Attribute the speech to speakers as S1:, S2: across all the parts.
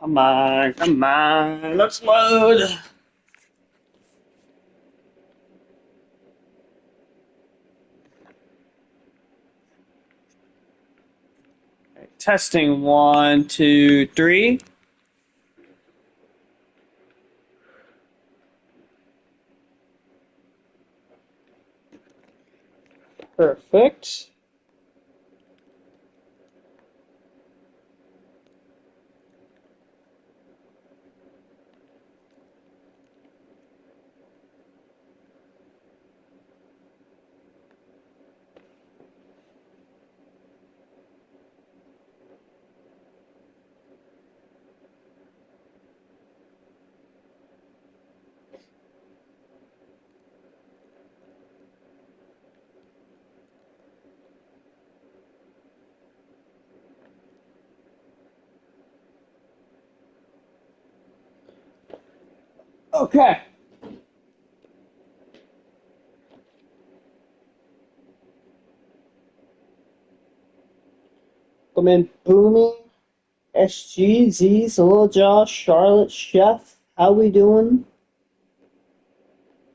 S1: Come on, let's load. Okay, testing 1, 2, 3. Perfect. Okay. Come in, Booming, SG, Z's, Little Josh, Charlotte, Chef. How we doing?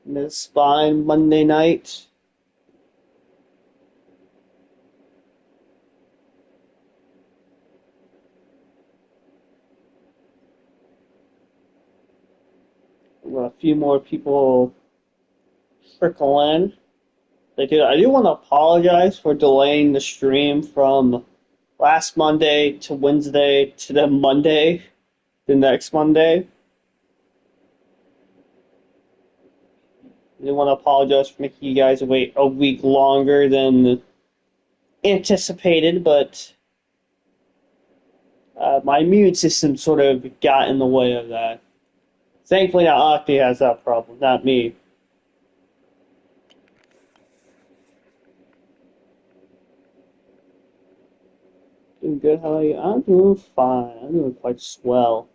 S1: This fine Monday night. A few more people trickle in. I do want to apologize for delaying the stream from last Monday to Wednesday to the Monday, the next Monday. I do want to apologize for making you guys wait a week longer than anticipated, but my immune system sort of got in the way of that. Thankfully, now Octi has that problem, not me. Doing good, how are you? I'm doing fine. I'm doing quite swell.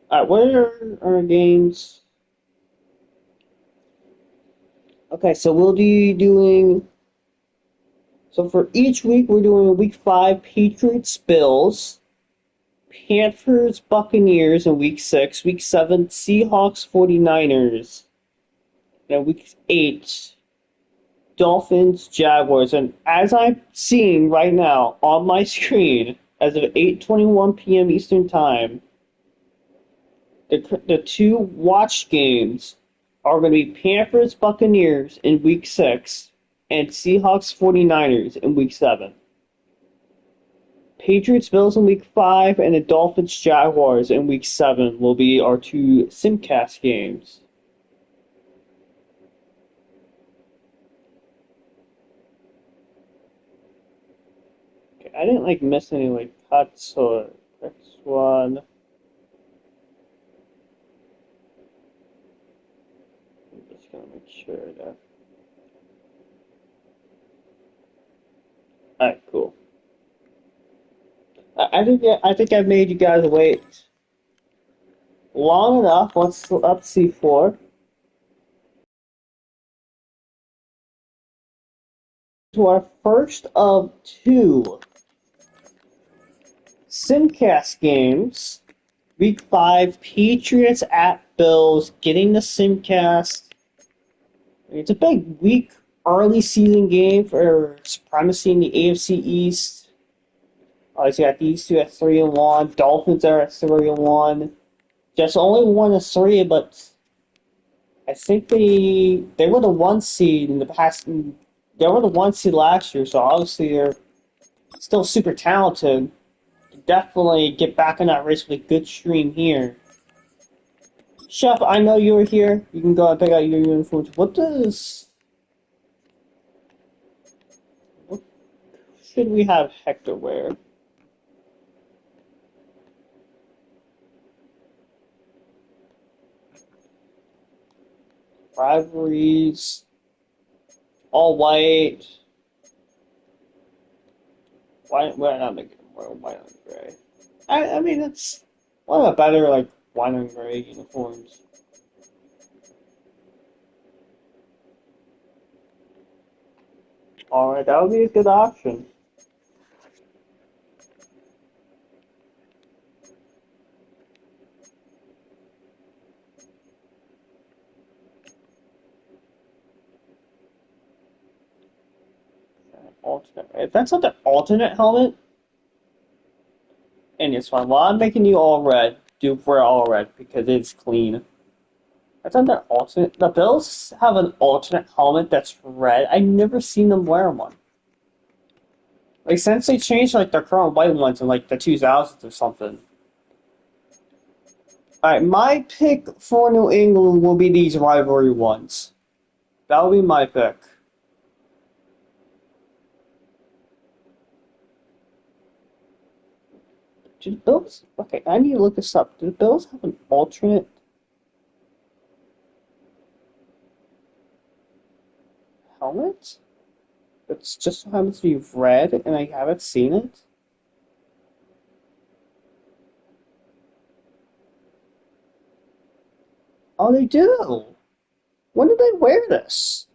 S1: Alright, what are our games? Okay, so we'll be doing. So for each week, we're doing week 5 Patriots Bills, Panthers Buccaneers in week 6, week 7 Seahawks 49ers, and week 8 Dolphins Jaguars. And as I'm seeing right now on my screen, as of 8:21 p.m. Eastern Time, the two watch games are going to be Panthers Buccaneers in week 6 and Seahawks 49ers in week 7. Patriots Bills in week 5 and the Dolphins Jaguars in week 7 will be our two Simcast games. Okay, I didn't miss any cuts or next one. I'm just gonna make sure that. Alright, cool. I think I've made you guys wait long enough. Let's see four. To our first of two Simcast games. Week 5, Patriots at Bills, getting the Simcast. It's a big week, early season game for supremacy in the AFC East. You got these two at 3-1. Dolphins are at 3-1. Just only 1-3, but I think they were the 1 seed in the past. They were the 1 seed last year, so obviously they're still super talented. Definitely get back in that race with a good stream here. Chef, I know you were here. You can go and pick out your uniforms. What should we have Hector wear? Rivalries, all white. Why not make it more white and gray? I mean, it's one of the better white and gray uniforms. All right, that would be a good option. Alternate. If that's not the alternate helmet, and it's fine. Well, I'm making you all red. Do wear all red because it's clean. That's not the alternate. The Bills have an alternate helmet that's red. I've never seen them wear one. Like since they changed like their current white ones in like the 2000s or something. Alright, my pick for New England will be these rivalry ones. That'll be my pick. Do the Bills? Okay, I need to look this up. Do the Bills have an alternate helmet? It's just so happens to be red, and I haven't seen it. Oh, they do. When did they wear this?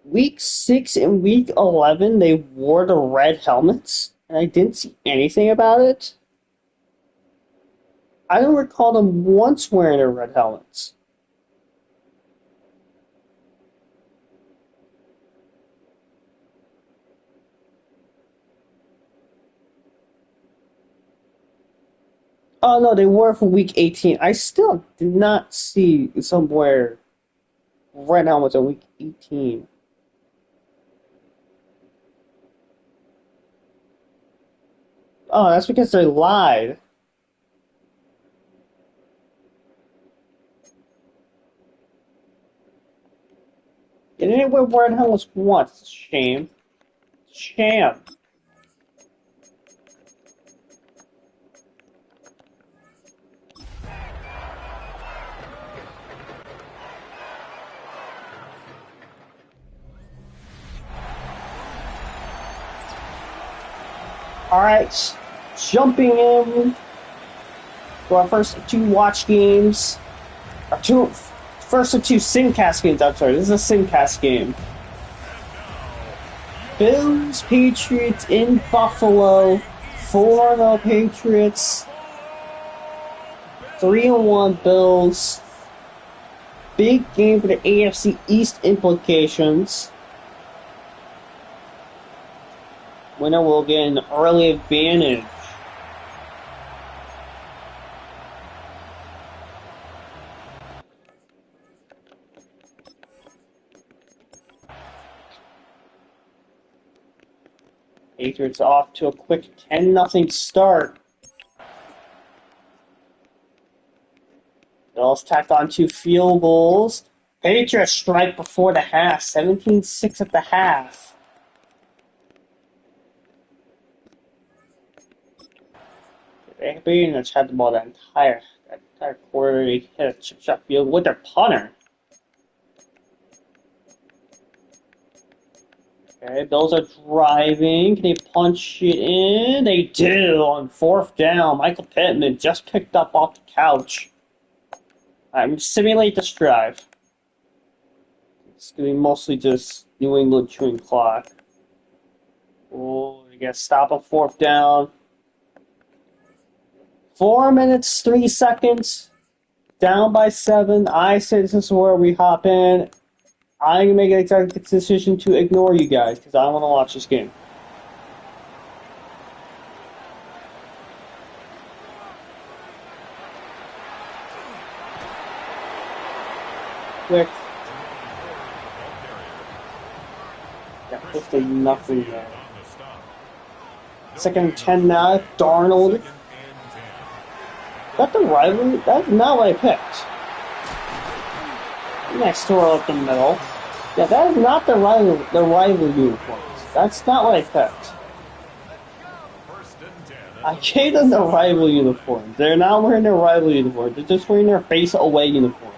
S1: Week 6 and week 11, they wore the red helmets, and I didn't see anything about it. I don't recall them once wearing their red helmets. Oh no, they wore it for week 18. I still did not see somewhere red helmets on week 18. Oh, that's because they lied. They didn't wear red helmets once. Shame. Sham. Alright, jumping in to our first two watch games. First of two Simcast games, I'm sorry, this is a Simcast game. Bills, Patriots in Buffalo. 4-0 Patriots. 3-1 Bills. Big game for the AFC East implications. Winner will get an early advantage. Patriots off to a quick 10-0 start. Bills tacked on 2 field goals. Patriots strike before the half, 17-6 at the half. They pretty much had the ball that entire quarter. They hit a chip shot field with their punter. Okay, Bills are driving. Can they punch it in? They do on 4th down. Michael Pittman just picked up off the couch. I'm simulate this drive. It's going to be mostly just New England chewing clock. Oh, you got to stop on 4th down. 4 minutes, 3 seconds. Down by 7. I say this is where we hop in. I'm going to make an executive decision to ignore you guys because I want to watch this game. Quick. Yeah, close to nothing there. 2nd and 10 now. Darnold. That's the rivalry? That's not what I picked. Next door up the middle. Yeah, that is not the rival uniforms. That's not what I picked. I gave them the rival uniforms. They're not wearing their rival uniforms. They're just wearing their face away uniform.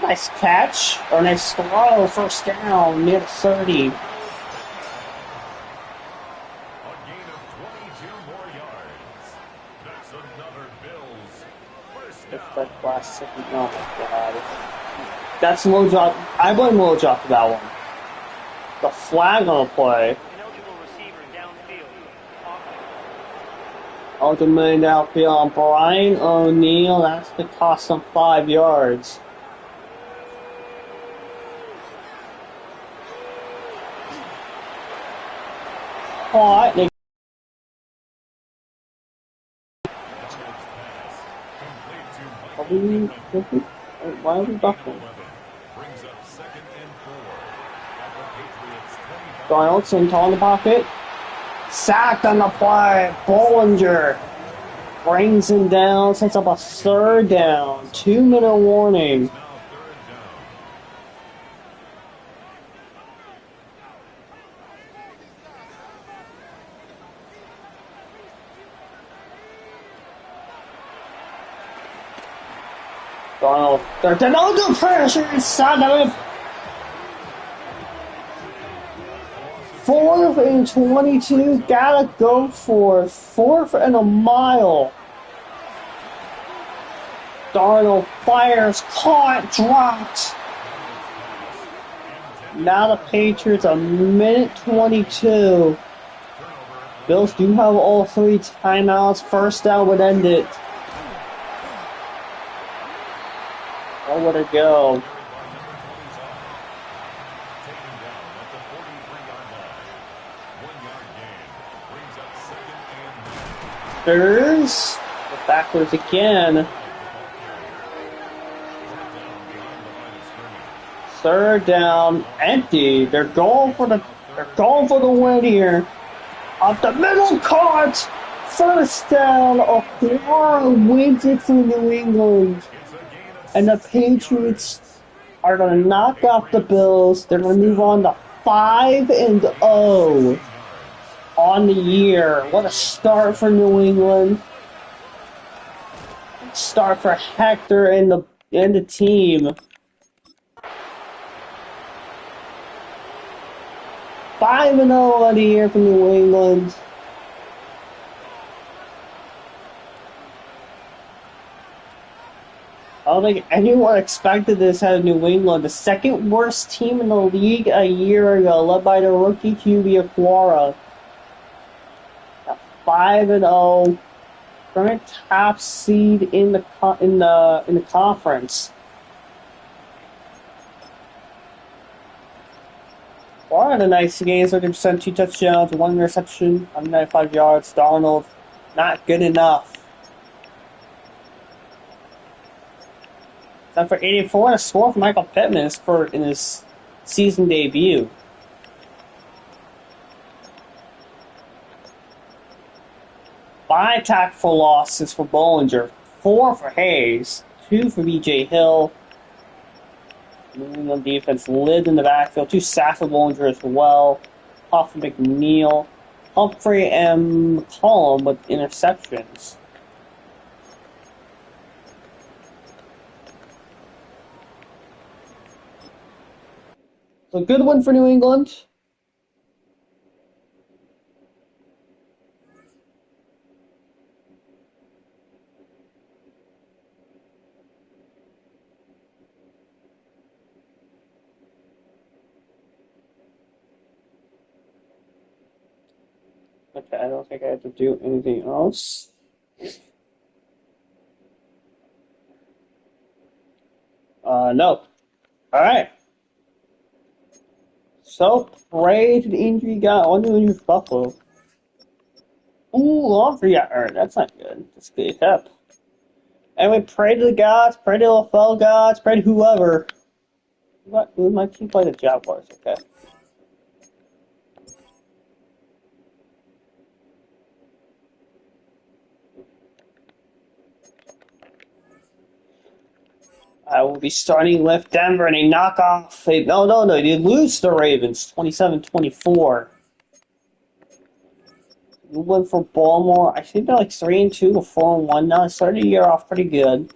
S1: Nice catch. Or nice throw. 1st down. Near the 30. That last second. Oh my god. That's Lojaw. I blame Lojaw for that one. The flag on the play. Ultimate outfield on Brian O'Neill. That's to cost him 5 yards. Caught. Why are we buckling? Donaldson on the pocket. Sacked on the play. Bollinger brings him down. Sets up a third down. 2-minute warning. Donald, there's another pressure inside of him. 4th and 22, gotta go for it. 4th and a mile. Darnold fires, caught, dropped. Now the Patriots, a minute 22. Bills do have all 3 timeouts. First down would end it. Oh, where'd it go? There's backwards again. 3rd down, empty. They're going for the win here. Up the middle, caught. 1st down. O'Quara wins it for New England. And the Patriots are going to knock off the Bills. They're going to move on to 5-0 on the year. What a start for New England. Start for Hector and the team. 5-0 on the year for New England. I don't think anyone expected this out of New England. The 2nd worst team in the league a year ago, led by the rookie QB Aquara. 5-0, current top seed in the conference. Aquara had a nice game, 30%, 2 touchdowns, 1 interception, 195 yards. Darnold, not good enough. Time for 84 and a score for Michael Pittman in his season debut. Five tackle losses for Bollinger, 4 for Hayes, 2 for B.J. Hill. New England defense lived in the backfield, 2 sacks for Bollinger as well. Huff McNeil, Humphrey and McCollum with interceptions. So good win for New England. Okay, I don't think I have to do anything else. No. Alright. So, pray to the injury guy on the injury for Buffalo. Ooh, Longford got hurt. That's not good. That's good hip. Anyway, pray to the gods, pray to the OFL gods, pray to whoever. My team play the Jaguars, okay? I will be starting with Denver, and they knock off. No, they lose to the Ravens, 27-24. You went for Baltimore. I think they're like 3-2 or 4-1 now. They started the year off pretty good.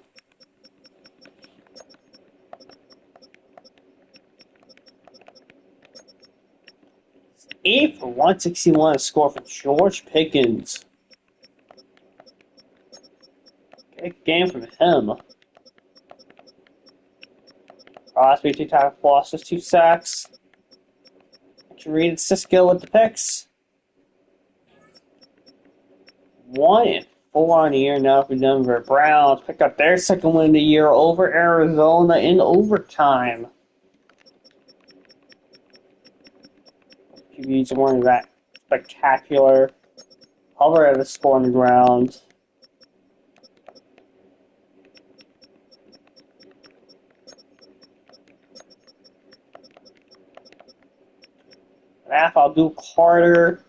S1: 8 for 161, a score for George Pickens. Good game from him. Crosby, 2 tackle losses, 2 sacks. Reed Cisco with the picks. 1 4 on the year now for Denver. Browns pick up their second win of the year over Arizona in overtime. QBs weren't that spectacular. Hover at a score on the ground. Half Abdul Carter.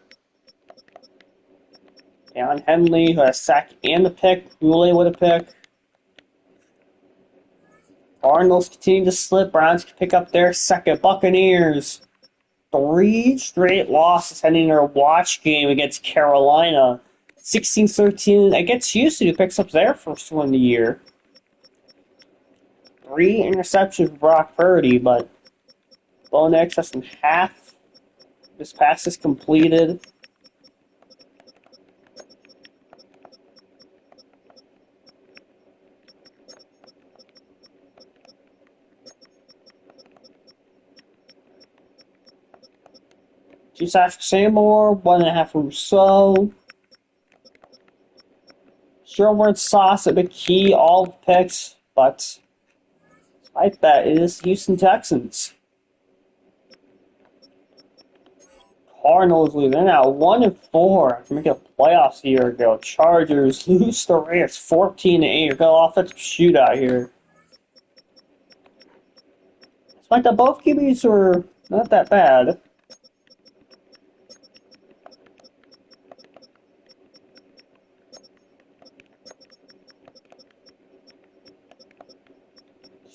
S1: Down Henley, who has a sack and a pick. Boulay with a pick. Cardinals continue to slip. Browns can pick up their second. Buccaneers. 3 straight losses heading into a watch game against Carolina. 16-13 against Houston, who picks up their first win of the year. 3 interceptions for Brock Purdy, but Bo Nix has some half. This pass is completed. Two sacks for Seymour, 1.5 for Rousseau. Sherwood Sauce a big key, all picks, but despite that, it is Houston Texans. Cardinals losing now 1-4 to make a playoffs a year ago. Chargers lose the Raiders 14-8. We've got an offensive shootout here. Despite that, both QBs were not that bad.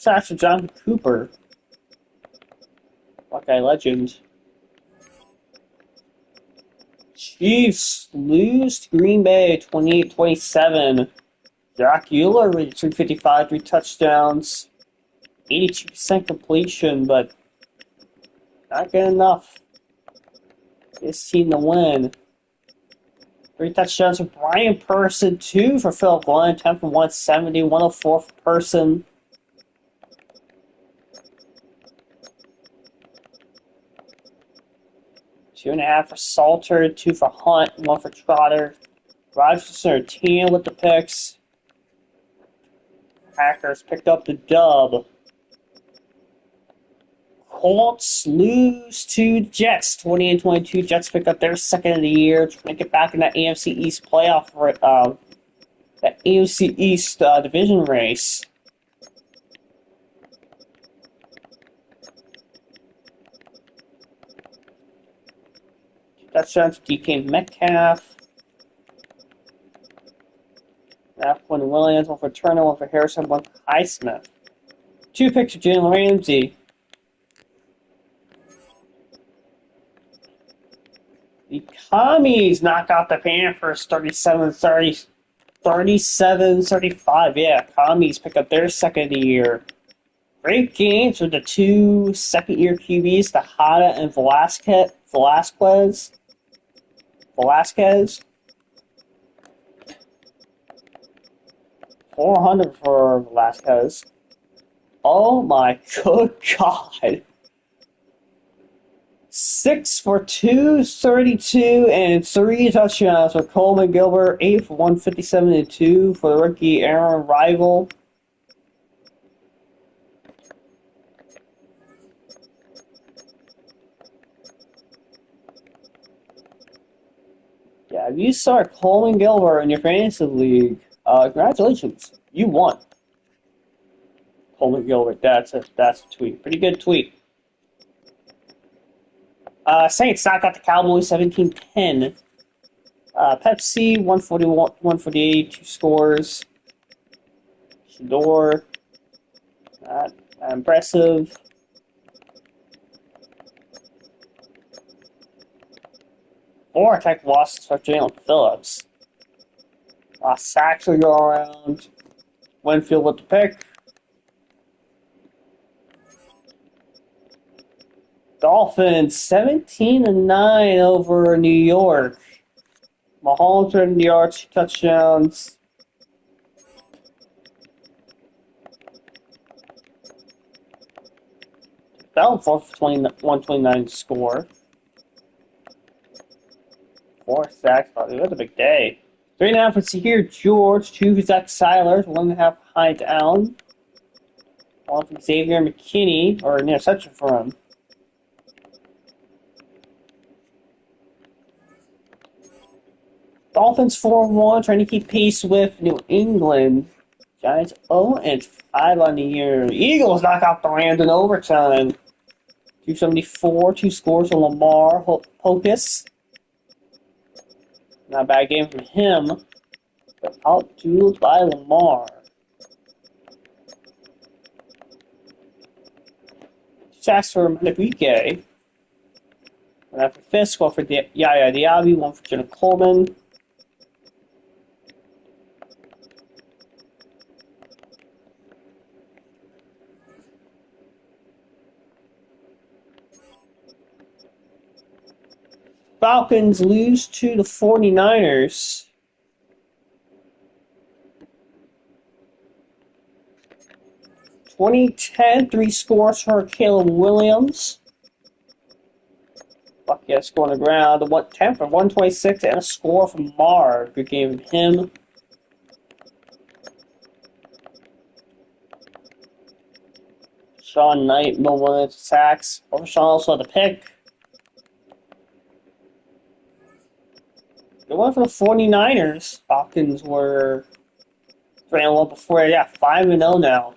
S1: Sasha John Cooper, Buckeye legend. Chiefs lose to Green Bay 28-27. Jack Euler with 355, 3 touchdowns, 82% completion, but not good enough. This team to win. 3 touchdowns for Brian Person, 2 for Philip Glenn, 10 for 170, 104 for Person. Two and a half for Salter, 2 for Hunt, 1 for Trotter. Rochester 10 with the picks. Packers picked up the dub. Colts lose to Jets, 28-22. Jets pick up their second of the year, trying to get back in that AFC East playoff, that AFC East division race. Touchdowns for DK Metcalf. Quinn Williams, 1 for Turner, 1 for Harrison, 1 for Highsmith. 2 picks for Jalen Ramsey. The Commies knock out the Panthers 37-35. Yeah, Commies pick up their second of the year. Great games with the 2 second-year QBs, Tejada and Velasquez. 400 for Velasquez. Oh my good God. 6 for 232 and 3 touchdowns for Coleman Gilbert. 8 for 157 and 2 for the rookie Aaron Rival. Yeah, if you start Coleman Gilbert in your fantasy league, congratulations, you won. Coleman Gilbert, that's a tweet. Pretty good tweet. Saints knocked out the Cowboys 17-10. Pepsi 141, 148, 2 scores. Shador, not impressive. Four attack losses for Jalen Phillips. Sacks will go around. Winfield with the pick. Dolphins 17-9 over New York. Mahomes 30 yards, 2 touchdowns. Bell for 129 score. 4 sacks. It was a big day. 3.5 for Tahir George, 2 for Zach Siler, 1.5 behind Allen. 1 for Xavier McKinney, or an interception for him. Dolphins 4-1, trying to keep pace with New England. Giants 0-5 on the year. Eagles knock out the Rams in overtime. 274, 2 scores from Lamar Hocus. Not a bad game from him, but outdueled by Lamar. Sacks for Madubuike. And after fifth score for Yaya Diaby, 1 for Jenna Coleman. Falcons lose to the 49ers. 2010, 3 scores for Caleb Williams. Buckhead score on the ground. 10 for 126 and a score from Marr. Good game from him. Sean Knight, no 1 sacks. Sean also had the pick. They went for the 49ers. Falcons were 3-1 before. Yeah, 5-0 now.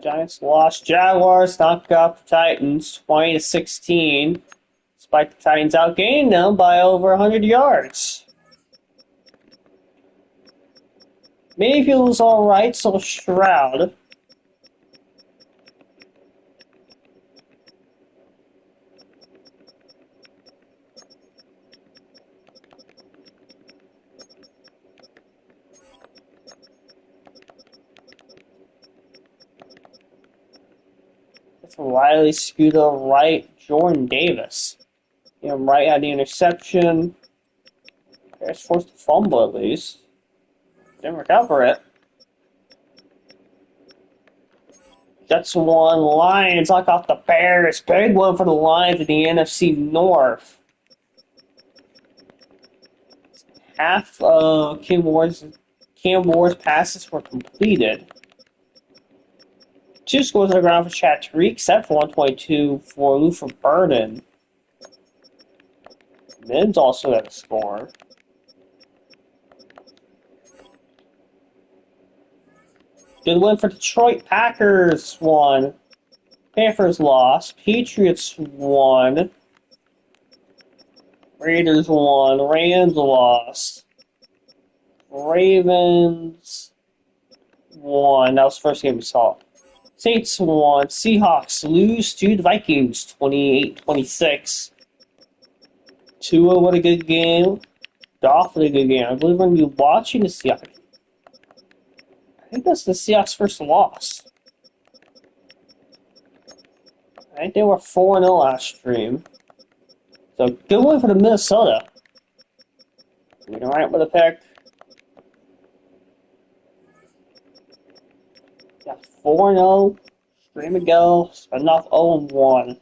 S1: Giants lost. Jaguars knocked out the Titans 20-16. Despite the Titans outgaining them by over 100 yards. Mayfield was alright, so Stroud. Riley Scooter right, Jordan Davis. Right had the interception. Bears forced a fumble at least. Didn't recover it. Jets won. Lions knock off the Bears. Big one for the Lions in the NFC North. Half of Cam Ward's passes were completed. 2 scores on the ground for Chad Tariq, set for 122 for Luther Burden. Mims also had a score. Good win for Detroit. Packers won. Panthers lost. Patriots won. Raiders won. Rams lost. Ravens won. That was the first game we saw. Saints won. Seahawks lose to the Vikings 28-26. Tua with a good game. Goff with a good game. I believe we're going to be watching the Seahawks. I think that's the Seahawks' first loss. I think they were 4-0 last stream. So good win for the Minnesota. All right with a pick. Got 4-0. Stream ago. Spend off 0-1.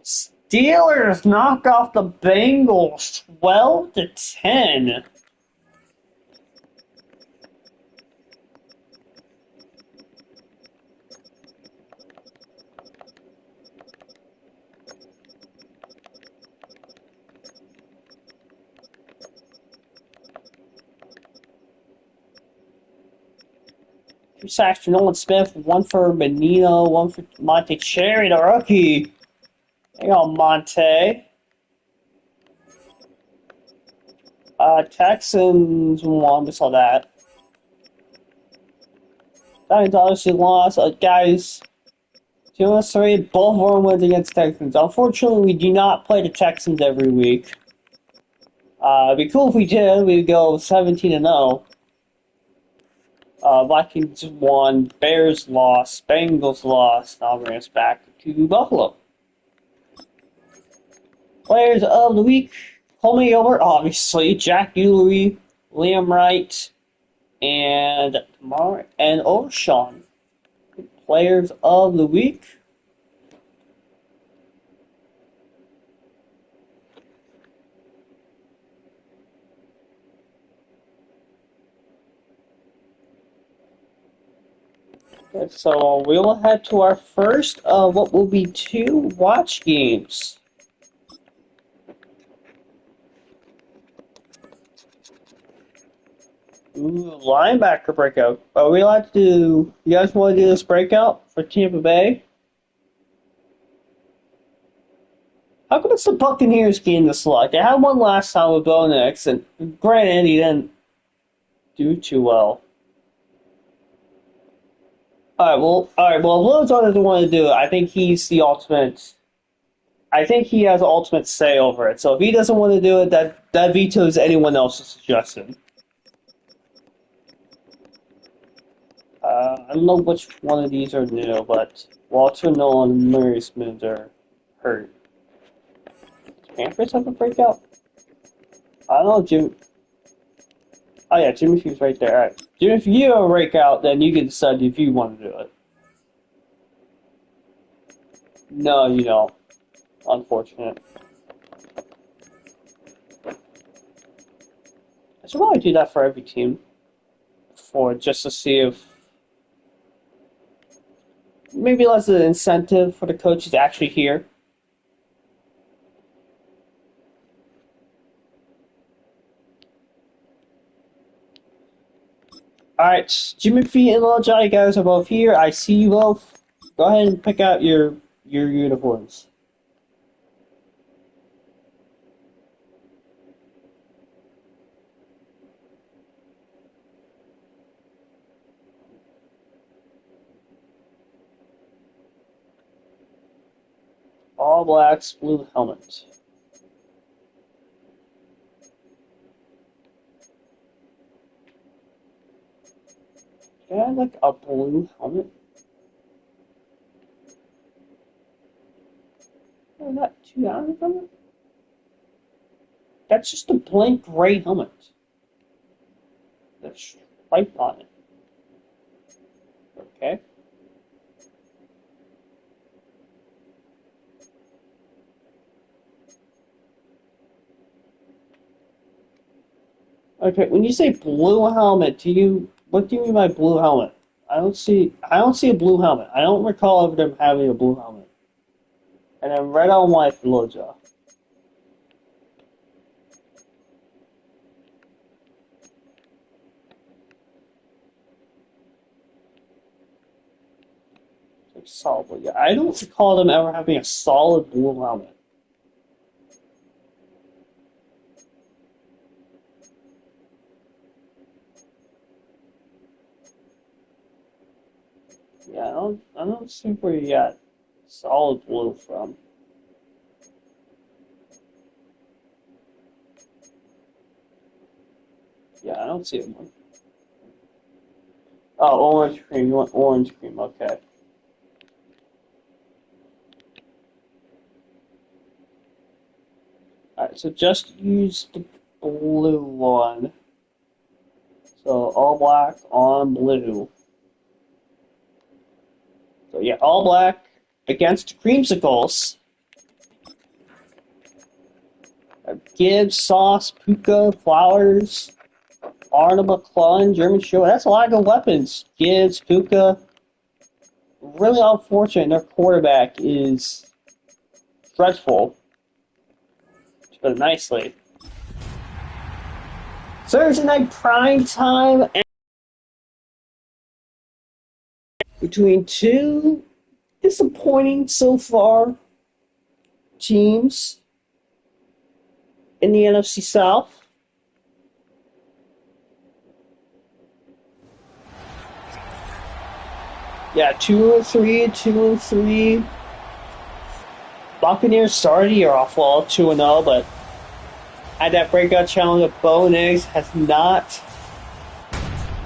S1: Steelers knock off the Bengals 12-10. Two sacks for Nolan Smith, 1 for Benino, 1 for Monte Cherry, the rookie. Hang on, Monte. Texans won, we saw that. Titans obviously lost. Guys, 2-3, both of them wins against Texans. Unfortunately, we do not play the Texans every week. It'd be cool if we did. We'd go 17-0. Vikings won, Bears lost, Bengals lost. Now brings us back to Buffalo. Players of the week: Homie Gilbert, obviously, Jack Eulery, Liam Wright, and O'Shawn. Players of the week. Okay, so we will head to our first of what will be two watch games. Ooh, linebacker breakout. Are we allowed to do? You guys want to do this breakout for Tampa Bay? How come it's the Buccaneers game this slot? They had one last time with Bo Nix, and granted, he didn't do too well. All right. Well, if Lowe's doesn't want to do it, I think he's the ultimate. I think he has ultimate say over it. So if he doesn't want to do it, that vetoes anyone else's suggestion. I don't know which one of these are new, but Walter Nolan and Murray Smith are hurt. Panthers have a breakout? I don't know, Jim. Oh yeah, Jimmy F's right there. All right, Jimmy, if you have a breakout, then you can decide if you want to do it. No, you don't. Unfortunate. I should probably do that for every team, for just to see if maybe less an incentive for the coaches actually here. Alright, Jimmy P and Lil Johnny guys are both here. I see you both. Go ahead and pick out your uniforms. All blacks, blue helmet. Yeah, like a blue helmet. Oh, not too out of helmet. That's just a blank gray helmet. There's stripe on it. Okay. Okay, when you say blue helmet, what do you mean by blue helmet? I don't see a blue helmet. I don't recall of them having a blue helmet. And then red on white for Loja. Solid blue. Yeah, I don't recall them ever having a solid blue helmet. Yeah, I don't see where you got solid blue from. Yeah, I don't see one. Oh, orange cream. You want orange cream? Okay. All right. So just use the blue one. So all black on blue. So yeah, all black against creamsicles. Gibbs, Sauce, Puka, Flowers, Arnold McClellan, German Show. That's a lot of good weapons. Gibbs, Puka. Really unfortunate their quarterback is dreadful. To put it nicely. Thursday night prime time between two disappointing so far teams in the NFC South. Yeah, 2-3, 2-3. Buccaneers started the year off well, 2-0, but had that breakout challenge with Bo Nix, has not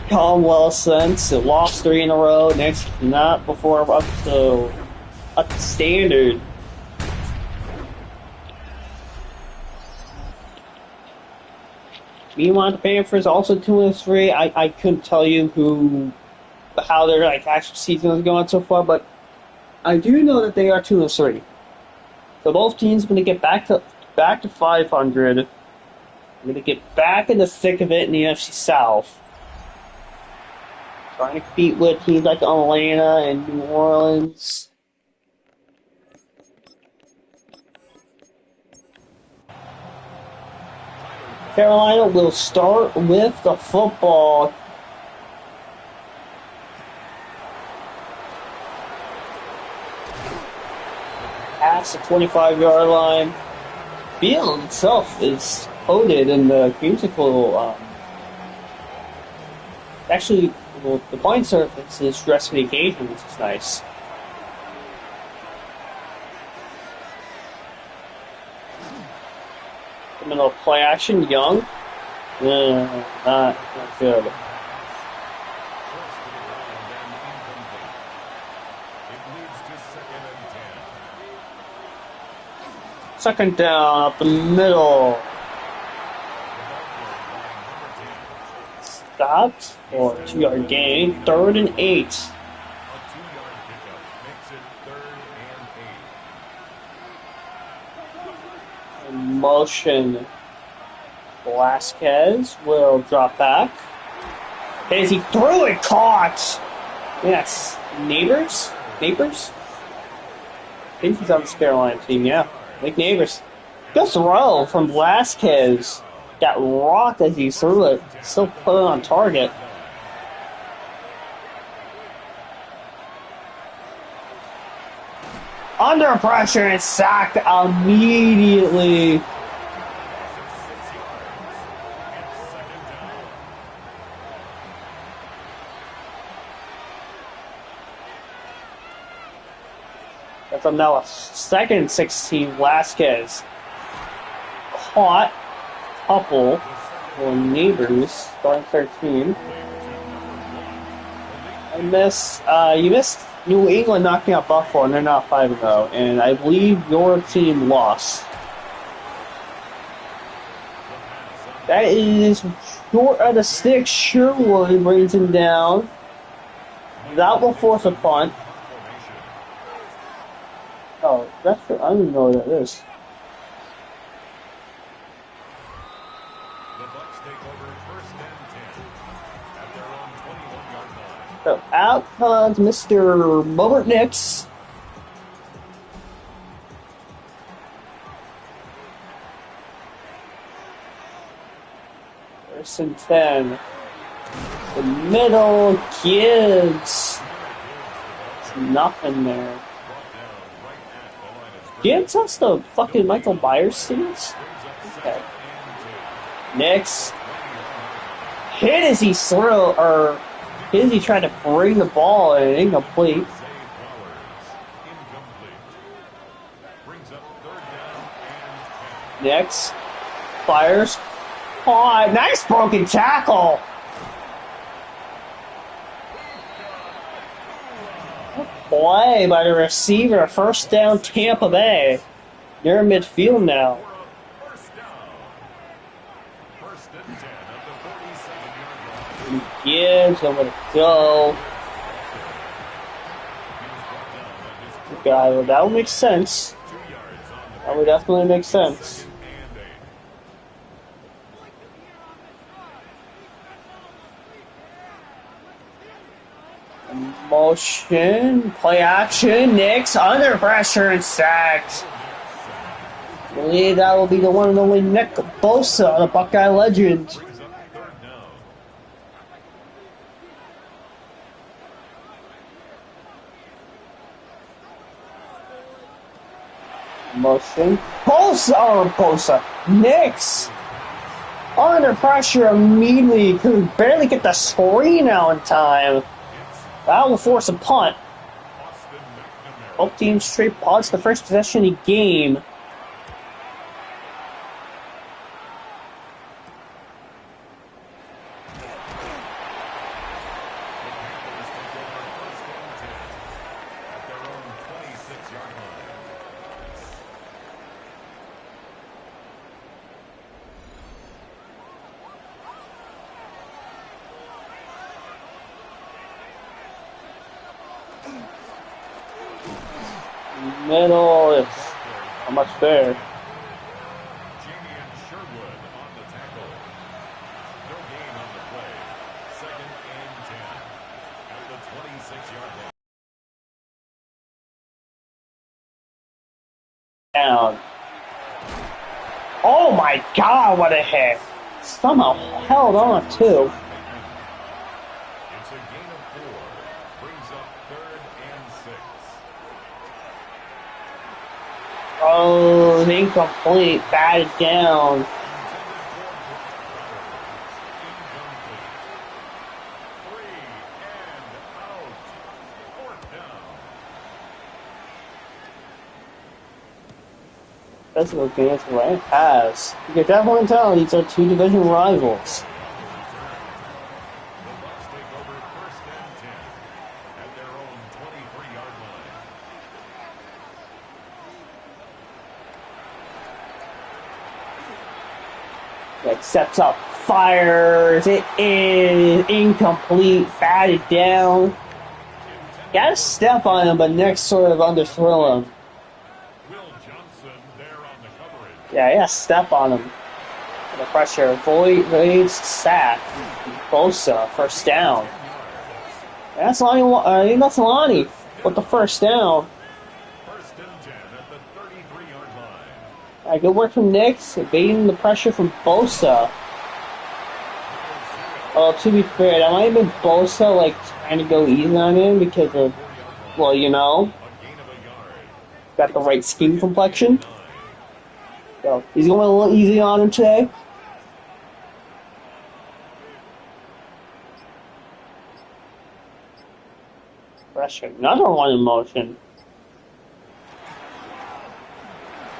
S1: gone well since. It lost 3 in a row. Nix not before up to standard. Meanwhile, the Panthers also 2-3. I couldn't tell you how their actual season is going so far, but I do know that they are 2-3. So both teams are going to get back to 500. I'm going to get back in the thick of it in the NFC South. Trying to compete with teams like Atlanta and New Orleans. Carolina will start with the football. Past the 25-yard line. Field itself is coated in the creamsicle. Actually, well, the playing surface is dressed for the occasion, which is nice. The middle of play action, Young. Not good. Second down up the middle. Stopped for a 2-yard gain. 3rd and 8. In motion. Velasquez will drop back. As he threw it, caught. Yes. Neighbors? I think he's on this Carolina team, yeah. Like Neighbors. Good throw from Velasquez. Got rocked as he threw it. Still put it on target. Under pressure and sacked immediately. That's now a 2nd and 16. Velasquez caught a couple for Neighbors, starting 13. You missed New England knocking out Buffalo, and they're not 5-0, and I believe your team lost. That is short of the stick. Sherwood brings him down. That will force a punt. Oh, I don't even know what that is.
S2: The Bucks take over 1st and 10 at their own 21-yard line.
S1: So out comes Mr. Bobert Nix. First and 10. The middle, Gibbs. There's nothing there. Gibbs has the fucking Michael Myers scenes? Okay. Nix. Hit as he tried to bring the ball and incomplete. Nix. Fires. Oh, nice broken tackle. Play by the receiver. 1st down, Tampa Bay. Near midfield now. Gibbs, nowhere to go. Okay, that would make sense. That would definitely make sense. Motion, play action, Nix under pressure and sacked. I believe that will be the one and only Nick Bosa, the Buckeye legend. Motion, Bosa, Nix under pressure immediately, could barely get the screen out in time. That will force a punt. Both teams straight punts the first possession of the game. Middle is how much there?
S2: Sherwood on the tackle. No gain on the play. 2nd and 10.
S1: Down. Oh my god, what a hit! Somehow held on too.
S2: It's a gain of 4. Brings up 3rd and 6.
S1: Oh, incomplete. Batted down. Physical games right pass. You can definitely tell these are two division rivals.
S2: The Bucks take over 1st and 10 at their own 23-yard line.
S1: Like steps up, fires. It is incomplete. Batted down. Got to step on him, but Nick sort of underthrew him. Yeah, yeah, step on him. The pressure avoids sack. Bosa, first down. That's Lonnie. I think that's Lonnie with the first down.
S2: 1st and 10 at the 33-yard line.
S1: Good work from Nick, evading the pressure from Bosa. Oh, to be fair, that might have been Bosa like trying to go easy on him because of, well, you know, got the right skin complexion. So he's going a little easy on him today. Pressure, another one in motion.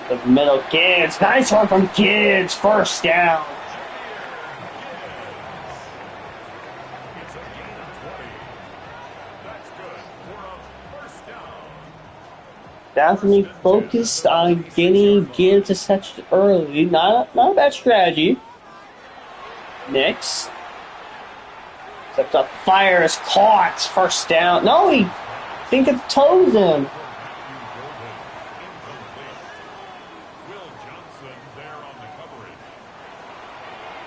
S1: The middle, Gibbs, nice one from Gibbs, first down.
S2: It's a gain of 20. That's good for a 1st down.
S1: Definitely focused on getting Gibbs to touch early. Not a bad strategy. Next. Steps up, fires, caught, first down. No, he think it toes him.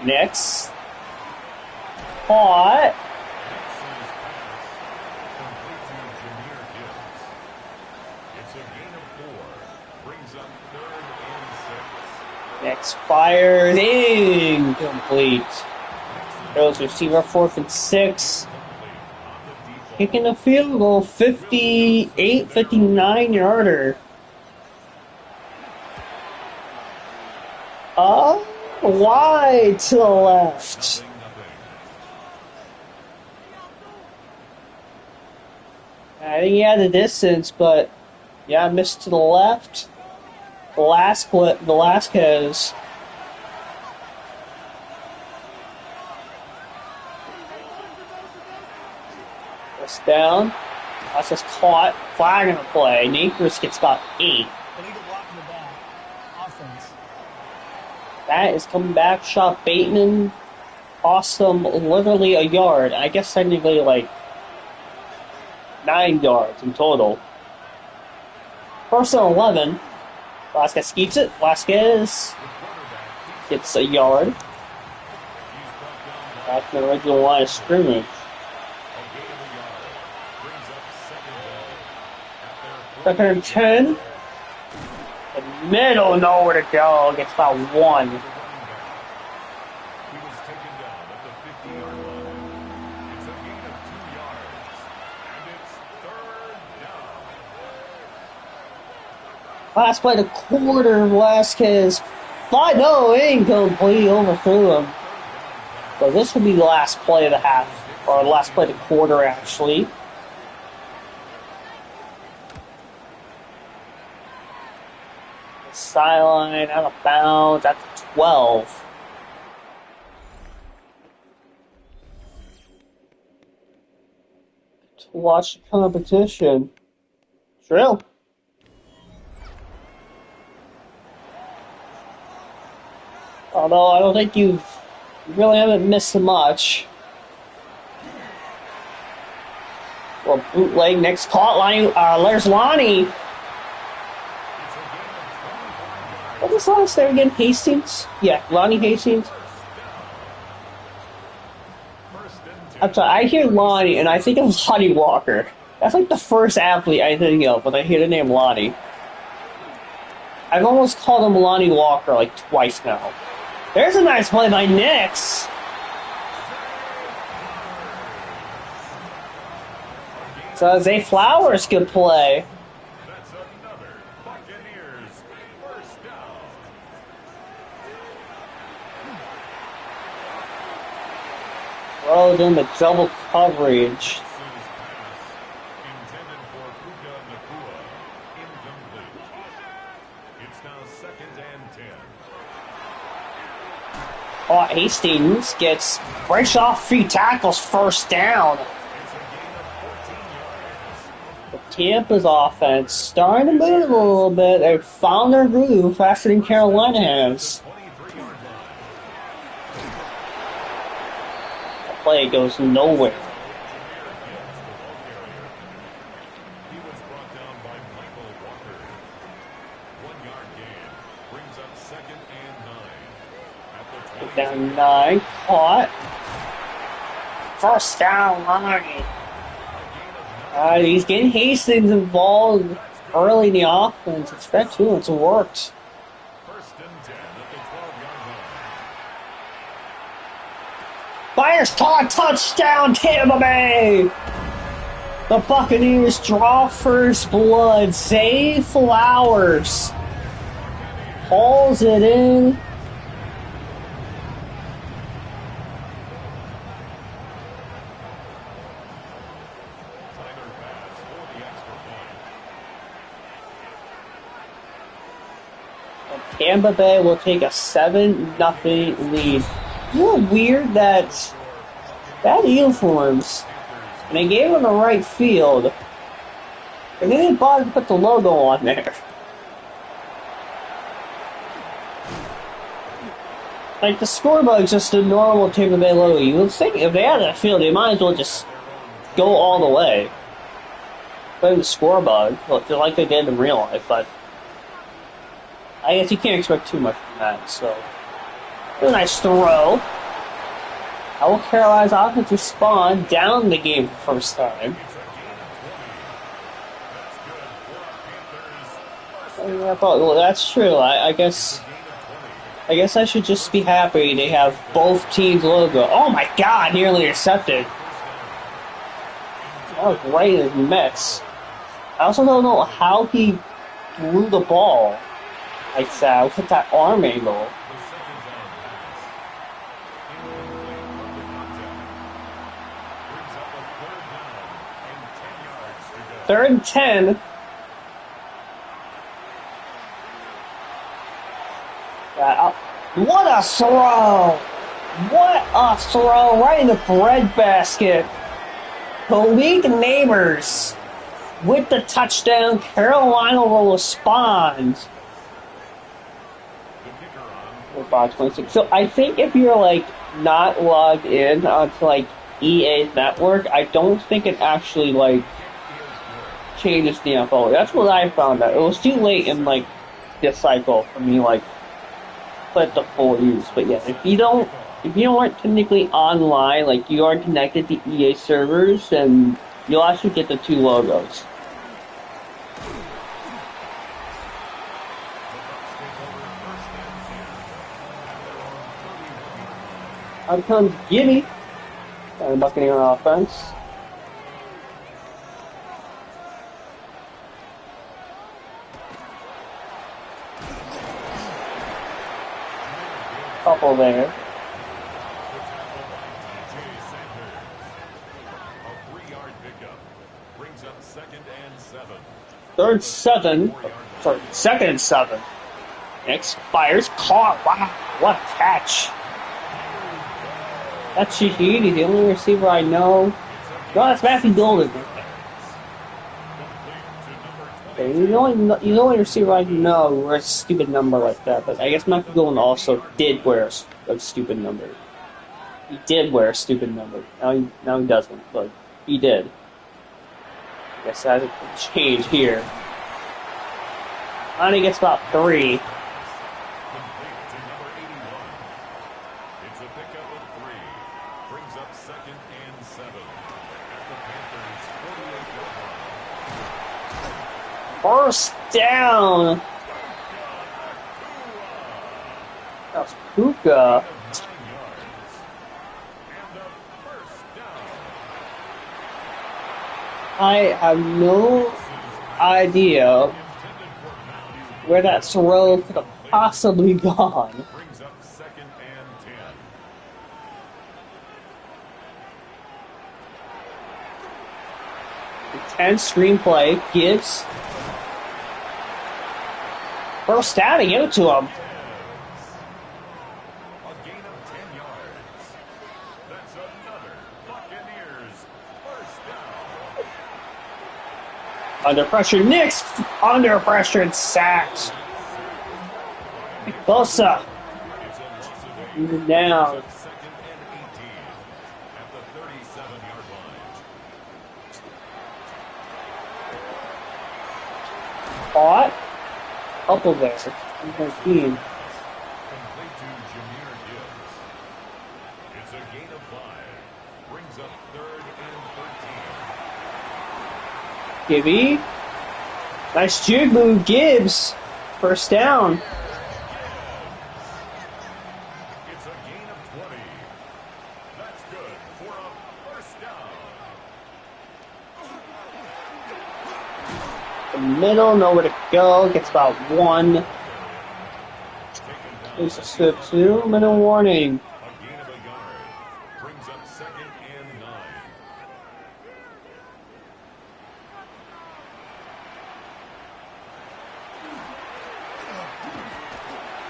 S1: Next. Caught. Next fires, incomplete. Throws receiver 4th and 6. Kicking a field goal, 58, 59-yarder. Wide to the left. I think he had the distance, but yeah, missed to the left. Velasquez. First down. Velasquez caught. Flag in the play. Nakers gets about 8. That is coming back. Shot Bateman. Cost them literally a yard. I guess technically like 9 yards in total. 1st and 11. Velasquez keeps it. Velasquez gets a yard. Back to the original line of scrimmage. 2nd and 10. The middle, nowhere to go. Gets about 1.
S2: He was taken down at the 50-yard line. It's a gain of 2 yards. And it's 3rd down.
S1: Last play the quarter, Velasquez. Incomplete, overthrew him. So this will be the last play of the half, or the last play of the quarter, actually. Sideline, out of bounds, at the 12. To watch the competition. Drill. Although I don't think you really haven't missed much. Well, bootleg, next caught line. There's Lonnie. What was the last name again? Hastings? Yeah, Lonnie Hastings. I'm sorry, I hear Lonnie and I think of Lonnie Walker. That's like the first athlete I think of when I hear the name Lonnie. I've almost called him Lonnie Walker like twice now. There's a nice play by Knicks. So Zay Flowers could play.
S2: That's another Buccaneers first down.
S1: Throws in the double coverage.
S2: Seuss pass intended for Puka Nakua. Incomplete. It's now 2nd and 10.
S1: Oh, Hastings breaks off 3 tackles, first down.
S2: It's a gain of 14 yards.
S1: The Tampa's offense starting to move a little bit. They found their groove faster than Carolina has.
S2: 23-yard line.
S1: The play goes nowhere.
S2: He was brought down by Michael Walker. 1-yard gain brings up 2nd and 9. At the 20.
S1: Down 9, caught. First down line. He's getting Hastings involved early in the offense. Expect to. It's worked.
S2: 1st and 10 at the 12-yard line.
S1: Fires caught, touchdown, Tampa Bay! The Buccaneers draw first blood. Zay Flowers hauls it in.
S2: Tyler pass for the extra point.
S1: Tampa Bay will take a 7-0 lead. You know, weird that uniforms, and they gave them the right field, and they didn't bother to put the logo on there. Like, the scorebug's just a normal Tampa Bay logo. You would think if they had that field, they might as well just go all the way. Play the scorebug, like they did in real life, but I guess you can't expect too much from that, so. A nice throw. How will Carolina's offense respond down the game for the first time? Yeah, well, that's true. I guess I should just be happy they have both teams' logo. Oh my God! Nearly intercepted. That was right in his mitts. I also don't know how he threw the ball like that with that arm angle. Third and 10. What a throw! What a throw! Right in the breadbasket. Malik Neighbors with the touchdown. Carolina will respond. About 26. So I think if you're like not logged in onto like EA's network, I don't think it actually like changes the info. That's what I found out. It was too late in like this cycle for me like put the full use. But yeah, if you aren't technically online, like you aren't connected to EA servers, then you'll actually get the 2 logos. Out comes Gibby and the Buccaneer offense. Couple there.
S2: A 3-yard pickup brings up 2nd and 7.
S1: Third 7. Sorry, 2nd and 7. Next fires caught. Wow, what a catch. That's Shahidi, the only receiver I know. No, that's Matthew Golden. Okay, he's the only receiver I know who wears a stupid number like that. But I guess Matthew Golden also did wear a stupid number. He did wear a stupid number. Now he doesn't, but he did. I guess that has a change here. And he gets about 3.
S2: It's a pickup of 3. Brings up 2nd and 7. At the Panthers' 48-yard line.
S1: First down. That's Puka. I have no idea where that throw could have possibly gone.
S2: Brings up second and
S1: 10 screenplay gives first down to give it to him.
S2: 10. A gain of 10 yards. That's another Buccaneers first down.
S1: Under pressure, Knicks under pressure and sacked. Bosa
S2: It's a loss of 8.
S1: down.
S2: Second and 18 at the 37-yard line.
S1: Caught. Couple there. 13.
S2: Complete to Jameer Gibbs. It's a gain of 5. Brings up third and 13.
S1: Gibby. Nice juke move, Gibbs. First down.
S2: It's a gain of 20. That's good for a first down.
S1: The middle, nowhere to go. Gets about one. There's a slip two. Middle warning.
S2: A gain of a yard. Brings up second and 9.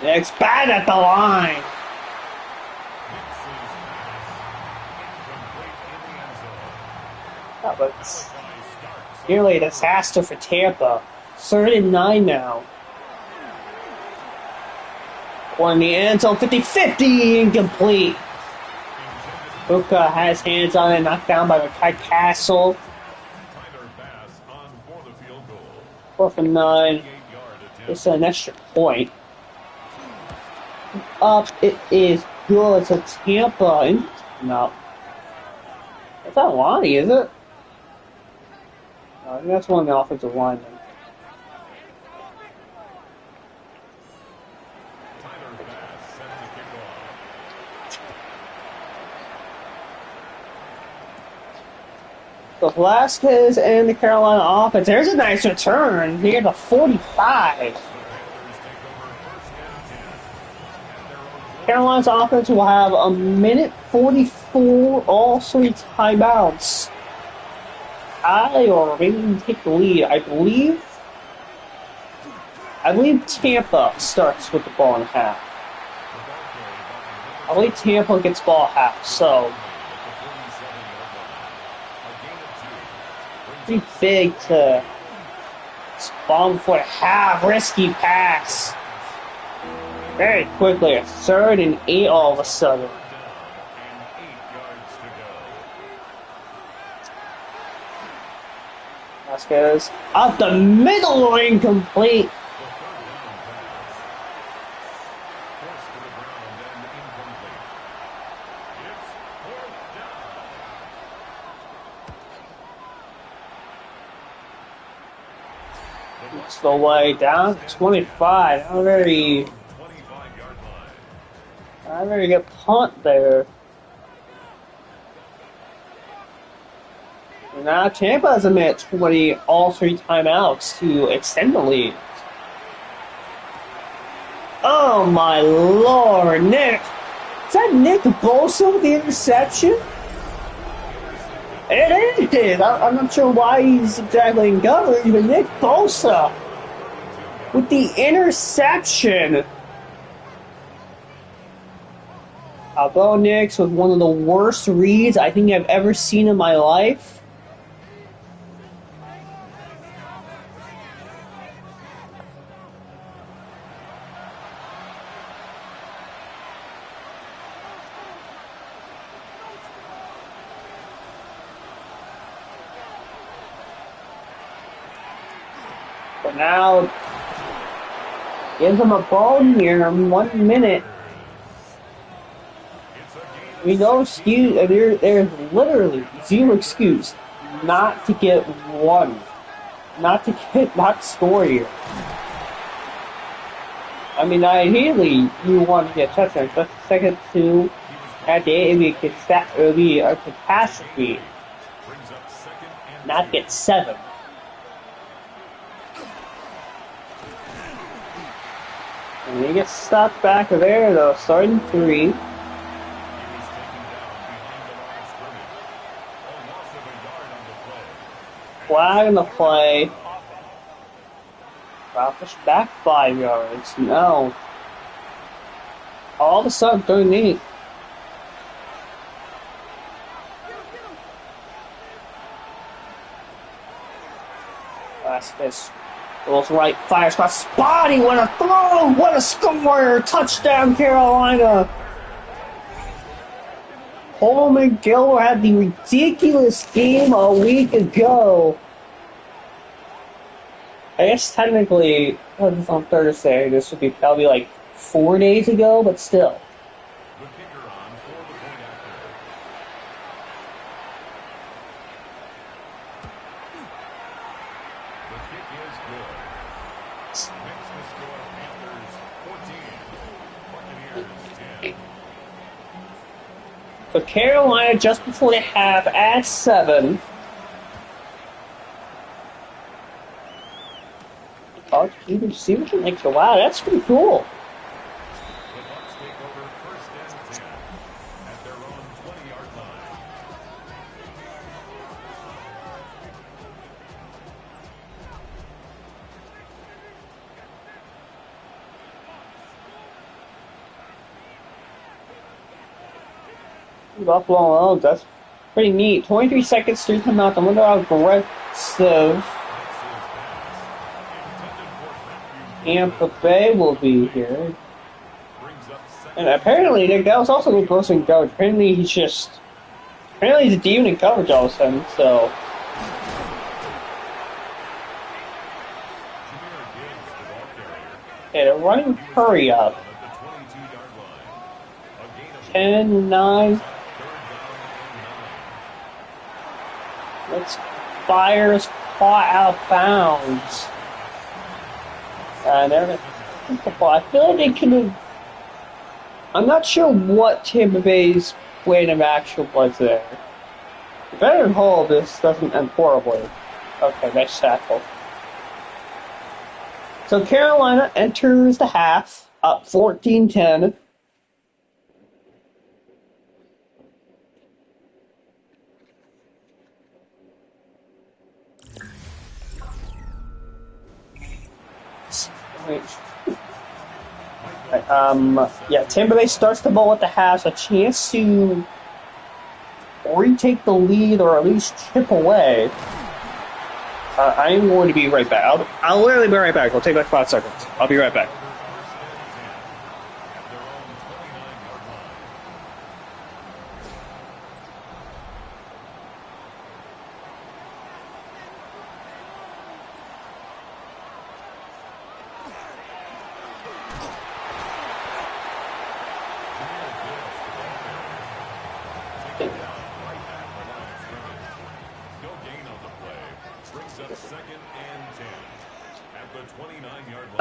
S1: Next bat at the line.
S2: Mixes pass. Incomplete in the end zone.
S1: That was
S2: By starts.
S1: nearly a disaster for Tampa. 3rd and 9 now. One in the end zone, 50-50, incomplete. Puka has hands on it, knocked down by Makai Castle.
S2: Tyler Bass on for the field goal.
S1: 4th and 9.
S2: 8-yard attempt.
S1: It's an extra point. Up, it is good to Tampa. No. That's not Lonnie, is it? No, I think that's one of the offensive linemen.
S2: Tyler Bass set to kick off.
S1: So Velasquez and the Carolina offense. There's a nice return here to 45.
S2: The Panthers take over first and 10. At their own
S1: Carolina's offense will have a minute 44, all 3 timeouts. Or maybe take the lead. I believe Tampa starts with the ball in half. I believe Tampa gets ball half, so pretty big to spawn for the half. Risky pass. Very quickly, a 3rd and 8 all of a sudden.
S2: and 8 yards to go.
S1: Vasquez up the middle, incomplete.
S2: The 3rd down pass. Forced to the ground and incomplete. It's 4th down.
S1: It's the way down to 25. Not a very
S2: 25-yard line.
S1: Not a very good punt there. And now Tampa has a minute 20, all 3 timeouts to extend the lead. Oh my lord, Nick! Is that Nick Bosa with the interception? It is! I'm not sure why he's exactly in coverage, but Nick Bosa with the interception. Bo Nix with one of the worst reads I think I've ever seen in my life. But now, gives him a bone here in 1 minute. I mean, no excuse. There's literally zero excuse not to get one, not to score here. I mean, ideally, you want to get touchdowns, but second to
S2: He was
S1: at
S2: brought
S1: the
S2: down
S1: end,
S2: by
S1: it would be a
S2: gain of
S1: catastrophe,
S2: 8. Brings up second and
S1: not
S2: 2.
S1: get 7. And he gets stopped back there, though, starting 3.
S2: He was taken down behind the line of scrimmage. A loss of a yard on the play. And it's
S1: Flag on the
S2: third
S1: play.
S2: down.
S1: Rockets back 5 yards. No. All of a sudden, 38. This rolls right, fires across his body. What a throw! What a score! Touchdown, Carolina! Coleman Gilmore had the ridiculous game a week ago. I guess technically, this is on Thursday. This would be probably like 4 days ago, but still.
S2: The kicker on for the point after. The kick is good. Makes the score Panthers 14. Buccaneers 10.
S1: So Carolina just before the half at 7. Oh, you can see what you make. So wow, that's pretty cool.
S2: The Bucs take over first and 10 at their own 20-yard line.
S1: Buffalo alone, that's pretty neat. 23 seconds to come out. I wonder how aggressive
S2: Makes his pass. Intended for Matthew
S1: Tampa
S2: Golden.
S1: Bay will be here.
S2: Brings up second
S1: And
S2: and 10.
S1: apparently, that was also the close in coverage. Apparently he's a demon in coverage all of a sudden, so.
S2: Jahmyr Gibbs, the ball carrier.
S1: Yeah, they're running
S2: He was
S1: hurry
S2: taken
S1: up.
S2: down at the 22-yard line. A gain of 1.
S1: 10,
S2: Brings
S1: 9.
S2: up third down and 9.
S1: Let's fires caught out of bounds. And they're I feel like they could have. I'm not sure what Tampa Bay's plan of action was there. Better hope this doesn't end horribly. Okay, nice tackle. So Carolina enters the half up 14-10. Wait. Yeah, Tampa Bay starts the ball at the half, a chance to retake the lead or at least chip away. I'm going to be right back. I'll literally be right back. It'll take like 5 seconds. I'll be right back.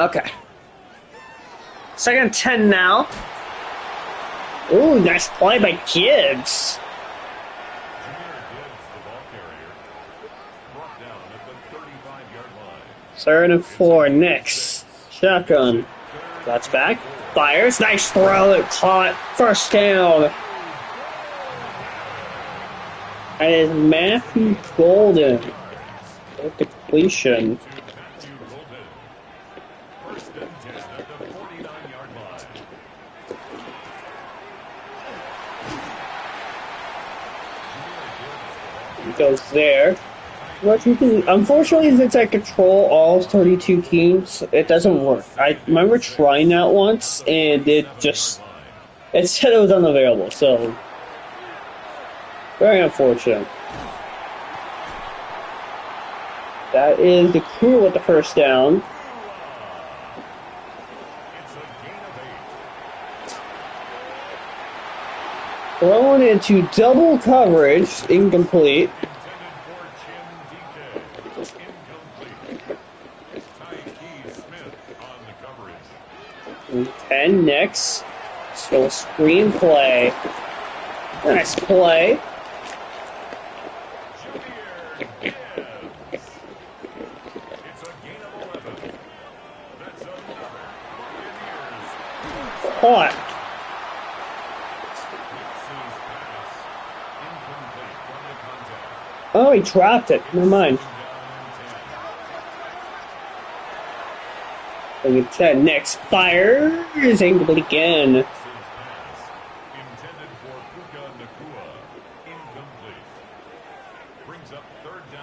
S1: Okay. Second and 10 now. Ooh, nice play by Gibbs. Third and 4 next. Shotgun. That's back. Fires. Nice throw. It caught. First down. That is Matthew Golden. With the completion. He goes there. Unfortunately, since I control all 32 teams, it doesn't work. I remember trying that once, and it said it was unavailable, so very unfortunate. That is the crew with the first down. Thrown into double coverage, incomplete. again. Next. Let's go screenplay. Nice play. Caught. Oh, he dropped it. Never mind. Look at that. Next fires. Incomplete again.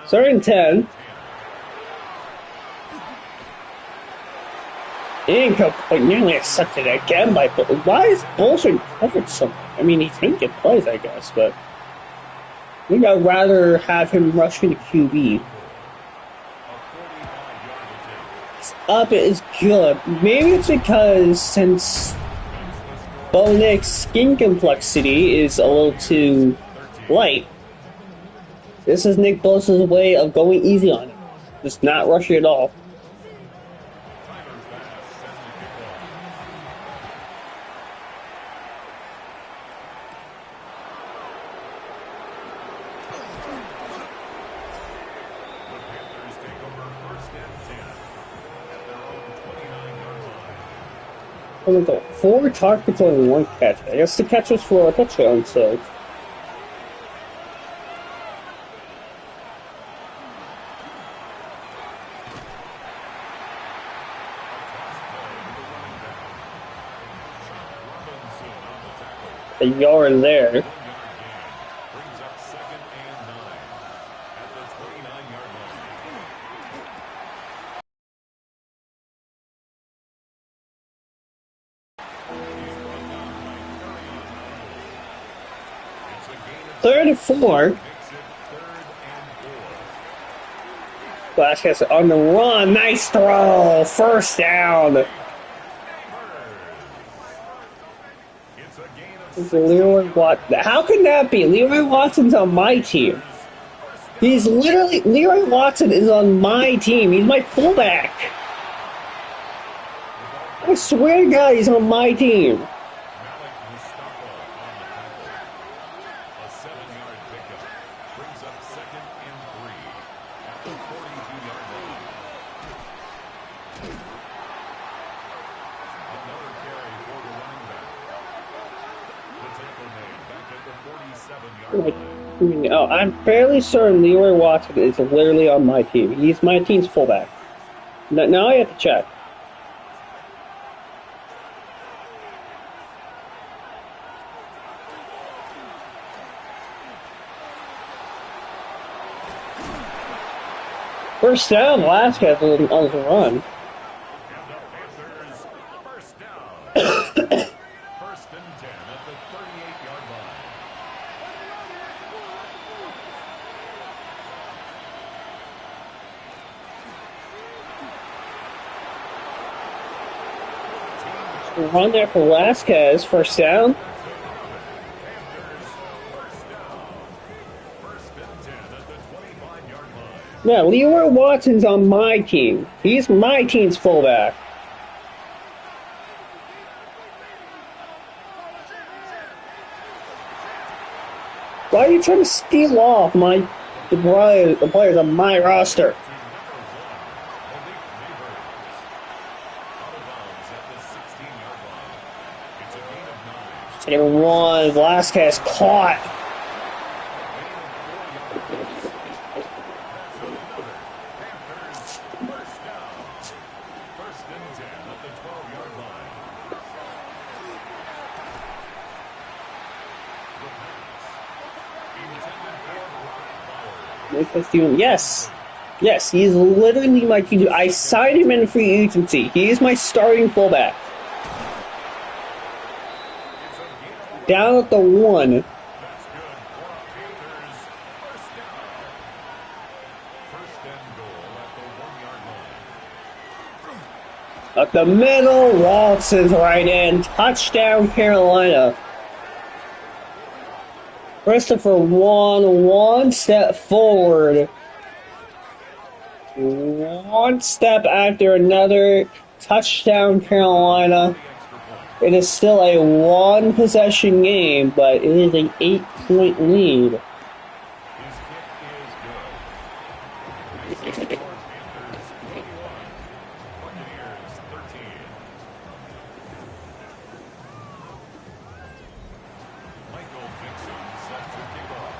S1: Third and 10. Incomplete. Nearly accepted again by Bull. Why is Bullshit covered so much? I mean, he's making plays, I guess, but I think I'd rather have him rush for the QB. Up is good. Maybe it's because since Bo Nix's skin complexity is a little too light, this is Nick Bosa's way of going easy on him. Just not rushing at all. Oh, 4 targets, only 1 catch. I guess the catch was for a touchdown, so. A yard there. Third and 4. Vasquez on the run. Nice throw. First down. Leroy Watson. How can that be? Leroy Watson's on my team. He's literally. Leroy Watson is on my team. He's my fullback. I swear to God, he's on my team. Oh, I'm fairly certain Leroy Watson is literally on my team. He's my team's fullback. Now I have to check. First down, Vasquez on the run. Run there for Vasquez, first down. Yeah, Leroy Watson's on my team. He's my team's fullback. Why are you trying to steal off the players on my roster? Second and 1, Vasquez caught. Yes, he is literally my team. I signed him in free agency. He is my starting fullback. Down at the 1. Up the middle, Watson's right in. Touchdown, Carolina. Christopher one step forward. One step after another. Touchdown, Carolina. It is still a one possession game, but it is an 8-point lead.
S2: His kick is good. Makes the score Panthers 21, Buccaneers 13. Michael Dixon set to kick off.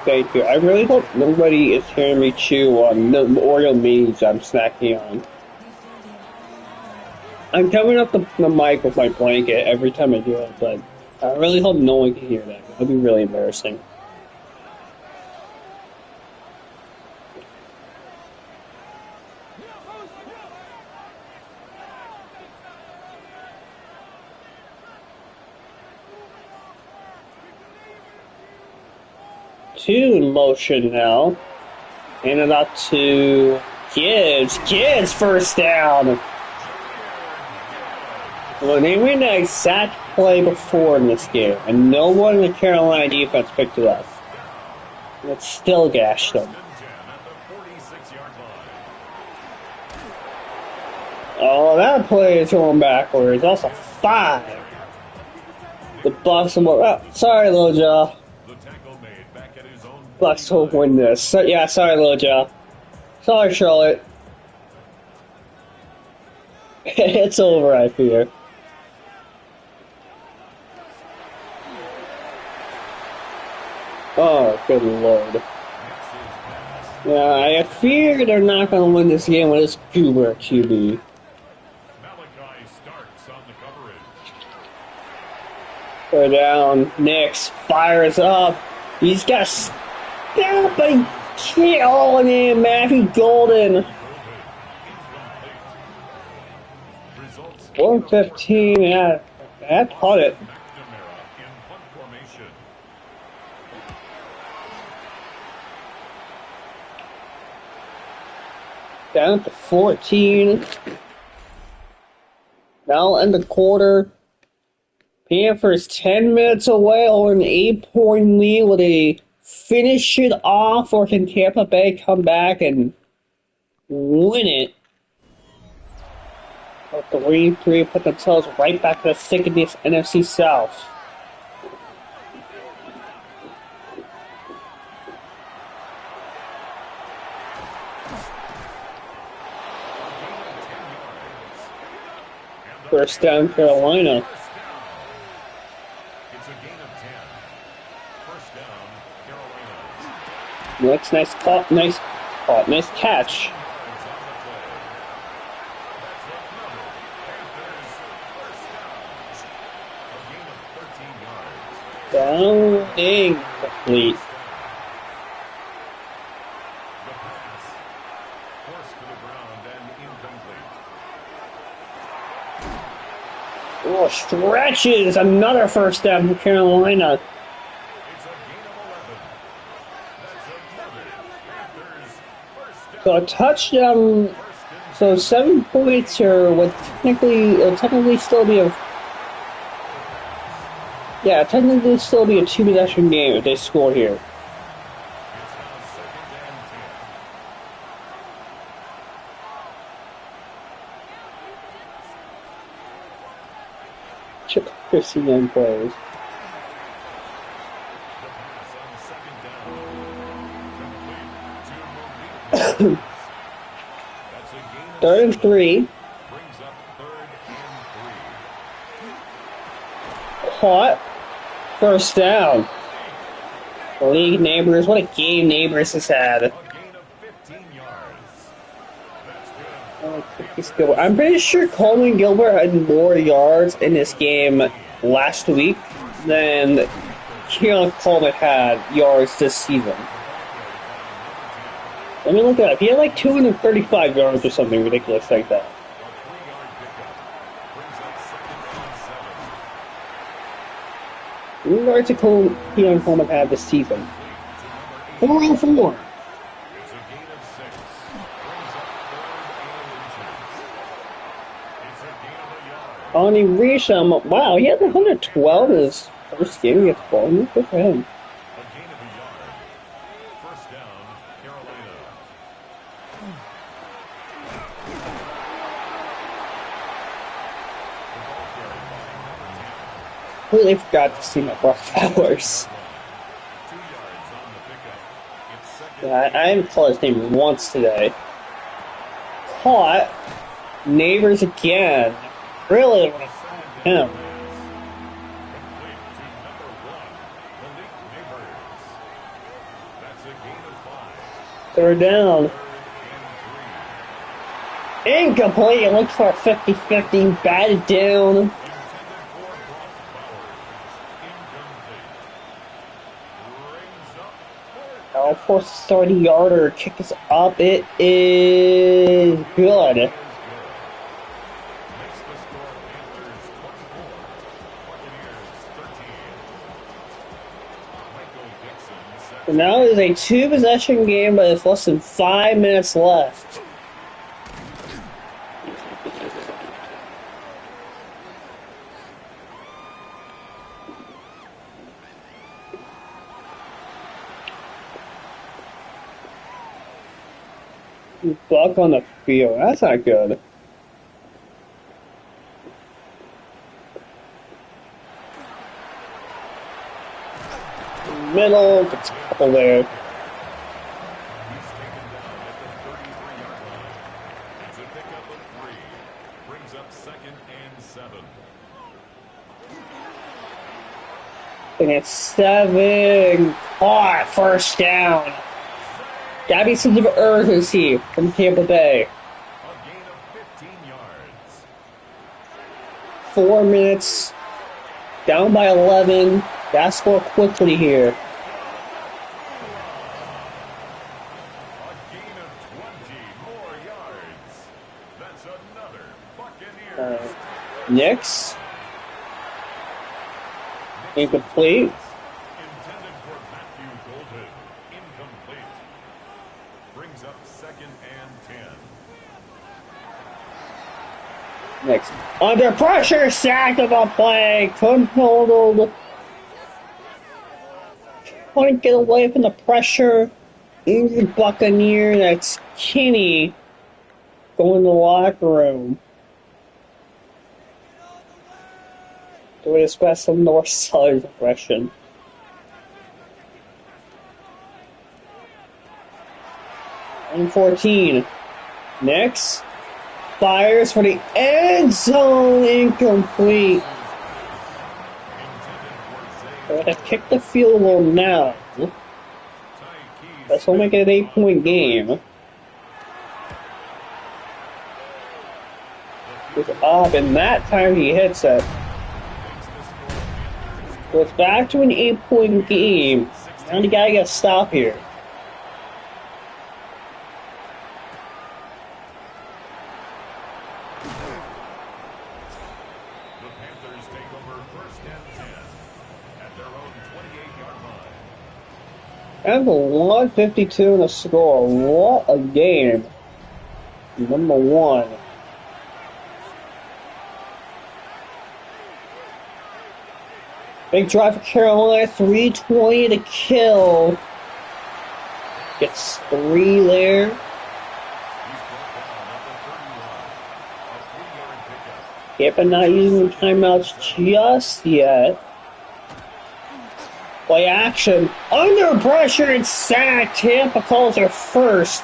S1: Thank you. I really hope nobody is hearing me chew on the Oreo minis I'm snacking on. I'm covering up the mic with my blanket every time I do it, but I really hope no one can hear that. That would be really embarrassing. Two in motion now. Hand it out to Gibbs. Gibbs first down. Well, they made that exact play before in this game, and no one in the Carolina defense picked it up. And it still gashed them. Oh, that play is going backwards. That's a 5. The Bucks will. Oh, sorry, Little Joe. Bucks will win this. So, yeah, sorry, Little Joe. Sorry, Charlotte. It's over, I fear. Oh, good lord. Yeah, I fear they're not going to win this game with this goober QB. Go down. Nix fires up. He's got step, but he can't all in. Matthew Golden. 115. Yeah, that caught it. Down to 14. Now in the quarter. Panthers 10 minutes away or an 8-point lead. Will they finish it off, or can Tampa Bay come back and win it? 3-3 put themselves right back to the thick of this NFC South. First down, Carolina. Next, nice catch. Down incomplete. Oh, stretches! Another first down for Carolina. So a touchdown, so 7 points here would technically still be a 2-possession game if they score here. Check 59 plays. Third and 3. Caught. First down. League Neighbors. What a game Neighbors has had. I'm pretty sure Coleman Gilbert had more yards in this game last week than Keon Coleman had yards this season. Let me look it up. He had like 235 yards or something ridiculous like that. How many yards did Keon Coleman have this season? 404. On he reached him. Wow, he had 112 in his first game against Baltimore. Good for him. Completely forgot to see my Brock Flowers.
S2: 2 yards on the pickup. It's second
S1: Yeah, I
S2: and
S1: haven't called his name once today. Caught Neighbors again. Really want to call him.
S2: complete to number 1, Malik Neighbors. That's a gain of 5.
S1: Third down.
S2: Third and 3.
S1: Incomplete. It looks for a 50-50. Batted down.
S2: Intended for Brock Bowers. Incomplete. Brings up fourth
S1: Now,
S2: down.
S1: force a 30-yarder. Kick is up. It is good.
S2: Is good. Makes the score Panthers 24, Buccaneers 13. Michael Dixon sets
S1: So now it is a two-possession game, but it's less than 5 minutes left. Buck on the field. That's not good. Middle, gets a couple there.
S2: He's taken down at the 33-yard line. It's a pickup of 3. Brings up second and 7.
S1: And it's 7. Caught. First down. Gotta be some sort of urgency from Tampa Bay.
S2: A gain of 15 yards.
S1: 4 minutes. Down by 11. Gotta score quickly here.
S2: A gain of 20 more yards. That's another Buccaneers.
S1: Knicks. Incomplete.
S2: Intended for Matthew Golden. Incomplete. Brings up second and 10.
S1: Knicks. Under pressure. Sacked of a play. Couldn't hold. Couldn't get away from the pressure. Injured Buccaneer. That's Kinney going to the locker room. Doing his best on North Side aggression. And 14. Next. Fires for the end zone. Incomplete. They're going to kick the field goal now. This will make it an 8-point game. It's up, and that time he hits it. So it's back to an 8-point game. Now you gotta get a stop here.
S2: The Panthers take over first and 10 at their own 28-yard line.
S1: And for 152 in the score. What a game. Number 1. Big drive for Carolina. 3:20 to kill. Gets 3 there.
S2: He's brought down at the 31. A 3-yard pickup.
S1: Yep, and not using timeouts just yet. Play action. Under pressure and sacked. Tampa calls her first.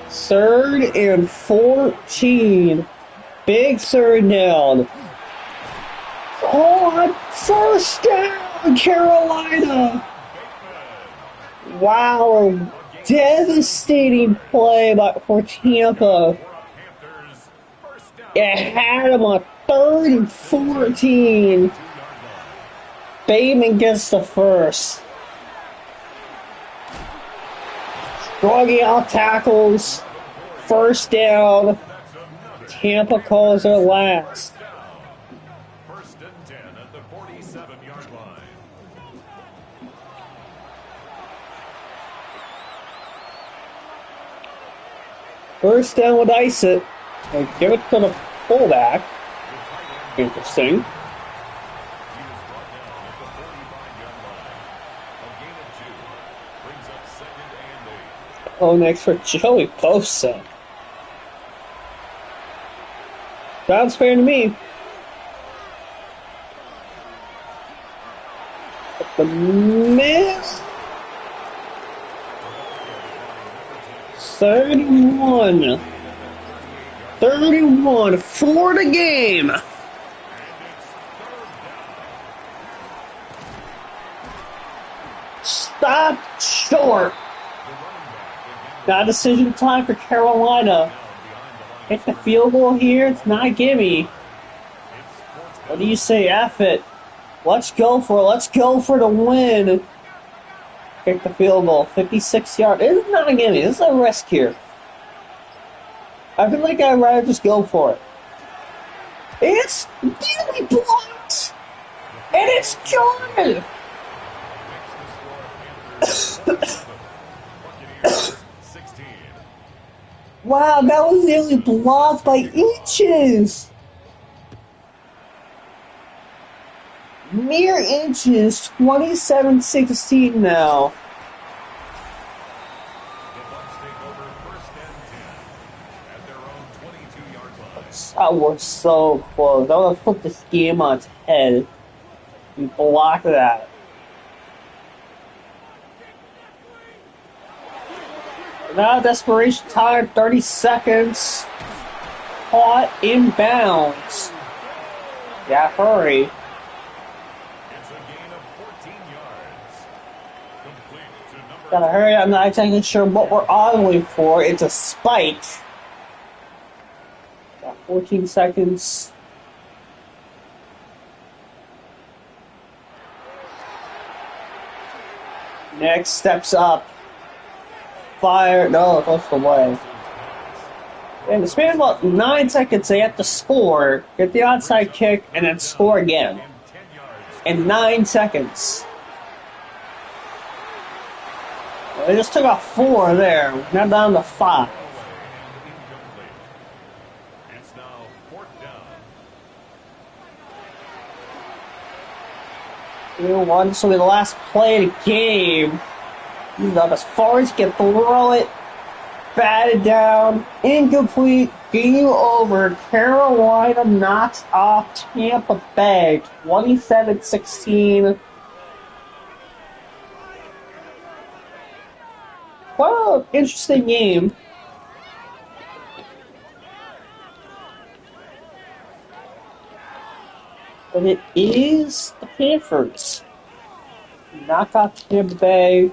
S1: Third and 14. Big third down. Oh, first down, Carolina. Wow, a devastating play for Tampa. It had him on 3rd and 14. Bateman gets the first. Struggling out tackles. First down. Tampa calls their last.
S2: First and 10 at the 47-yard line.
S1: First down would ice it. And give it to the fullback. Interesting.
S2: He was brought down at the 45-yard line. A gain of 2. Brings up second and 8.
S1: Oh, next for Joey Bosa. Sounds fair to me. But the miss. 31. 31 for the game. Stop short. Got decision time for Carolina. Hit the field goal here. It's not a gimme. What do you say? F it. Let's go for it. Let's go for the win. Kick the field goal. 56 yards. It's not a gimme. This is a risk here. I feel like I'd rather just go for it. It's nearly blocked. And it's gone. Wow, that was nearly blocked by inches. Mere inches, 27-16 now. That was so close. I would have put this game on its head. You blocked that. Now desperation time, 30 seconds. Caught inbounds. Yeah, hurry.
S2: It's a gain of 14 yards. Complete to number
S1: Gotta hurry, I'm not exactly sure what we're angling for. It's a spike. Got 14 seconds. Next steps up. Fire. No, it goes away. In the span of about 9 seconds, they have to score, get the onside kick, and then score again. In 9 seconds. Well, they just took off 4 there. Now down to 5.
S2: It's now fourth down.
S1: 2-1. This will be the last play of the game. He's up as far as he can throw it. Batted down. Incomplete. Game over. Carolina knocks off Tampa Bay. 27-16. What an interesting game. But it is the Panthers. Knock off Tampa Bay.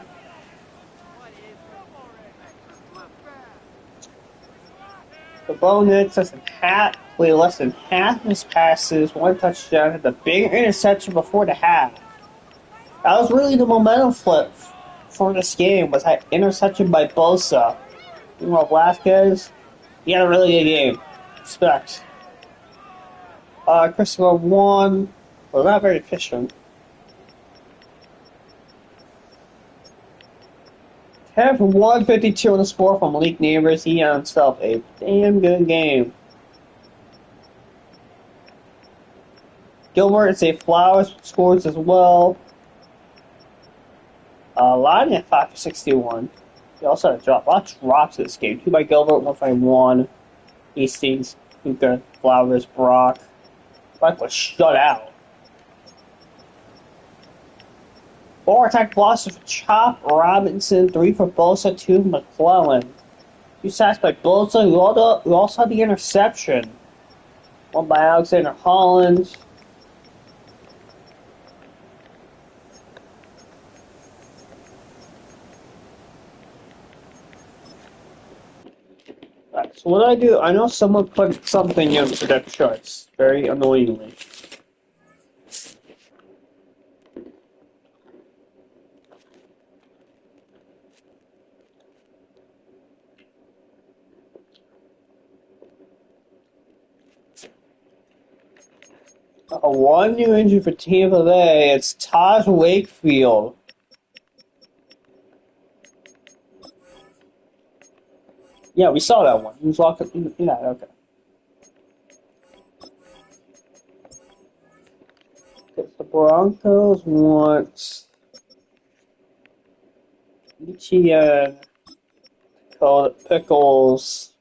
S1: The Bo Nix played less than half of his passes, 1 touchdown, had the big interception before the half. That was really the momentum flip for this game, was that interception by Bosa. Meanwhile, Vasquez, he had a really good game. Respect. Christopher won, but not very efficient. 10 for 152 on the score from Malik Neighbors. He had himself a damn good game. Gilbert and Zay Flowers scores as well. Line at 5 for 61. He also had a drop. A lot of drops in this game. 2 by Gilbert, 1 by 1. Hastings, Puka, Flowers, Brock. Brock was shut out. 4 attack losses for Chop, Robinson, 3 for Bosa, 2 for McClellan. 2 sacks by Bosa, who also had the interception. 1 by Alexander Holland. Right, so what do? I know someone put something in for depth charts, very annoyingly. One new injury for Tampa Bay. It's Taj Wakefield. Yeah, we saw that one. He was walking. Yeah, okay. The Broncos want Etienne Pickles,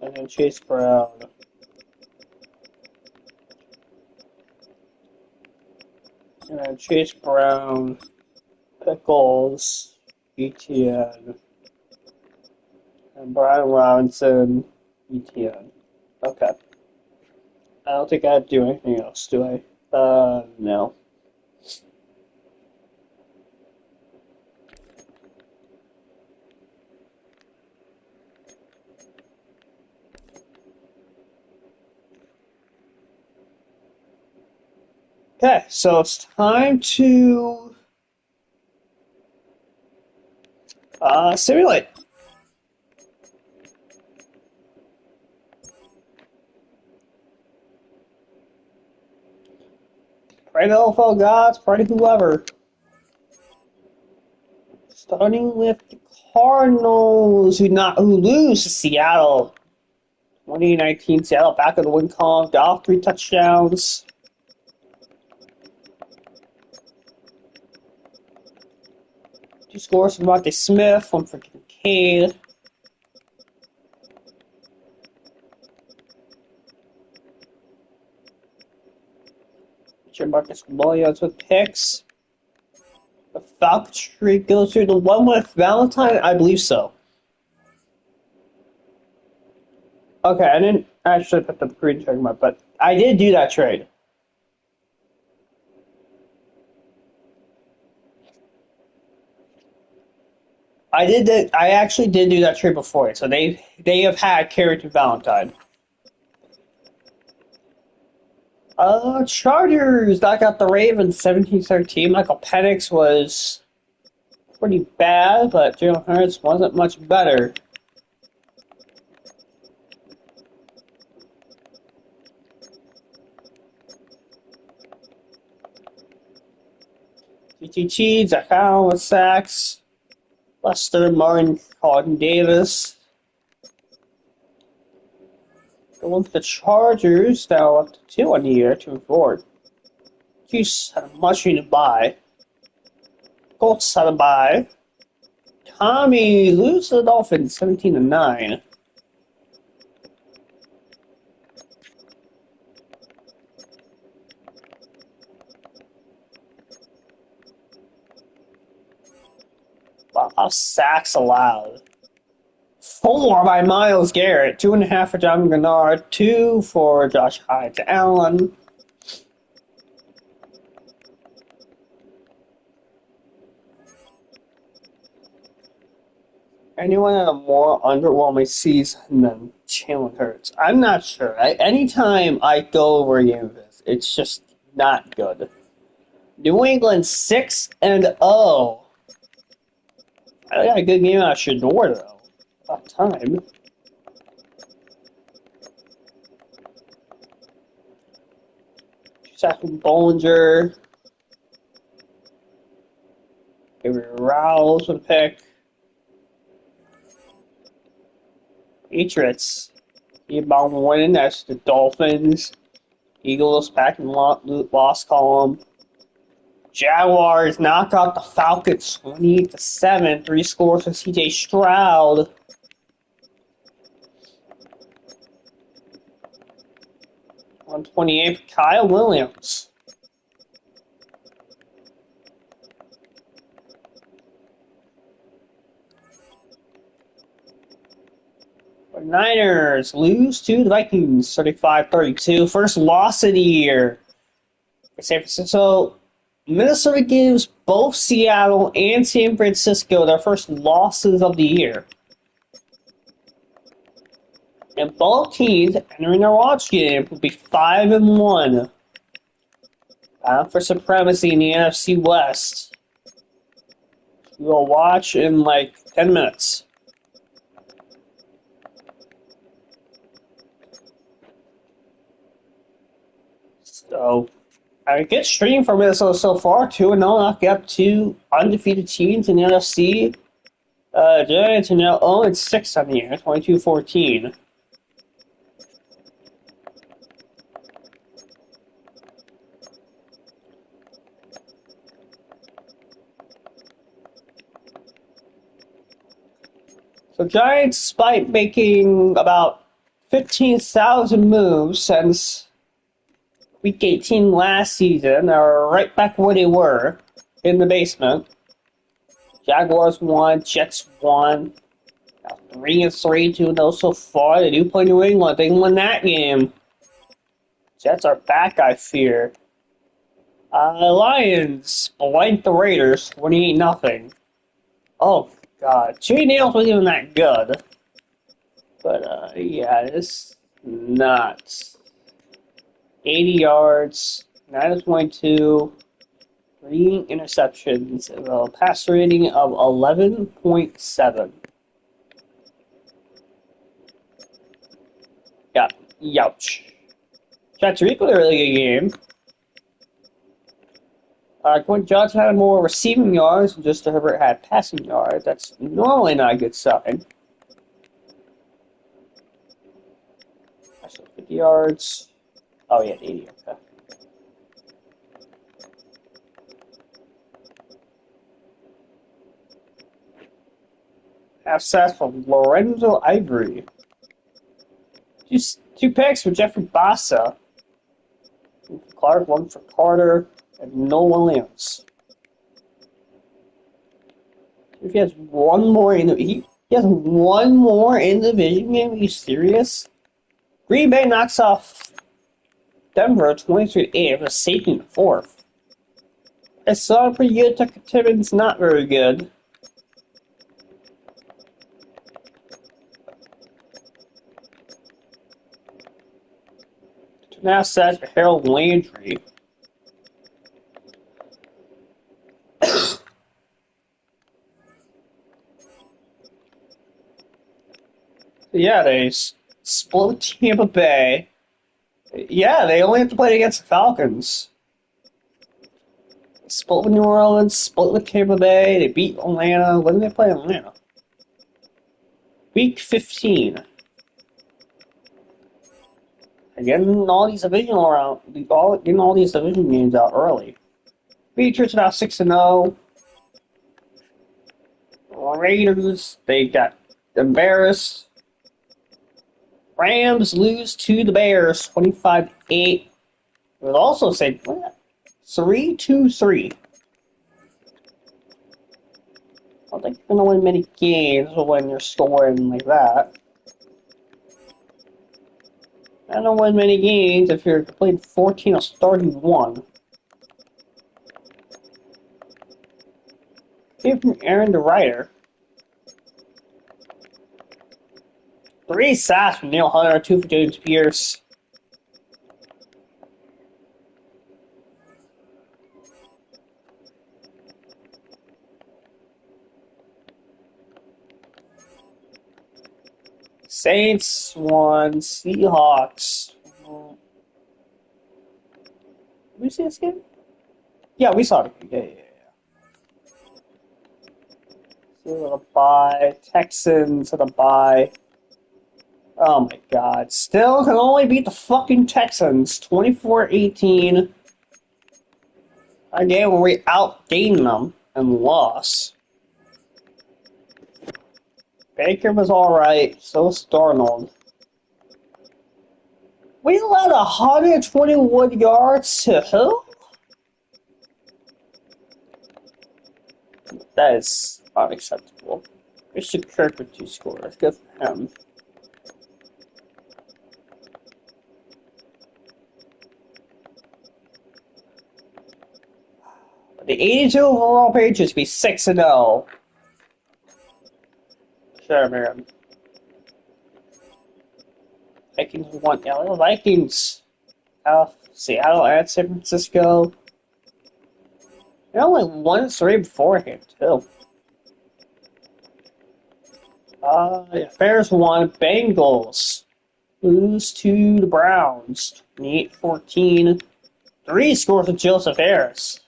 S1: and then Chase Brown. And then Chase Brown, Pickles, ETN, and Brian Robinson, ETN. Okay. I don't think I have to do anything else, do I? No. Okay, so it's time to simulate. Pray to OFL gods, pray to whoever. Starting with the Cardinals, who lose to Seattle. 2019 Seattle back in the win column, got off 3 touchdowns. Two scores from Monte Smith, one for Kincaid. Marcus Williams with picks. The Falcon streak goes through. The one with Valentine, I believe so. Okay, I didn't actually put the green check mark, but I did do that trade. I actually did do that trade before, so they have had Carrington Valentine. Chargers knocked out the Ravens 17-13. Michael Penix was pretty bad, but Jalen Hurts wasn't much better. GTT, Zach Allen with sacks. Lester, Martin, Carlton Davis. Going for the Chargers, now up to 2 on the year, 2 and 4. Chiefs had a much needed bye. Colts had a bye. Tommy lose to the Dolphins 17-9. Wow, sacks allowed. 4 by Myles Garrett, 2.5 for John Gennard, 2 for Josh Hines Allen. Anyone had a more underwhelming season than Jalen Hurts? I'm not sure. Anytime I go over a game of this, it's just not good. New England 6-0. I got a good game out of Shador though. About time. Sack from Bollinger. Avery Rouse with a pick. Patriots. About winning. That's the Dolphins. Eagles back in loss column. Jaguars knock out the Falcons 28-7. 3 scores for CJ Stroud. On 28 for Kyle Williams. The Niners lose to the Vikings 35-32. First loss of the year for San Francisco. Minnesota gives both Seattle and San Francisco their first losses of the year. And both teams entering their watch game will be 5-1. For supremacy in the NFC West. We will watch in like 10 minutes. So, a good stream for Minnesota so far. 2-0, knocking up 2 undefeated teams in the NFC. Giants are now 0-6 on the year, 22-14. So Giants, despite making about 15,000 moves since Week 18 last season, are right back where they were in the basement. Jaguars won, Jets won. 3-3, 2-0 so far. They do play New England. They won that game. Jets are back, I fear. Lions blanked the Raiders 28-0. Oh, God. Jay Nails wasn't even that good. But, yeah, it's nuts. 80 yards, 9-22, 3 interceptions, and a passer rating of 11.7. Yeah, youch. Jets are equally a really good game. Quentin Johnson had more receiving yards, and Justin Herbert had passing yards. That's normally not a good sign. Actually, 50 yards. Oh, yeah, 80. Okay. Half sacks from Lorenzo Ivory. Two picks for Jeffrey Bassa. One for Clark, one for Carter, and Nolan Williams. If he has one more in the he has one more in the division game, are you serious? Green Bay knocks off Denver 23-8 with a safety in the fourth. I saw pretty good. Tucker Tibbins not very good. Now set for Harold Landry. Yeah, they split with Tampa Bay. Yeah, they only have to play against the Falcons. Split with New Orleans, split with Tampa Bay. They beat Atlanta. When did they play Atlanta? Week 15. Getting all these divisional round, getting all these division games out early. Patriots now 6-0. Raiders, they got embarrassed. Rams lose to the Bears 25-8. It was also said 3-2-3. I don't think you're gonna win many games when you're scoring like that. I don't win many games if you're playing 14 or starting 1. Came from Aaron the Ryder. 3 sacks from Neil Hunter, 2 for James Pierce. Saints won. Seahawks. Did we see this game? Yeah, we saw it. Yeah. So a bye. Texans at a bye. Oh my god. Still can only beat the fucking Texans 24-18. A game where we outgained them and lost. Baker was alright, so was Darnold. We allowed 121 yards to who? That is unacceptable. Christian Kirk with 2 scores. Good for him. The 82 overall Patriots be 6-0. Sure, man. Vikings won. Yeah, the Vikings. Seattle at San Francisco. They only won 3 beforehand, too. Bears won. Bengals lose to the Browns. 28-14. 3 scores of Joseph Harris.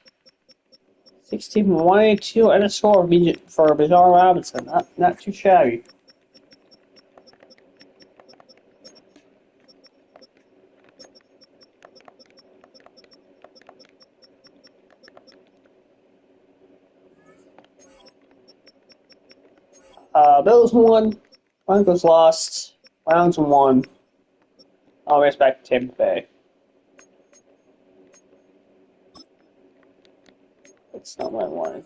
S1: 16-182 and a score for Bijan Robinson. Not too shabby. Bills won. Broncos lost. Browns won. I'll race back to Tampa Bay. That's not what I wanted.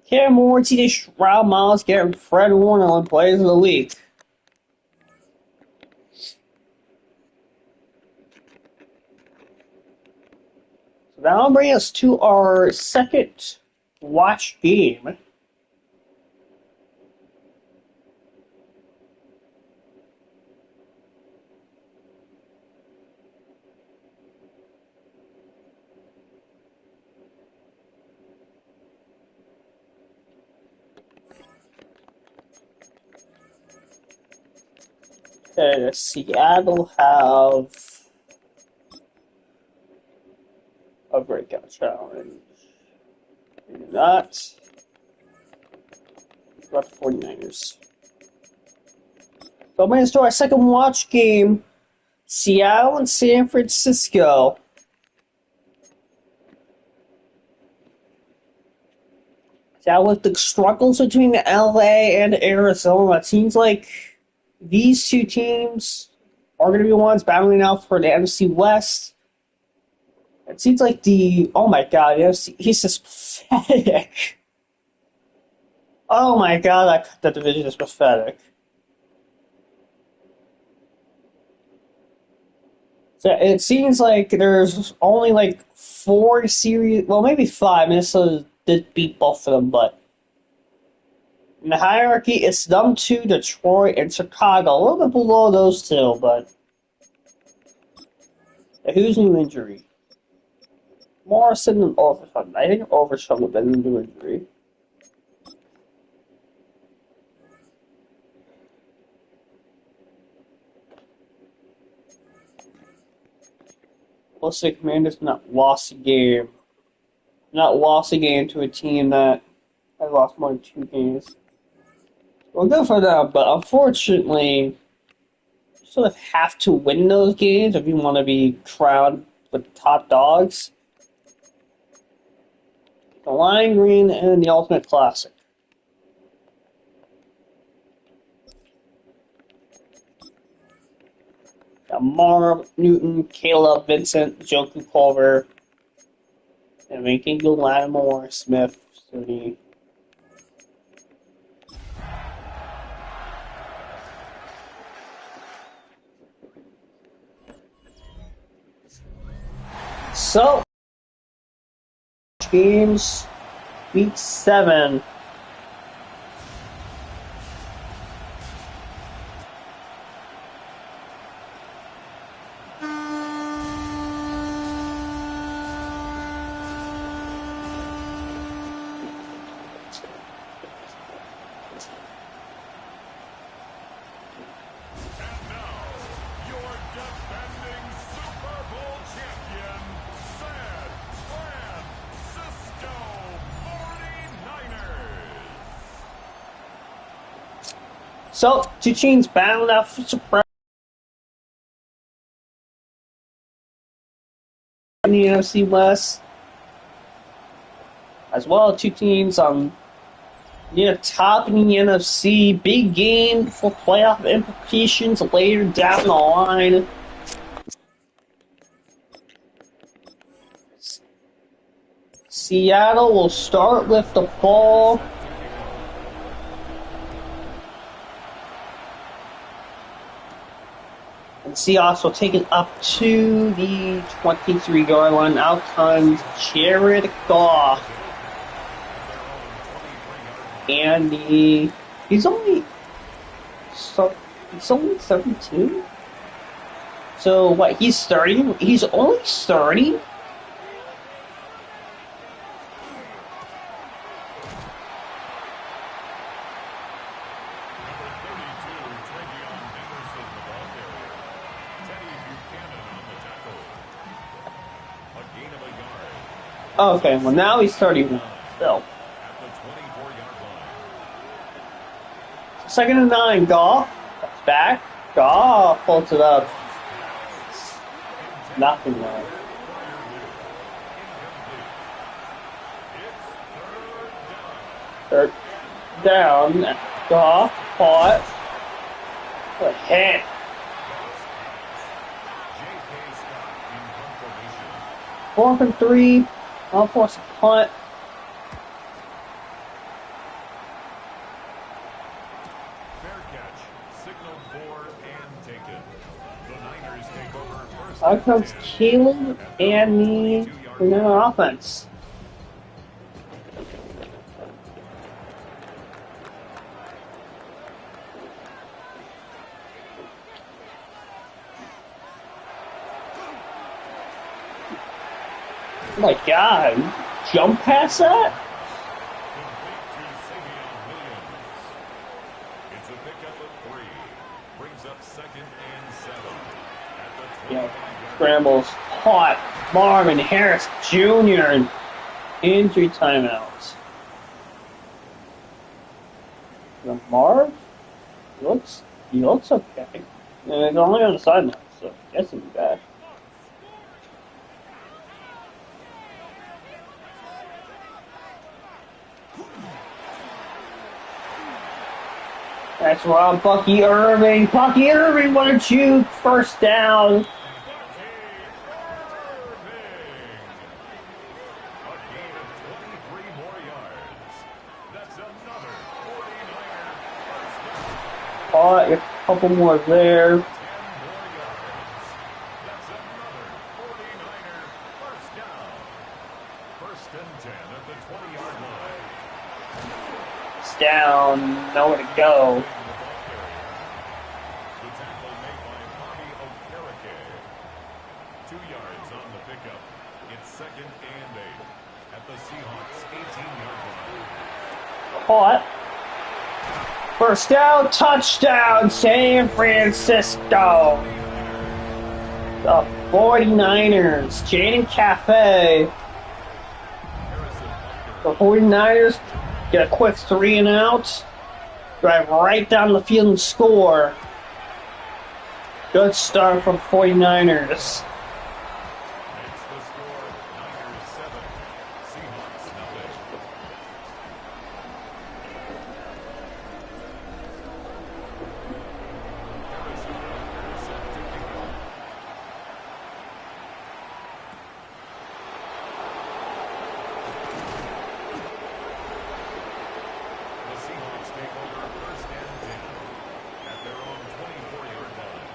S1: Cam Moore, TJ Stroud, Miles Garrett, Fred Warner on Players of the Week. So that'll bring us to our second watch game. Seattle have a breakout challenge. Not. About the 49ers. So I'm going to start our second watch game. Seattle and San Francisco. That was the struggles between LA and Arizona. It seems like these two teams are going to be the ones battling out for the NFC West. It seems like oh my god, he's just pathetic. Oh my god, that division is pathetic. So it seems like there's only like 4 series, well maybe 5. Minnesota did beat both of them, but in the hierarchy, it's them two, Detroit, and Chicago. A little bit below those two, but who's new injury? Morrison and Overshawn. I think Overshawn would have been new injury. Looks like Commanders not lost a game. Not lost a game to a team that has lost more than 2 games. Well, good for them, but unfortunately, you sort of have to win those games if you want to be crowned with top dogs. The Lime Green and the Ultimate Classic. Marv, Newton, Caleb, Vincent, Joku Culver, and making go Lattimore, Smith, Stoney. So, games, week 7. So, two teams battling out for surprise in the NFC West. As well, two teams near the top in the NFC. Big game for playoff implications later down the line. Seattle will start with the ball. And Seahawks will take it up to the 23-yard line. Out comes Jared Goff. And he's only 17? So what, he's starting? He's only starting? Oh, okay, well now he's 31. Still. 2nd and 9, Goff. That's back. Goff pulls it up. Nothing there. Third down. Goff caught. A hit. Fourth and 3. I'll force a punt.
S2: Fair catch. Signaled for and taken. The Niners take over first
S1: Out
S2: and
S1: comes
S2: 10
S1: Caleb
S2: at their
S1: and
S2: own
S1: me
S2: 22-yard
S1: in
S2: line.
S1: our offense. Oh my god, jump past that?
S2: Complete to Savion Williams. It's a pickup of 3. Brings up second and 7 at the
S1: Yeah,
S2: 25-yard
S1: scrambles, caught, Marvin Harris Jr. Injury timeout. The Marv? He looks okay. And he's only on the sideline, so I guess he'll be back. That's Rob Bucky Irving. Bucky Irving, what a juke. First down.
S2: Bucky Irving. A gain of 23 more yards. That's another 49er first down.
S1: Caught a couple more there.
S2: 10 more yards. That's another 49er first down. First and 10 at the 20-yard line.
S1: It's down. Nowhere to go.
S2: The tackle made by Bobby Okereke. 2 yards on the pickup. It's second and 8 at the Seahawks' 18-yard line.
S1: Caught. First down, touchdown, San Francisco. The 49ers, Jaden Cafe. The 49ers get a quick 3 and out. Drive right down the field and score. Good start from 49ers.
S2: Makes the score Niners 7, Seahawks nothing. Harrison Butker set to kick off. The Seahawks take over first and 10 at their own 24-yard line.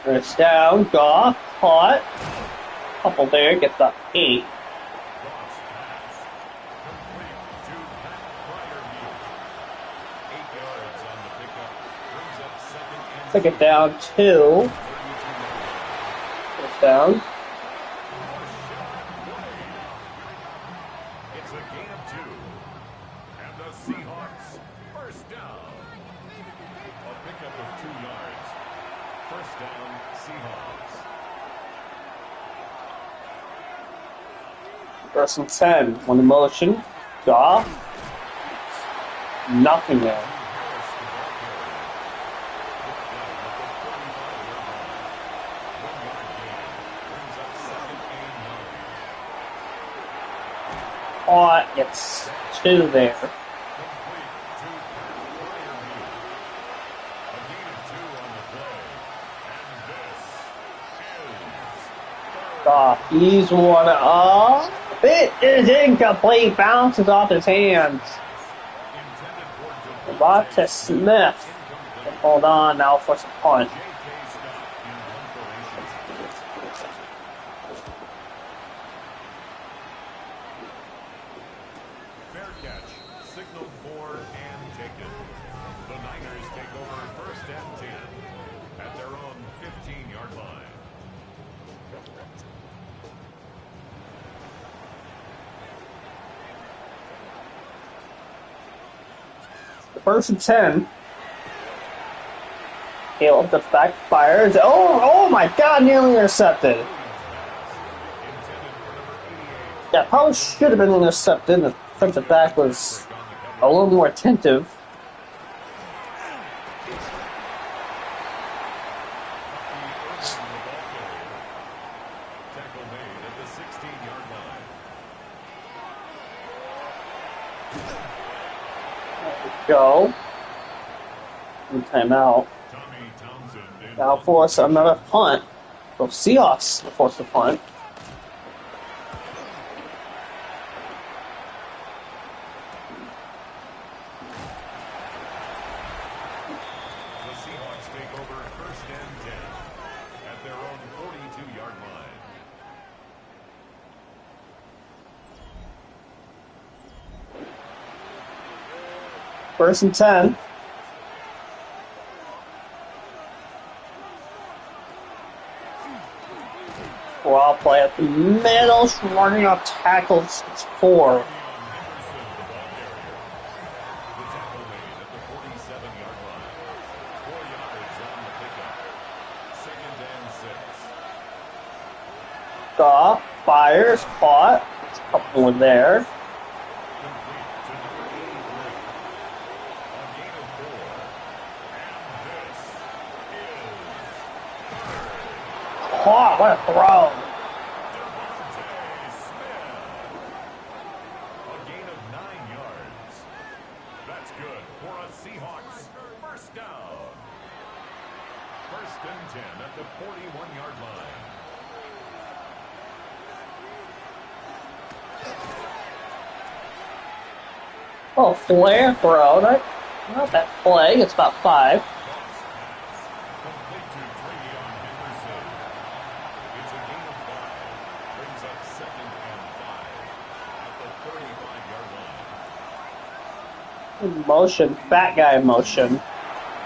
S1: First down, Goff, caught. Couple there, get the 8.
S2: Cross pass. Complete to Pat Fryermuth. 8 yards on the pickup. Brings up second and
S1: Second
S2: 2.
S1: down, 2.
S2: 32 yards.
S1: First down.
S2: It's a gain of 2. And the Seahawks first down. A pickup of 2 yards. First down, Seahawks.
S1: First and 10. On the motion. Goff. Nothing there.
S2: Harris, the ball carrier. Brought down at the 45-yard line. 1-yard gain. Brings up second and 9.
S1: Caught, gets 2 there.
S2: Complete to Pat Fryermuth. A gain of 2 on the play. And this is
S1: Goff, he's one up. It is incomplete. Bounces off his hands.
S2: intended for Devontae
S1: Devonta Smith.
S2: incomplete.
S1: Hold on now for some punt.
S2: J.K. Scott in one formation. Fair catch, signaled for and taken. The Niners take over first and 10 at their own 15-yard line.
S1: First and 10. Caleb, the backfires. Oh my God, nearly intercepted.
S2: Williams pass, intended for number 88.
S1: Yeah, probably should have been intercepted. The defensive back was
S2: On the
S1: a
S2: cover.
S1: little more attentive. Go. And timeout.
S2: Tommy Townsend in
S1: Now force another punt. So Seahawks will force the punt.
S2: The Seahawks take over 1st and 10 at their own 42-yard line.
S1: First and 10. Raw play at the middle, running off tackles. It's 4.
S2: The tackle made at the 47-yard line. 4 yards on the pickup. 2nd and 6.
S1: Goff fires, caught. There's a couple more there.
S2: Complete to number 83. A gain of 4. And this is
S1: Caught, what a throw.
S2: Devontae Smith. A gain of 9 yards. That's good for a Seahawks first down. 1st and 10 at the 41-yard line.
S1: Oh, flare throw. Not that play. It's about 5.
S2: Complete to Trey on Henderson. It's a gain of 5. Brings up 2nd and 5 at the 35-yard line.
S1: Motion, fat guy motion.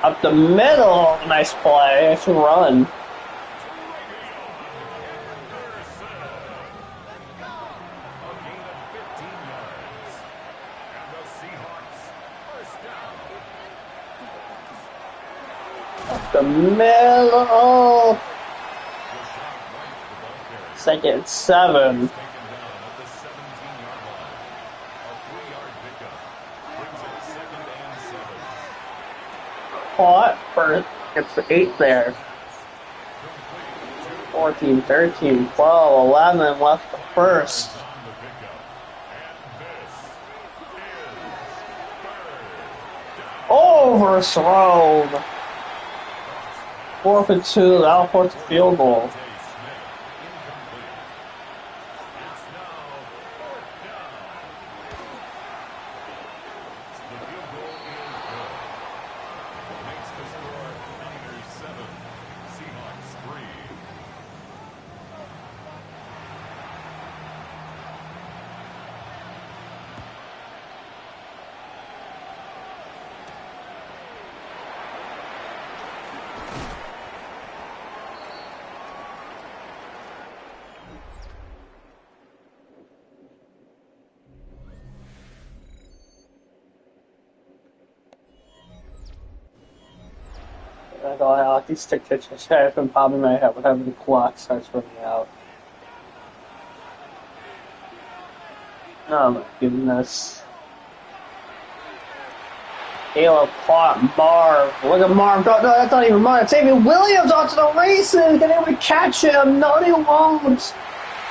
S1: Up the middle, nice play. Nice run.
S2: A gain of 15 yards. And the Seahawks first down.
S1: Up the middle.
S2: The shot right to the ball carrier.
S1: 2nd and 7.
S2: Taken down at the 17-yard line. A 3-yard pickup. Brings it 2nd and 7.
S1: Caught for gets the 8 there.
S2: Complete to
S1: 14, 13, 12, 11 left the first.
S2: on the pickup. And this is 3rd down.
S1: Overthrown. 4th and 2. That'll force a field goal.
S2: Smith, incomplete. It's now 4th down. The field goal is good. Makes the score Niners 7, Seahawks 3.
S1: I go out. These stick pictures have been popping in my head whenever the clock starts running out. Oh my goodness. Caleb caught Marv. Look at Marv. No, that's not even mine. Xavier Williams onto the races. Can anyone catch him? No, they won't.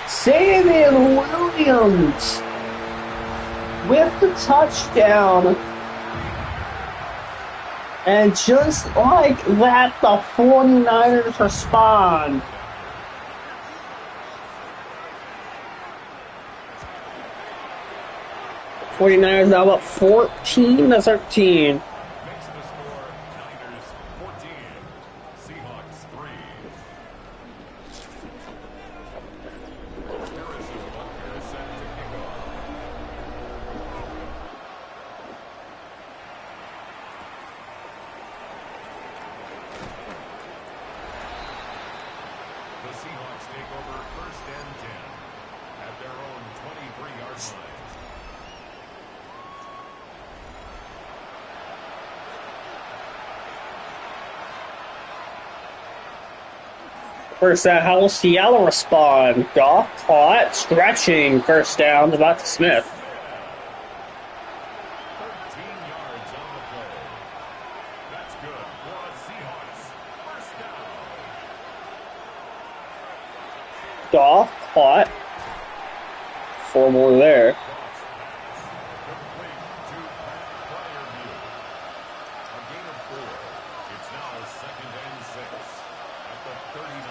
S1: Xavier Williams with the touchdown. And just like that, the 49ers respond. The 49ers now up 14-13.
S2: Makes the score Niners 14, Seahawks 3. Harrison Butker is set to kick off. The Seahawks take over 1st and 10 at their own 23-yard line.
S1: First down, how will Seattle respond? Goff caught, stretching, first down, about to Smith.
S2: 13 yards on the play. That's good for a Seahawks first down.
S1: Goff caught. 4 more there.
S2: Complete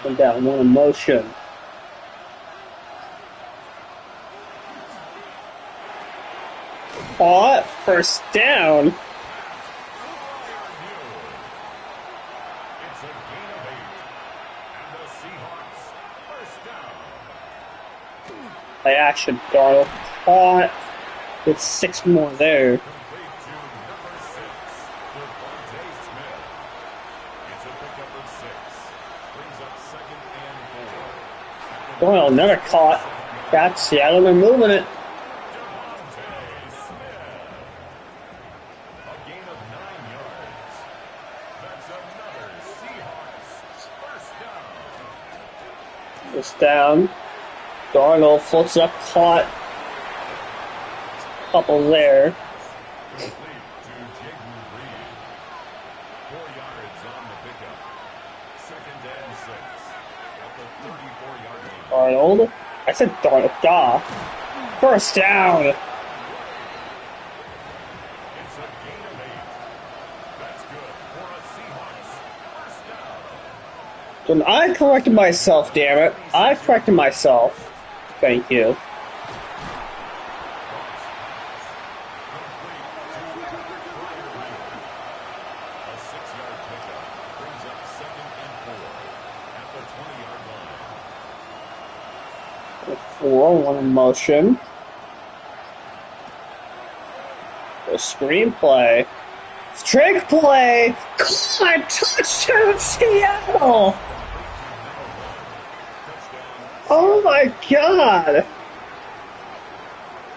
S1: And down, one in motion. Caught, first down.
S2: It's a gain of 8. And the Seahawks first down.
S1: Play action, Darnold. Caught. With 6 more there.
S2: Complete to number 6, Devontae Smith. It's a pickup of 6. Brings up 2nd and 4.
S1: Darnold never caught. Got Seattle, they're moving it.
S2: Devontae Smith. A gain of 9 yards. That's another Seahawks first down.
S1: It's down. Darnold floats up, caught. Couple there.
S2: Complete to Jaden Reed. 4 yards on the pickup. 2nd and 6. At the 34-yard line.
S1: Darnold. I said Darnold. Duh. First down.
S2: It's a gain of 8. That's good for a Seahawks first down.
S1: Then I corrected myself, damn it. I corrected myself. Thank you.
S2: A 6-yard pickup brings up 2nd and 4 at the 20-yard line.
S1: 4, one in motion. The screenplay. Trick play! Caught! Touchdown Seattle! Oh my god!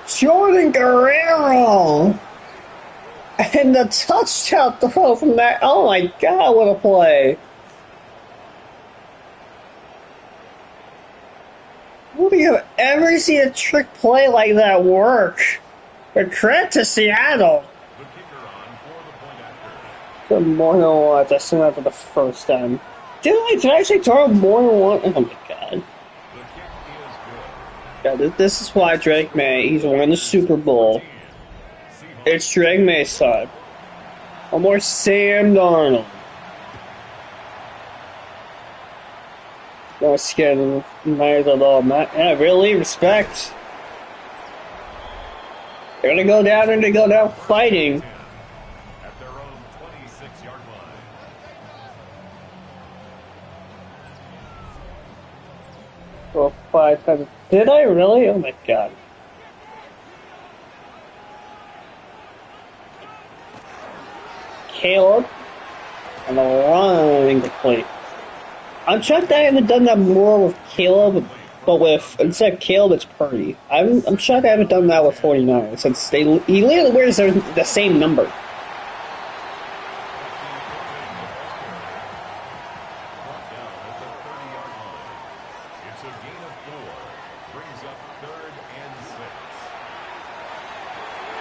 S1: Jordan Guerrero! And the touchdown throw from that. Oh my god, what a play! Would you have ever seen a trick play like that work? But credit to Seattle.
S2: The kicker on for the point after.
S1: The more than once, I seen that for the first time. Did I actually throw more than one? Oh my god.
S2: The kick is good.
S1: Yeah, this is why Drake May, he's won the Super Bowl. It's Drake May's son. No more Sam Darnold. No skin, nice at all. Yeah, really, respect. They're gonna go down and they go down fighting.
S2: At their own 26-yard line.
S1: 4, 5, 7. Did I really? Oh my god. Caleb and a run incomplete. I'm shocked I haven't done that more with Caleb, but with instead of Caleb, it's Purdy. I'm shocked I haven't done that with 49 since he literally wears the same number.
S2: Brought down at the 30-yard line. It's a gain of 4. Brings up 3rd and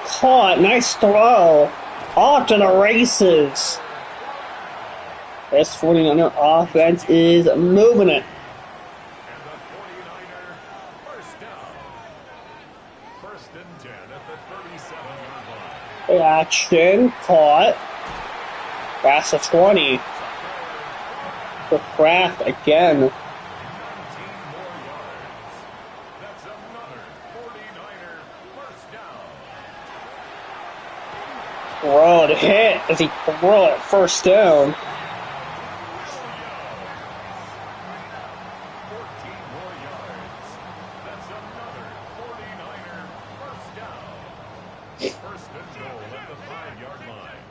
S2: 6.
S1: Caught, nice throw. Off to the races. This 49er offense is moving it.
S2: And the 49er first down. 1st and 10 at the 37-yard line.
S1: Action, caught. That's a 20. The Kraft again.
S2: 19 more yards. That's another 49er first down.
S1: Throw to hit as he throw it first down.
S2: 14 more yards. That's another 49er first down. 1st and goal at the 5-yard line.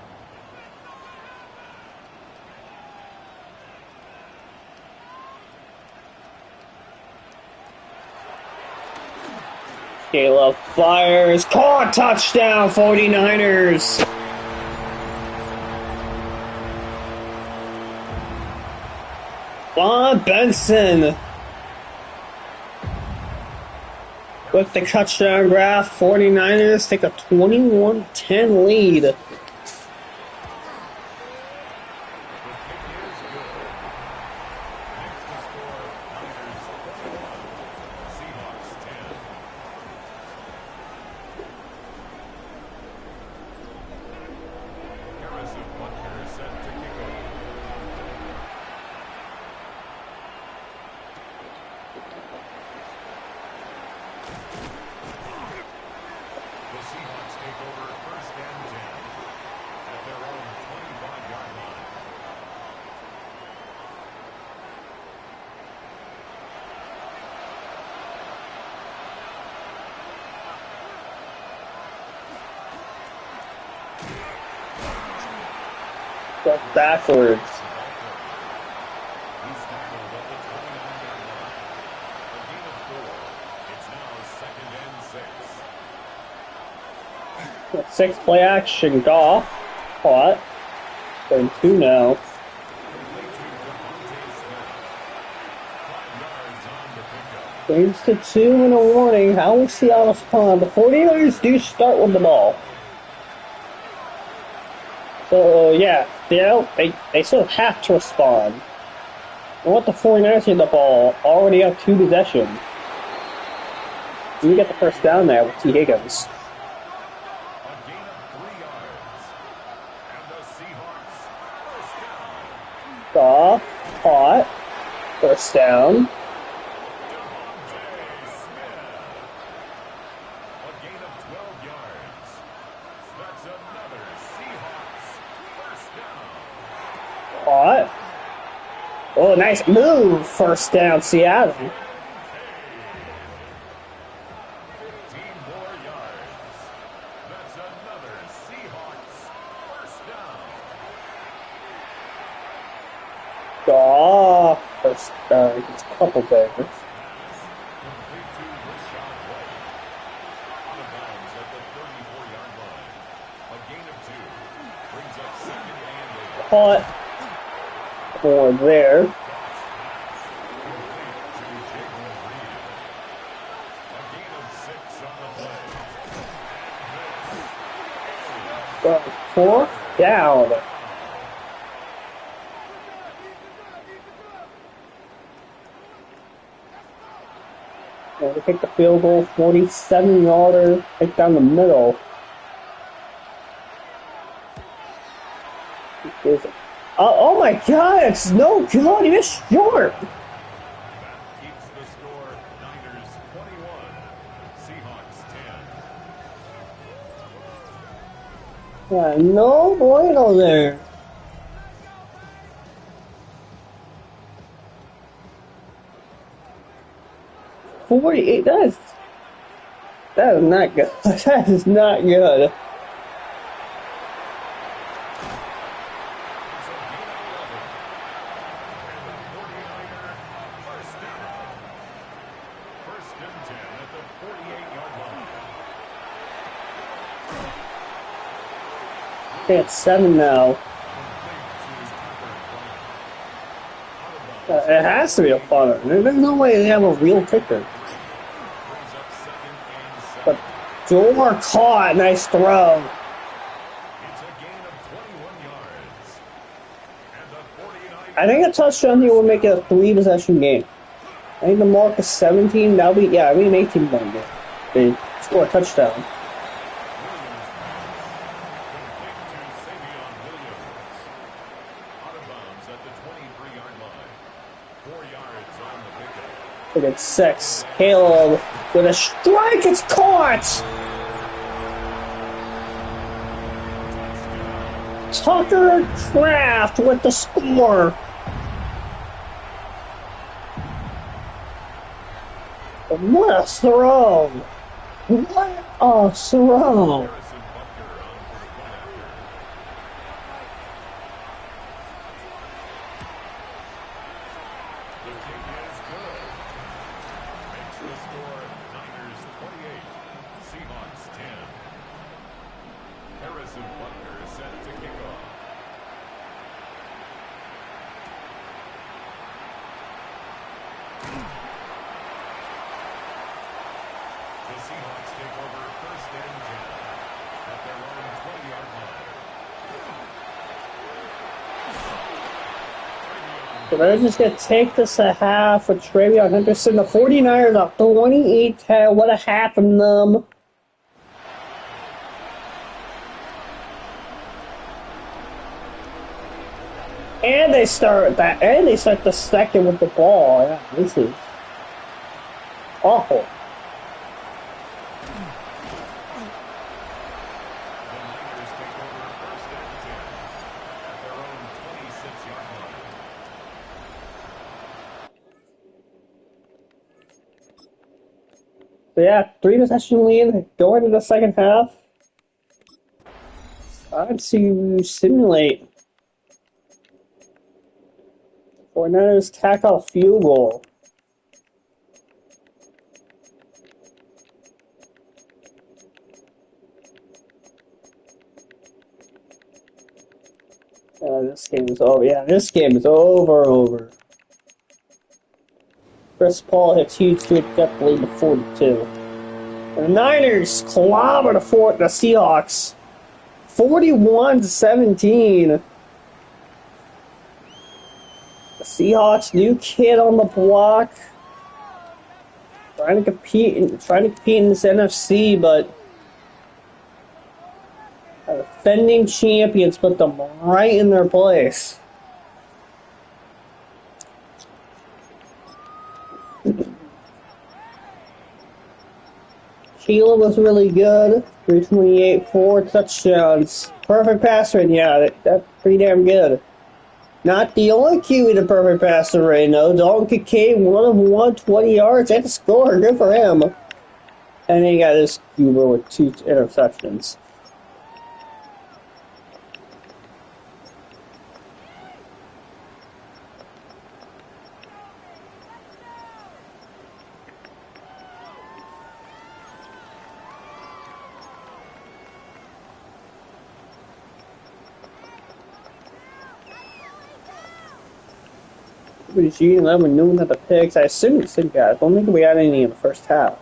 S1: Caleb fires. Caught, touchdown, 49ers. Von Benson with the touchdown graph. 49ers take a 21-10 lead.
S2: The kick is good. Makes the score Niners 21, Seahawks 10. Harrison Butker set to kick off.
S1: Go backwards.
S2: He's tackled at the 29-yard line. A gain of 4. It's now 2nd and 6.
S1: 6 play action. Goff. Caught. Going 2 now. Brings to 2 and a warning. How will Seattle respond? The 49ers do start with the ball. So, yeah, they sort of have to respond. I want the 49ers in the ball. Already have 2 possessions. You get the first down there with T. Higgins.
S2: A gain of 3 yards. And the Seahawks first down.
S1: Goff. Caught. First down.
S2: A gain of 12 yards. That's another Seahawks first down.
S1: Caught. Oh, nice move. First down, Seattle.
S2: 15 more yards. That's another Seahawks first down.
S1: Goff. First down. It's a couple there.
S2: Complete to Rashad White. Out of bounds at the 34-yard line. A gain of 2. Brings up 2nd and 8.
S1: Caught. More there.
S2: Complete to Jalen Reed. A gain of 6 on the play.
S1: 4th down. And we take the field goal, 47-yarder, take down the middle. Oh my God, it's no good. He missed short.
S2: That keeps the score Niners 21, Seahawks 10.
S1: No bueno there. $48. That is not good. That is not good.
S2: It's a gain of 11. And the 49er first down. 1st and 10 at the 48-yard line.
S1: Okay, it's 7 now. It has to be a punter. There's no way they have a real kicker. But Door caught. Nice throw.
S2: It's a gain of 21 yards. And the 49ers.
S1: I think a touchdown here will make it a 3-possession game. I think the mark is 17. That'll be, yeah, I mean 18 point game. They score a touchdown. Look at 6. Caleb with a strike. It's caught. Tucker Kraft with the score. What a throw. What a throw.
S2: The Seahawks take over 1st and 10 at their own 20-yard line.
S1: So they're just going to take this a half with Travion Henderson. The 49ers up 28-10. What a half from them. And they start that. And they start the second with the ball. Yeah, this is awful. So yeah, 3-possession lead going into the second half. Time to simulate 49ers tack off field goal. This game is over. Yeah, this game is over. Chris Paul hits huge to get the lead to 42. And the Niners clobber the Seahawks. 41-17. The Seahawks, new kid on the block. Trying to compete in this NFC, but defending champions put them right in their place. Sheila was really good. 328, 4 touchdowns. Perfect pass rate, yeah, that's pretty damn good. Not the only QB to perfect passer rate, though. Dalton Kincaid, 1 of 120 yards and a score. Good for him. And then he got his QB with 2 interceptions. G 11 Newman had the picks. I assume it's good guys. I don't think we had any in the first half.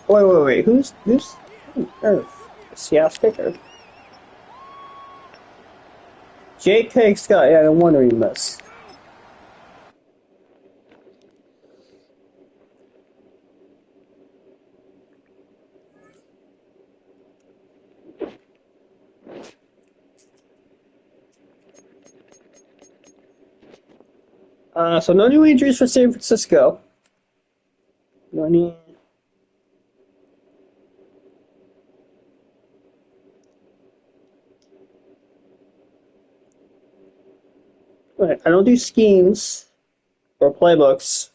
S1: Wait. Who's Earth? Seattle's kicker. Jake takes Scott. Yeah, no wonder he missed. So no new injuries for San Francisco. No new. Okay, I don't do schemes or playbooks.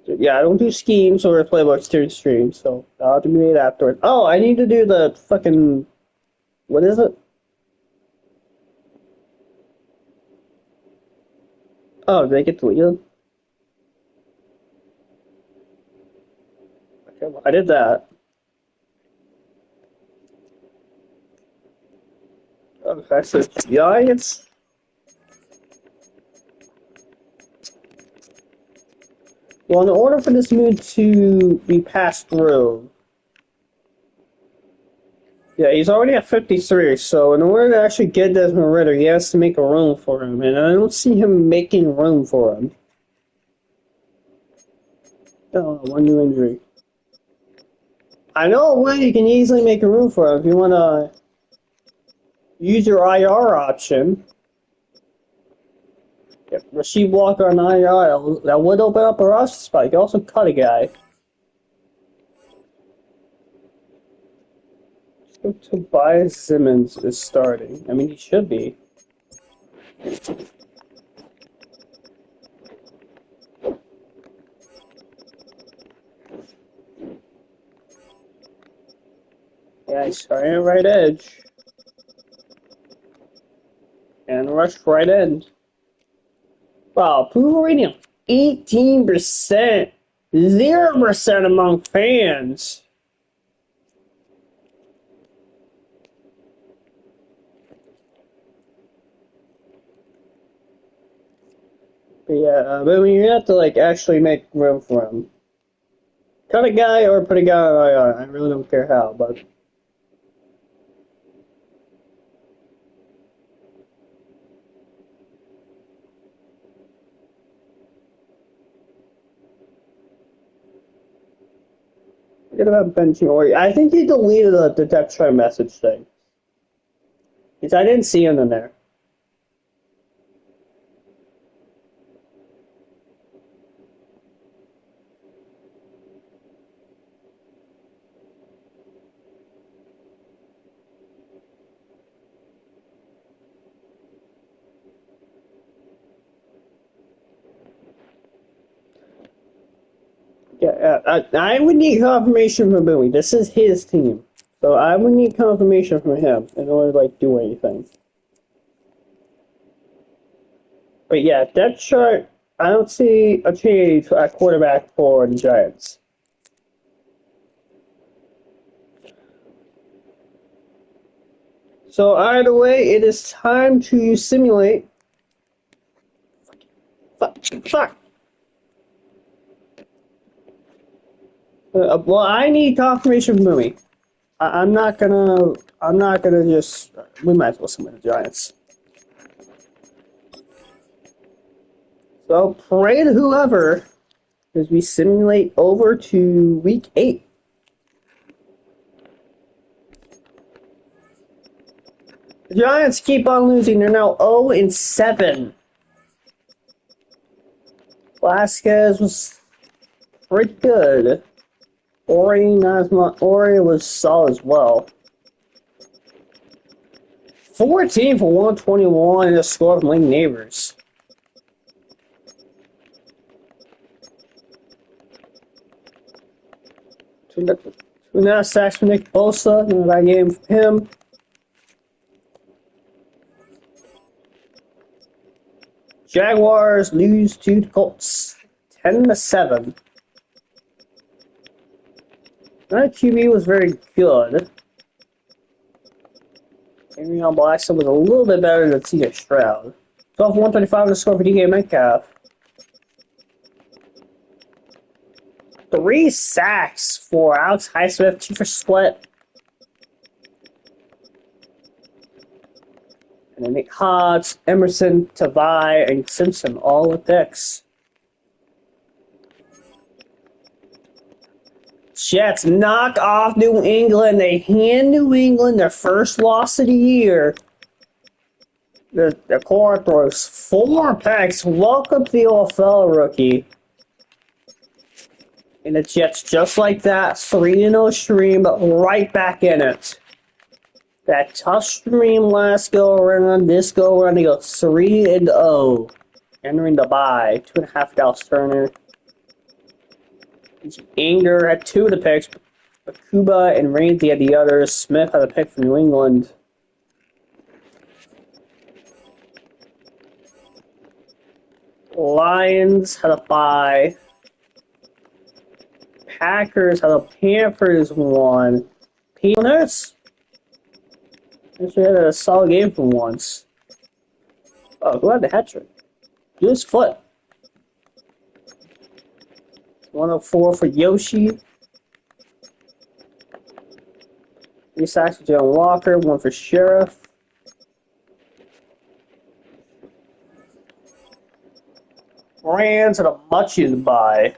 S1: Yeah, I don't do schemes or playbooks during stream, so I'll have to do it afterwards. Oh, I need to do the fucking. What is it? Oh, did they get deleted? Okay, well, I did that. Okay, so Giants. Well, in order for this move to be passed through, yeah, he's already at 53, so in order to actually get Desmond Ritter, he has to make a room for him, and I don't see him making room for him. Oh, one new injury. I know a way you can easily make a room for him if you want to use your IR option. If Rasheed Walker on IR, that would open up a roster spot. You can also cut a guy. Tobias Simmons is starting. I mean, he should be. Yeah, he's starting at right edge. And rush right end. Wow, approval rating of 18%. 0% among fans. But yeah, but when you have to like actually make room for him. Cut a guy or put a guy on IR. I really don't care how, but forget about benching or I think he deleted the depth chart message thing. Because I didn't see him in there. Yeah, I would need confirmation from Bowie. This is his team. So I would need confirmation from him in order to like do anything. But yeah, depth chart, I don't see a change at quarterback for the Giants. So either way, it is time to simulate. Fuck. Well, I need confirmation from Louis. I'm not gonna. I'm not gonna just. We might as well simulate the Giants. So pray to whoever as we simulate over to week 8. The Giants keep on losing. They're now 0-7. Vasquez was pretty good. Ori, not as much. Ori was solid as well. 14 for 121 and a score from Lane Neighbors. Two sacks for Nick Bosa. That game for him. Jaguars lose to the Colts 10-7. That QB was very good. Arion Blackson was a little bit better than CJ Stroud. 12 for 135 to score for DK Metcalf. 3 sacks for Alex Highsmith, 2 for Split. And then Nick Hodge, Emerson, Tavai, and Simpson all with picks. Jets knock off New England. They hand New England their first loss of the year. The core throws 4 picks. Welcome to the OFL rookie. And the Jets, just like that, 3-0 stream, but right back in it. That tough stream last go around, this go around, they go 3-0. Entering the bye. 2.5 Dallas Turner. Anger had 2 of the picks. Akuba and Ramsey had the others. Smith had a pick for New England. Lions had a bye. Packers had a Panthers one. Peanuts? Actually had a solid game for once. Oh, who had the hat trick? Just Foot. 104 for Yoshi. 3 sacks for Jalen Walker, 1 for Sheriff. Rams had a much-used bye.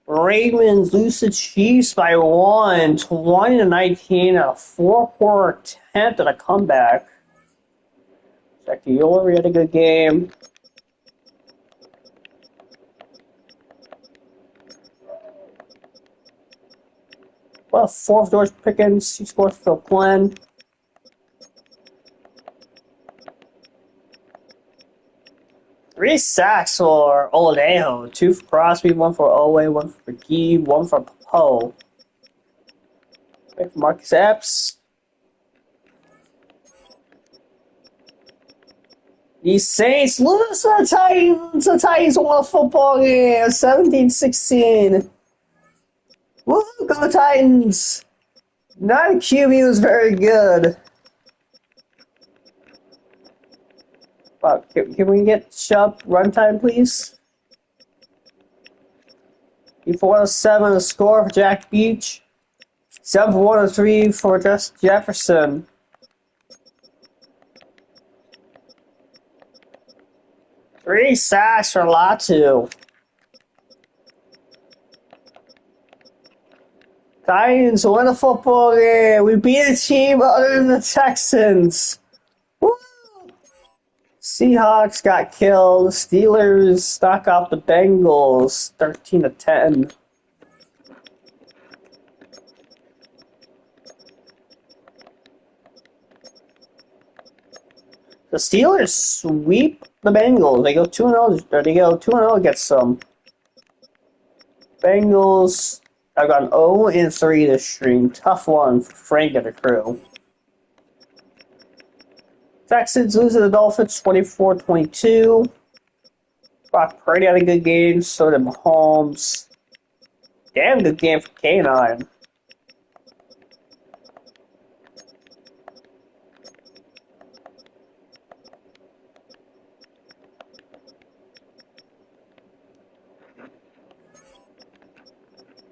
S1: Ravens lose to Chiefs by 1, 20-19, a 4-quarter attempt at a comeback. Jack Diori had a good game. Well, 4 for George Pickens, 2 scores for Phil Glenn. Three sacks for Oladejo, 2 for Crosby, 1 for Owe, 1 for McGee, 1 for Poe. Pick for Marcus Epps. The Saints lose to the Titans. The Titans won a football game, 17-16. Woo, go Titans! Not QB was very good. Wow, can we get Chubb runtime, please? 407 a score for Jack Beach. 7 for 103 for Justin Jefferson. Three sacks for Latu. Titans win a football game. We beat a team other than the Texans. Woo! Seahawks got killed. Steelers knock off the Bengals 13-10. The Steelers sweep the Bengals. They go 2-0. They go 2-0 against some Bengals. I've gone 0-3 this stream. Tough one for Frank and the crew. Texans lose to the Dolphins 24-22. Brock Purdy had a good game. So did Mahomes. Damn good game for K9.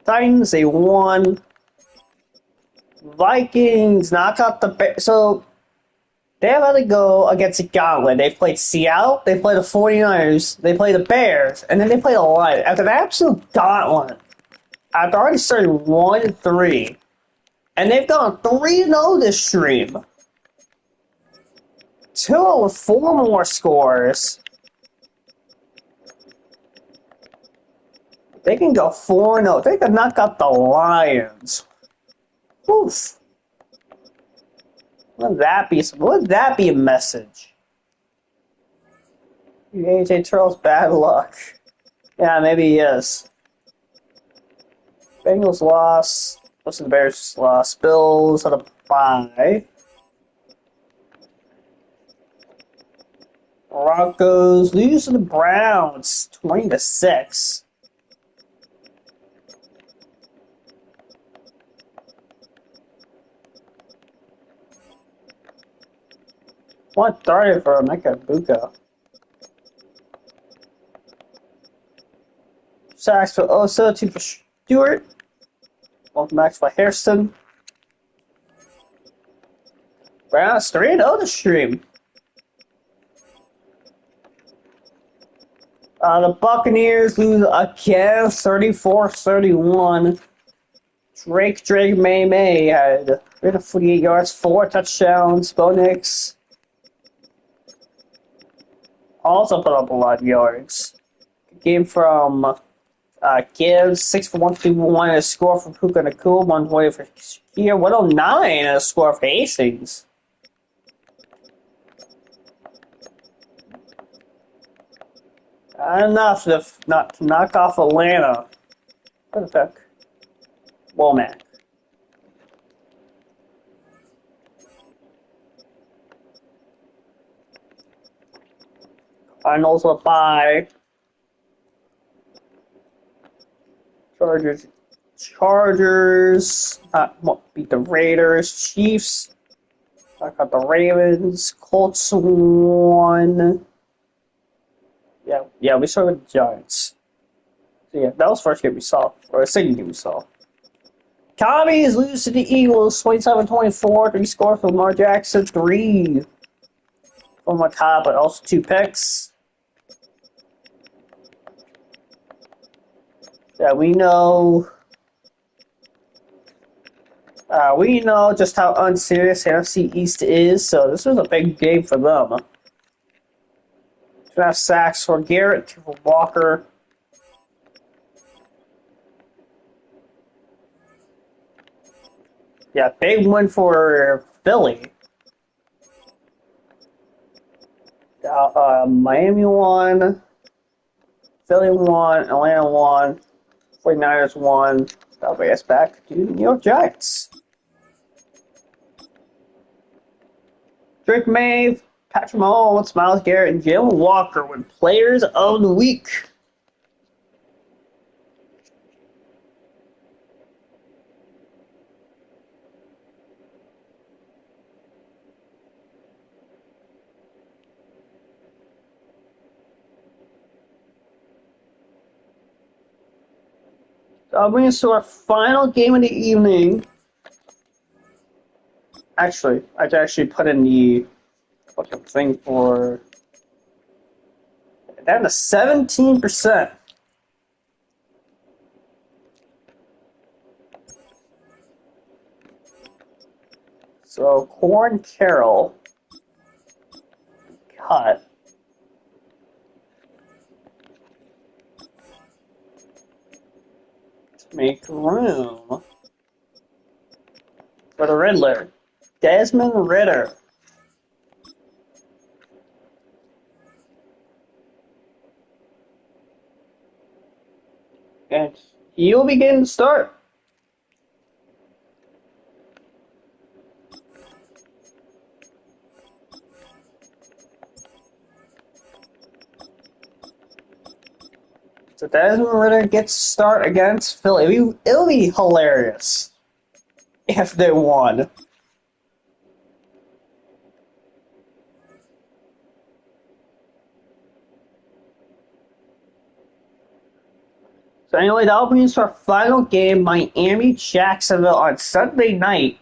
S1: Titans, they won. Vikings knock out the Bears. So they have had to go against a gauntlet. They've played Seattle, they played the 49ers, they played the Bears, and then they played the Lions. After an absolute gauntlet, after already starting 1-3, and they've gone 3-0 this stream. 2 with 4 more scores. They can go 4-0. They can knock out the Lions. Oof. Wouldn't that be a message? AJ Turtle's bad luck. Yeah, maybe he is. Bengals lost. Most of the Bears lost. Bills had a bye. Broncos lose to the Browns 20-6. One started for Mecca Buka. Sacks for Osa, 2 for Stewart. 1 for Max by Hairston. Browns 3-0 this stream. The Buccaneers lose again, 34-31. Drake May had 348 yards, 4 touchdowns. Bo Nix also put up a lot of yards. Game from Gibbs, 6 for 151, and a score from Puka Nakul, 120 for Shakir, 109, and a score for Hastings. Not enough to not to knock off Atlanta. What the heck? Womack. Cardinals will bye. Chargers beat the Raiders. Chiefs knock out the Ravens. Colts won. Yeah, we saw the Giants. So yeah, that was the first game we saw, or the second game we saw. Commies lose to the Eagles, 27-24. 3 scores from Lamar Jackson, 3 from Makai, but also 2 picks. Yeah, we know just how unserious NFC East is, so this was a big game for them. Draft sacks for Garrett, 2 for Walker. Yeah, big win for Philly. Miami won, Philly won, Atlanta won, 49ers won. That'll bring us back to the New York Giants. Drake May, Patrick Mahomes, Myles Garrett, and Jalen Walker win Players of the Week. So I'll bring us to our final game of the evening. Actually, I actually put in the thing for down to 17%. So Corn Carroll cut. To make room for the Riddler. Desmond Ritter. And he'll be getting the start. So Desmond Ritter gets to start against Philly. It'll be hilarious if they won. So anyway, that means our final game, Miami Jacksonville on Sunday night.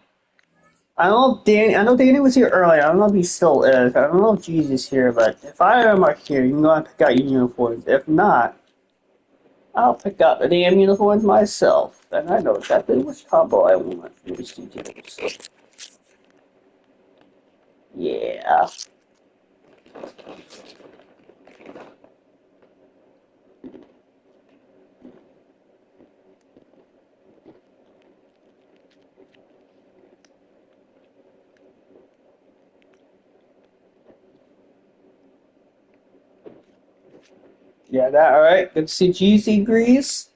S1: I know Danny was here earlier. I don't know if he still is. I don't know if G's is here, but if I am here, you can go and pick out your uniforms. If not, I'll pick out the damn uniforms myself. And I know exactly which combo I want for these two teams. So, yeah. Yeah, that alright. Good to see GC agrees.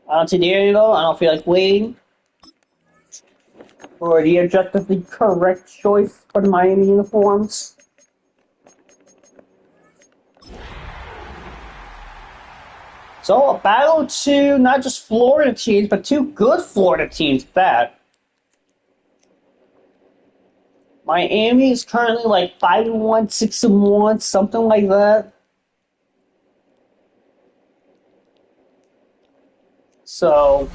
S1: I don't see Danny though. I don't feel like waiting for the objectively correct choice for the Miami uniforms. So a battle to not just Florida teams, but two good Florida teams at that. Miami is currently like 5-1, 6-1, something like that. So,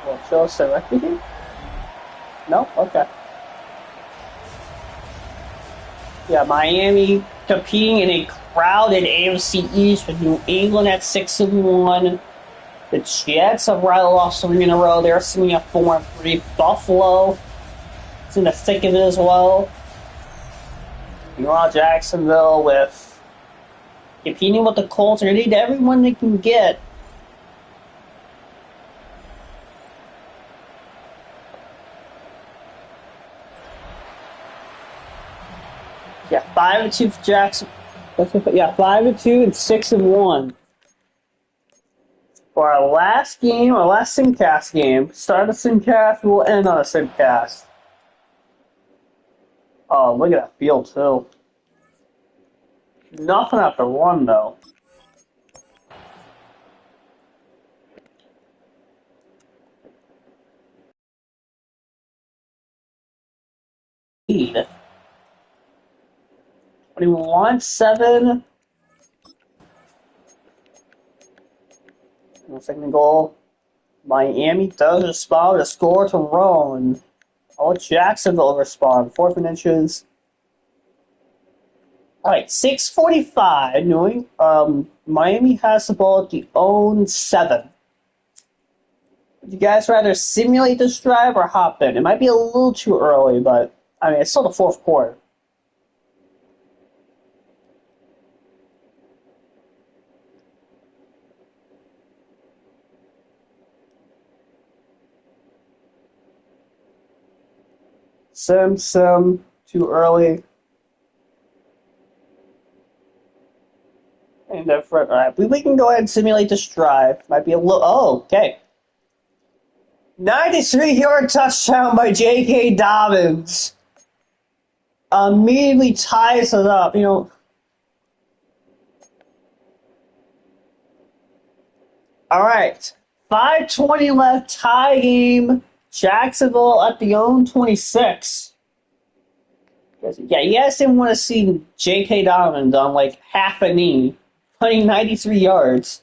S1: well, show us directly here? No? Okay. Yeah, Miami competing in a crowded AFC East with New England at 6-1. The Jets have rattled off 3 in a row. They're sitting at 4-3. Buffalo is in the thick of it as well. Meanwhile, Jacksonville with competing with the Colts. They need everyone they can get. Yeah, 5-2 for Jackson. Yeah, 5-2 and 6-1. For our last game, our last Simcast game. Start a Simcast, we'll end on a Simcast. Oh, look at that field too. Nothing after one though. Lead. 21-7. Second goal. Miami does respond to score to roll, and all Jacksonville respond. 4th and inches. Alright, 6:45. Knowing Miami has the ball at the own 7. Would you guys rather simulate this drive or hop in? It might be a little too early, but I mean it's still the 4th quarter. Sim, too early. And alright, we can go ahead and simulate this drive. Might be a little. Oh, okay. 93-yard touchdown by J.K. Dobbins. Immediately ties it up. You know. All right. 5:20 left. Tie game. Jacksonville at the own 26. Yeah, you guys didn't want to see J.K. Dobbins on like half a knee, putting 93 yards.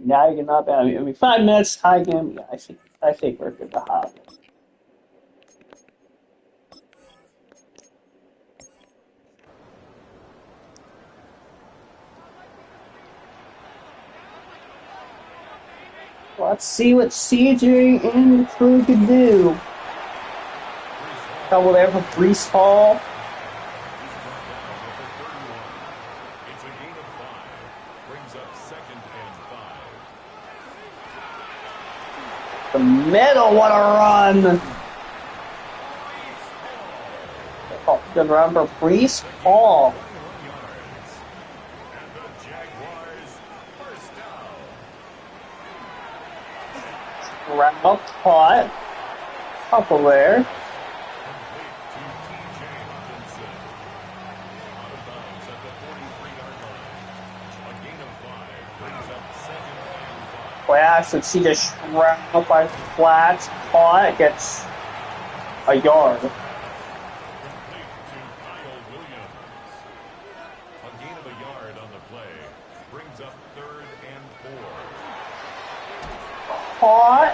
S1: Now you're not bad. I mean, 5 minutes, tie game. Yeah, I think we're good to hop. Let's see what CJ and the crew can do. Double there for Brees Hall.
S2: It's a gain of 5. Brings up 2nd and 5.
S1: The middle, what a run! Oh, good run for Brees Hall.
S2: And the Jaguars first down.
S1: Route caught. Couple there.
S2: Complete to TJ Hawkinson.
S1: Flash and see the shroud by Flats caught, gets a yard.
S2: Complete to Kyle Williams. A gain of a yard on the play. Brings up 3rd and 4.
S1: Caught.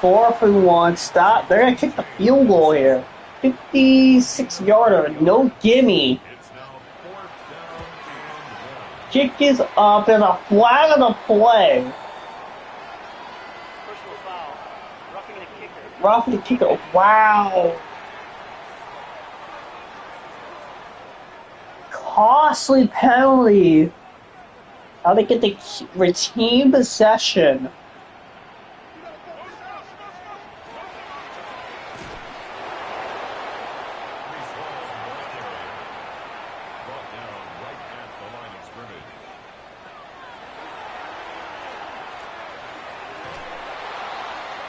S1: 4th and 1. Stop. They're going to kick the field goal here. 56-yarder. No gimme.
S2: It's now 4th down and 1.
S1: Kick is up. There's a flag on the play.
S3: Personal foul. Roughing the kicker.
S1: Roughing the kicker. Wow. Costly penalty. How they get the retain possession.
S2: Brought down right at the line of scrimmage.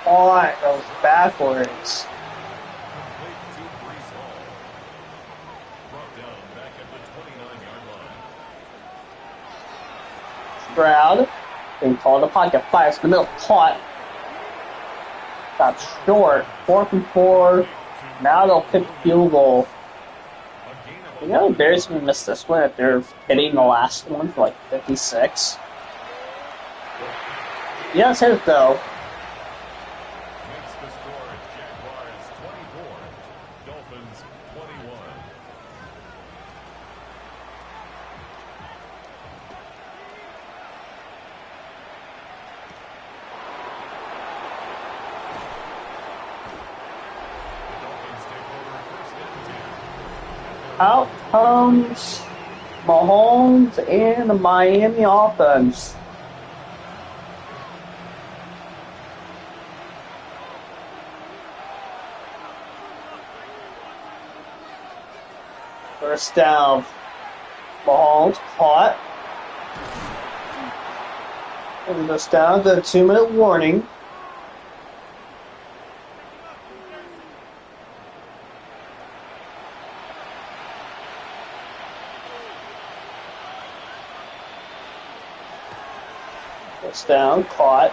S1: Alright, goes backwards.
S2: Complete to Brees Hall. Brought down back at the 29-yard line.
S1: Stroud. Then called the pocket. Fires in the middle. Caught. Got short. 4th and 4. Now they'll kick the field goal. You know, the Bears are going to miss this one if they're hitting the last one for like 56. Yeah, it's hit it though.
S2: Makes the score at Jaguars 24, Dolphins 21. The Dolphins take over 1st and 10.
S1: Out comes Mahomes and the Miami offense. First down. Mahomes caught. And goes down to a 2-minute warning. Goes down, caught.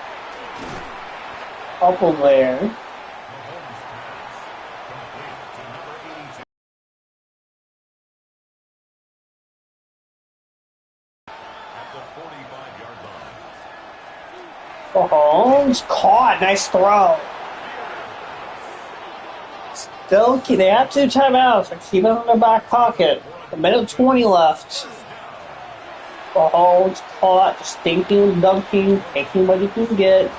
S1: Couple there.
S2: Mahomes pass. Complete to number 82. At the 45-yard line.
S1: Mahomes caught. Nice throw. Still, they have 2 timeouts. But keep it in their back pocket. A minute 20 left. Mahomes caught. Just thinking, dunking, taking what he can get.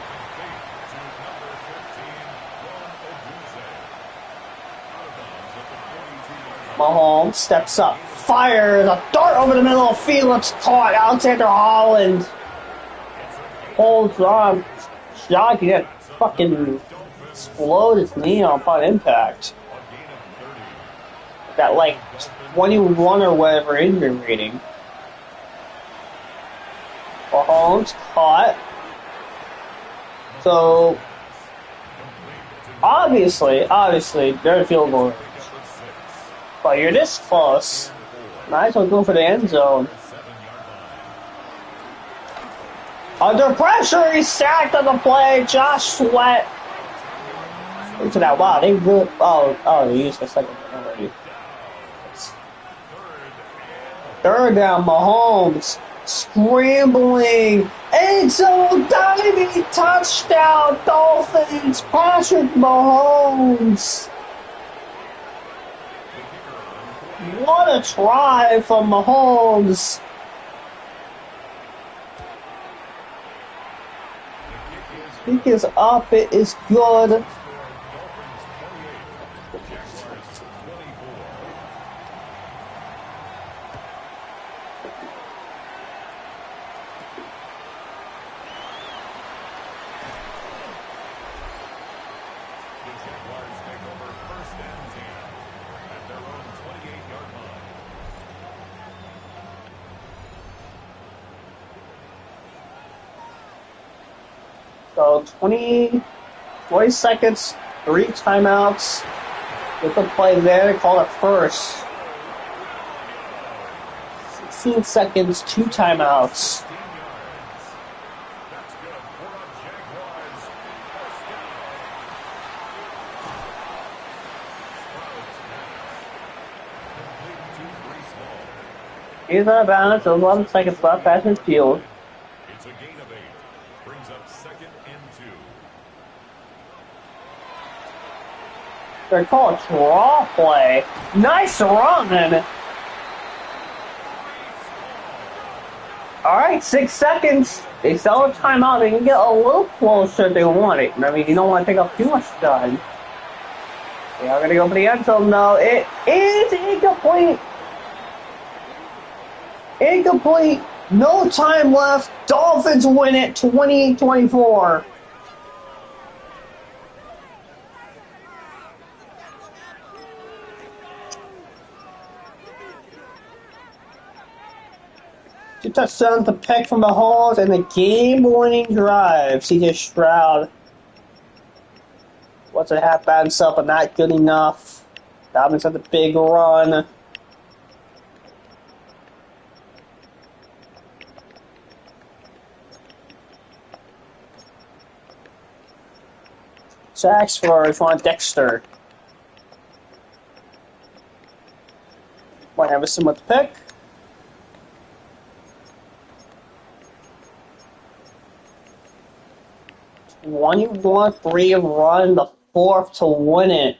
S1: Mahomes steps up, fires a dart over the middle of the field. It's caught. Alexander Holland holds on. Shot, he got fucking explode his knee upon impact. Got like 21 or whatever injury rating. Mahomes caught. So obviously, they're a field goal range. But you're this close. Might as well go for the end zone. Under pressure, he's sacked on the play. Josh Sweat. Look at that. Wow, they really. Oh, they used the second one already. 3rd down, Mahomes. Scrambling. End zone diving. Touchdown, Dolphins. Patrick Mahomes. What a try from Mahomes. Kick is up. It is good. So 20 seconds, 3 timeouts. Get the play there, call it first. 16 seconds, 2 timeouts. He's out of bounds. There's 11 seconds left at his field.
S2: It's a gain of 8. Brings up 2nd and 2.
S1: They're called draw play. Nice run. All right, 6 seconds. They sell a timeout. They can get a little closer if they want it. I mean, you don't want to take up too much time. They are going to go for the end zone, though. It is incomplete. Incomplete. No time left. Dolphins win it 20-24. Two touchdowns to pick from the Halls and the game-winning drive. CJ Stroud. What's a half bad himself, but not good enough. Dobbins had the big run. Sacks for Sean Dexter. Might have a similar pick. One 3 run, the 4th to win it.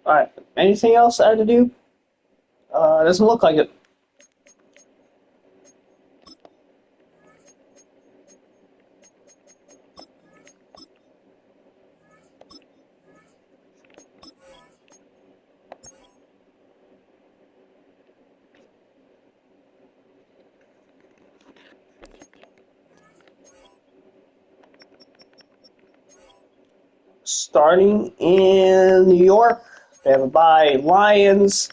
S1: Alright, anything else I had to do? Doesn't look like it. Starting in New York, they have a bye. Lions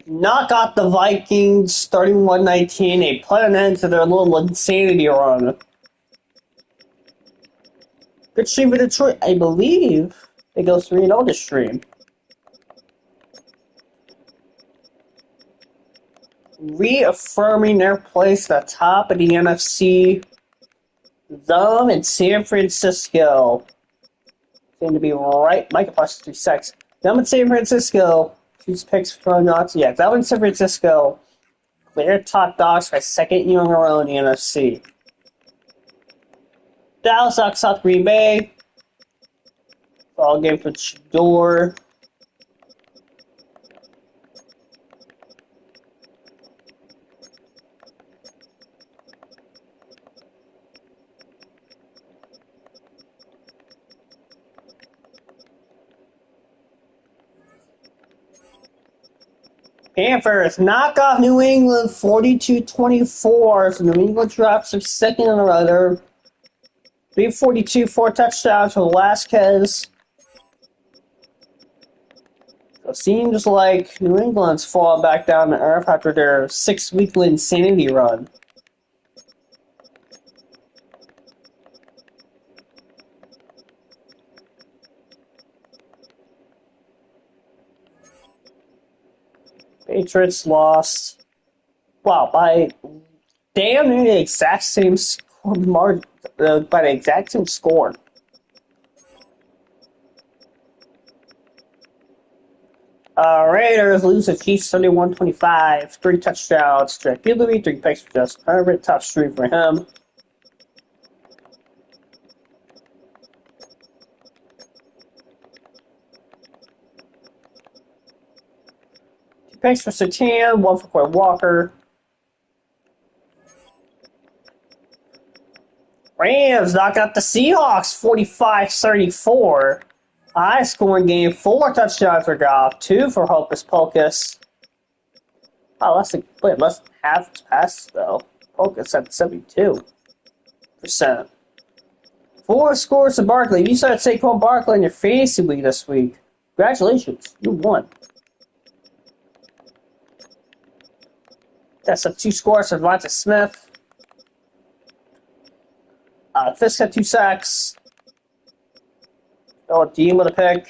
S1: knock out the Vikings, starting 119. They put an end to their little insanity run. Good stream for Detroit. I believe they go 3-0 this stream. Reaffirming their place at the top of the NFC. Them and San Francisco seem to be right. Micah Parsons 3 sacks. Them and San Francisco. Choose picks from not yet. Them and San Francisco. Clear top dogs for second year in a row in the NFC. Dallas knocks out Green Bay. All game for Shador. Panthers knock off New England 42-24. So New England drops their second in a row. They're 342, 4 touchdowns for Velasquez. So it seems like New England's fallen back down to earth after their 6-week insanity run. Patriots lost. Wow, by damn near the exact same score, by the exact same score. Raiders lose to Chiefs 31-25. 3 touchdowns. Jack Gilleby, 3 picks for Justin Herbert. Top stream for him. Picks for Sertan, 1 for Quay Walker. Rams knock out the Seahawks 45-34. High scoring game, 4 touchdowns for Goff, 2 for Hocus Pocus. Oh, less than half his passes though. Pocus at 72%. 4 scores to Barkley. You started Saquon Barkley in your fantasy league this week. Congratulations, you won. That's a 2 scores for Devonta Smith. Fisk had 2 sacks. Oh, Dean with a pick.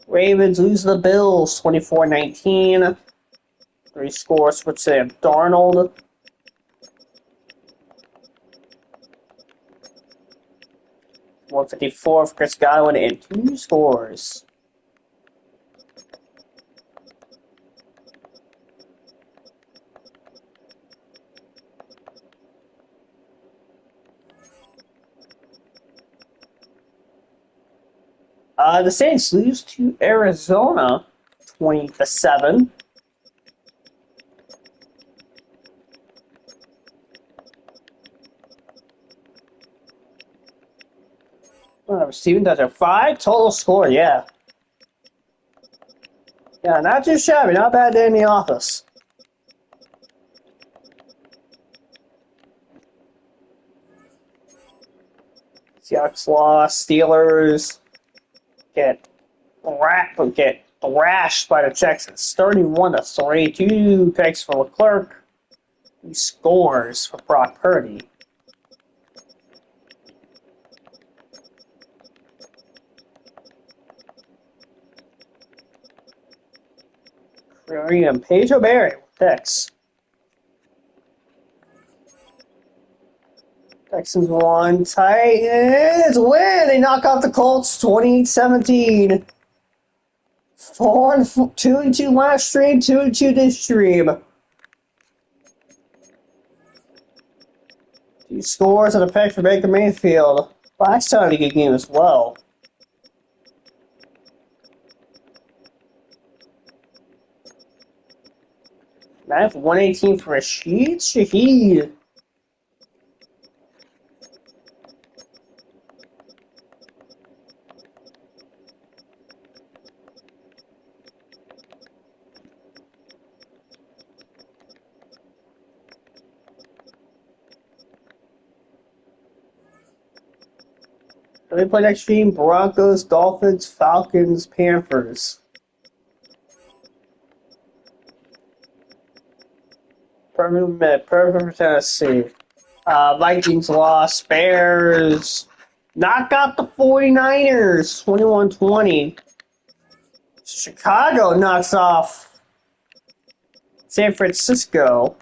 S1: Ravens lose to the Bills 24-19. 3 scores for Sam Darnold. 154 for Chris Godwin and 2 scores. The Saints lose to Arizona 20-7. Receiving touchdown. 5 total score, yeah. Yeah, not too shabby. Not a bad day in the office. Seahawks lost. Steelers get thrashed by the Texans. 31-3. 2 picks for Leclerc. 2 scores for Brock Purdy. And Pedro Barry with picks. Texans won. Titans win. They knock off the Colts 2017. 2-2 last stream, 2-2 this stream. 2 scores and a pick for Baker Mayfield. Last time a good game as well. Ninth, 118 for Rashid Shaheed. They play next stream: Broncos, Dolphins, Falcons, Panthers. Perfect for Tennessee. Vikings lost. Bears knock out the 49ers 21-20. Chicago knocks off San Francisco.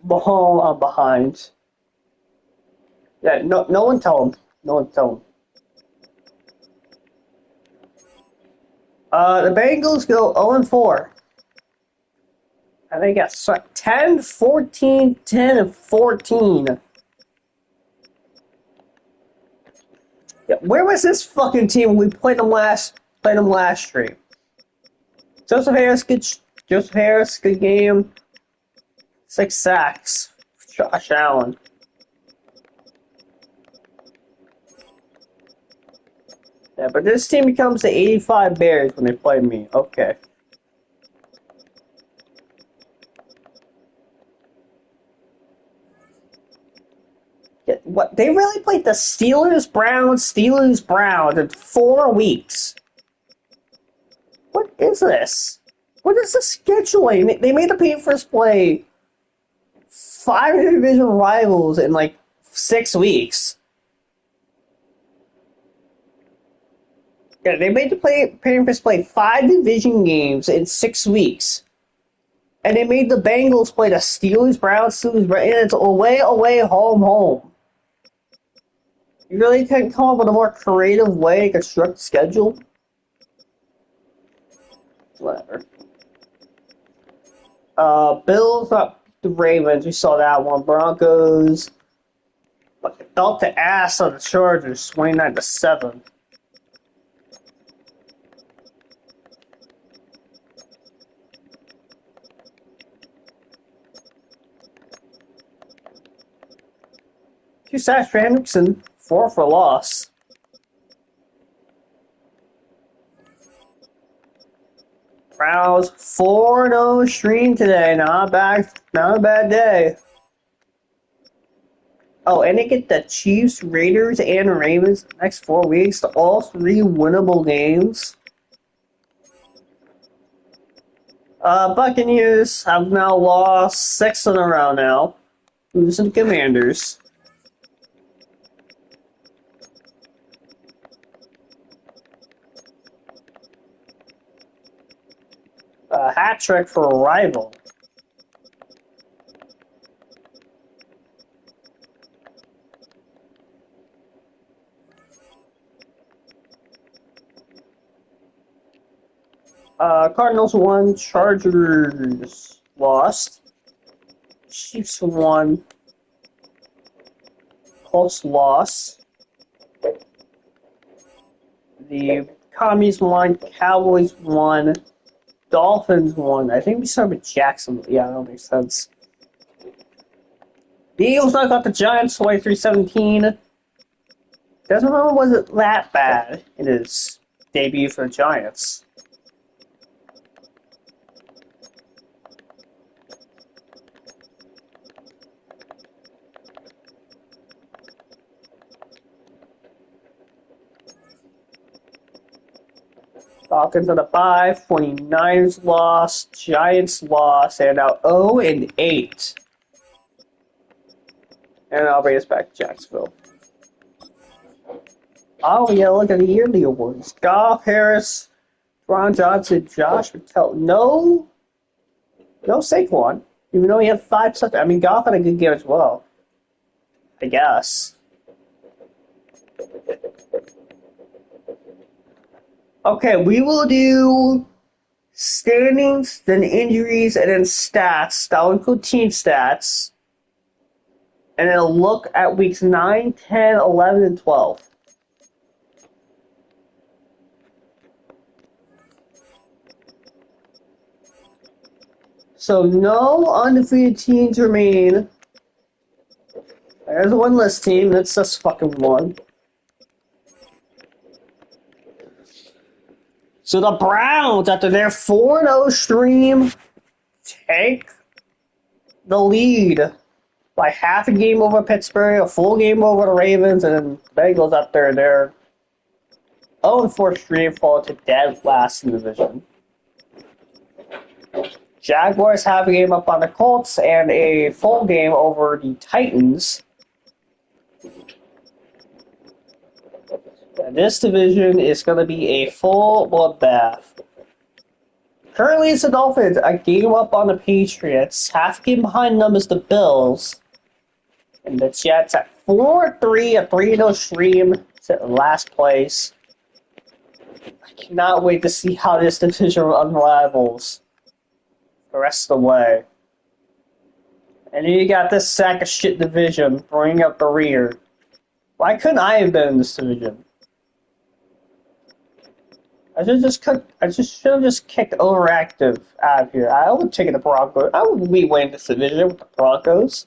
S1: Mahal, I'm behind. Yeah, no one tell him. No one tell him. The Bengals go 0-4. And they got 10, 14, 10, and 14. Yeah, where was this fucking team when we played them last stream? Joseph Harris, good game. 6 sacks. Josh Allen. Yeah, but this team becomes the 85 Bears when they play me. Okay. Yeah, what? They really played the Steelers, Browns in 4 weeks. What is this? What is the scheduling? They made the Panthers play 5 division rivals in like 6 weeks. Yeah, they made the Panthers play 5 division games in 6 weeks. And they made the Bengals play the Steelers, Browns, and it's away, home. You really can't come up with a more creative way to construct the schedule? Whatever. Bills up the Ravens. We saw that one. Broncos felt the ass on the Chargers, 29-7. Two sacks for Hendrickson, 4 for loss. Browns 4-0 stream today. Not a bad day. Oh, and they get the Chiefs, Raiders, and Ravens next 4 weeks. All 3 winnable games. Buccaneers have now lost 6 in a row now. Losing to Commanders. A hat trick for a rival. Cardinals won, Chargers lost, Chiefs won, Colts lost, the Commies won, Cowboys won, Dolphins won. I think we started with Jacksonville. Yeah, that makes sense. The Eagles knocked out the Giants 23-17. Desmond Ritter wasn't that bad in his debut for the Giants. Falcons on the bye, 49ers lost, Giants lost, and now 0-8. And I'll bring us back to Jacksonville. Oh, yeah, look at the yearly awards. Goff, Harris, Ron Johnson, Josh Patel. No Saquon. Even though he had 5 such. I mean, Goff had a good game as well. I guess. Okay, we will do standings, then injuries, and then stats. That will include team stats. And then a look at weeks 9, 10, 11, and 12. So no undefeated teams remain. There's a winless team. That's just fucking one. So the Browns, after their 4-0 stream, take the lead by half a game over Pittsburgh, a full game over the Ravens, and then the Bengals up there. Their 0-4 stream fall to dead last in the division. Jaguars have a game up on the Colts and a full game over the Titans. And this division is going to be a full bloodbath. Currently, it's the Dolphins, a game up on the Patriots. Half a game behind them is the Bills. And the Jets at 4-3, a 3-0 stream to last place. I cannot wait to see how this division unravels the rest of the way. And then you got this sack of shit division bringing up the rear. Why couldn't I have been in this division? I should have just kicked overactive out of here. I would have taken the Broncos. I would be winning this division with the Broncos.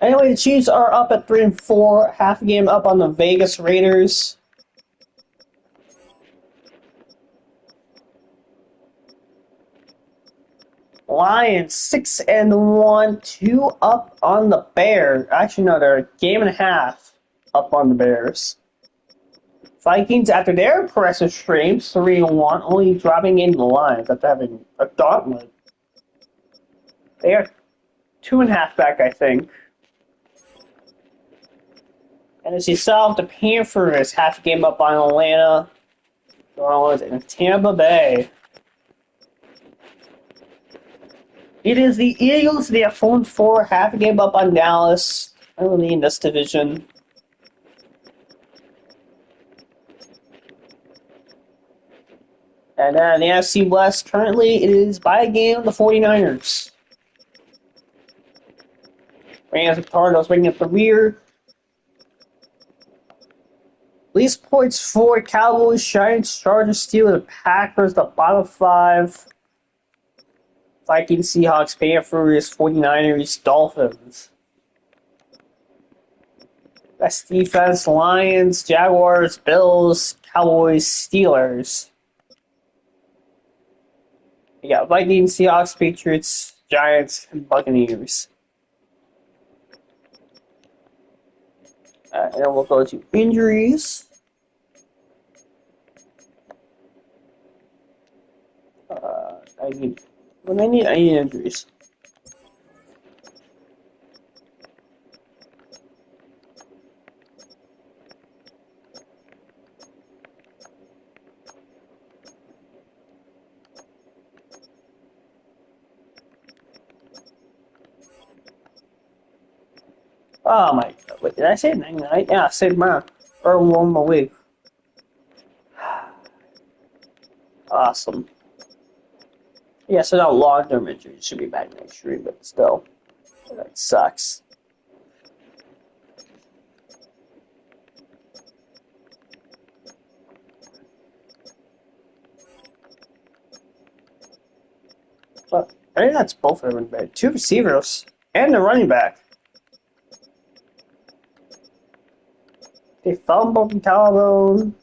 S1: Anyway, the Chiefs are up at 3-4, half a game up on the Vegas Raiders. Lions 6-1, 2 up on the Bears. Actually, no, they're a game and a half up on the Bears. Vikings, after their impressive stream, 3-1, only dropping in the Lions after having a gauntlet. They are 2.5 back, I think. And as you saw with the Panthers, half a game up on Atlanta, New Orleans, and Tampa Bay. It is the Eagles. They are 4-4, half a game up on Dallas. I don't need this division. And then the NFC West, currently it is by a game the 49ers. Rams and Cardinals bringing up the rear. Least points for Cowboys, Giants, Chargers, Steelers, Packers, the bottom 5. Vikings, Seahawks, Panthers, 49ers, Dolphins. Best defense, Lions, Jaguars, Bills, Cowboys, Steelers. You got Vikings, Seahawks, Patriots, Giants, and Buccaneers. And then we'll go to injuries. I need injuries. Oh my god. Wait, did I say night night? Yeah, I said man. Or one more week. Awesome. Yeah, so now long-term injuries should be back next year, but still. That sucks. But I think that's both of them bad. Two receivers and the running back. They fumbled the collarbone.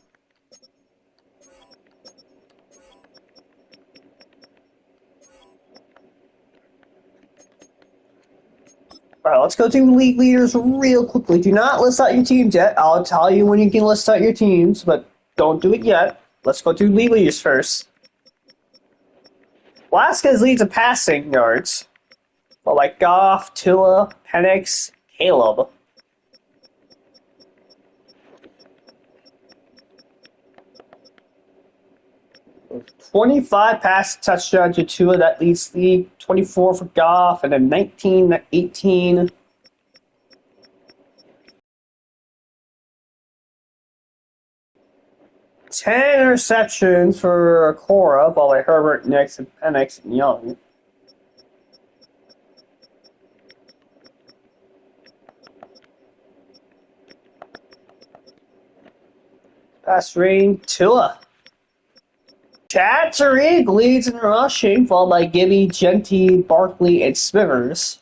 S1: Alright, let's go to league leaders real quickly. Do not list out your teams yet. I'll tell you when you can list out your teams, but don't do it yet. Let's go to league leaders first. Velasquez leads in passing yards, but like Goff, Tua, Penix, Caleb. 25 pass touchdowns to Tua, that leads the league. 24 for Goff, and then 19, 18. Ten interceptions for Cora, followed by Herbert, Nix, and Penix, and Young. Pass rating, Tua. Chad Tariq leads in rushing, followed by Gibby, Genty, Barkley, and Smithers.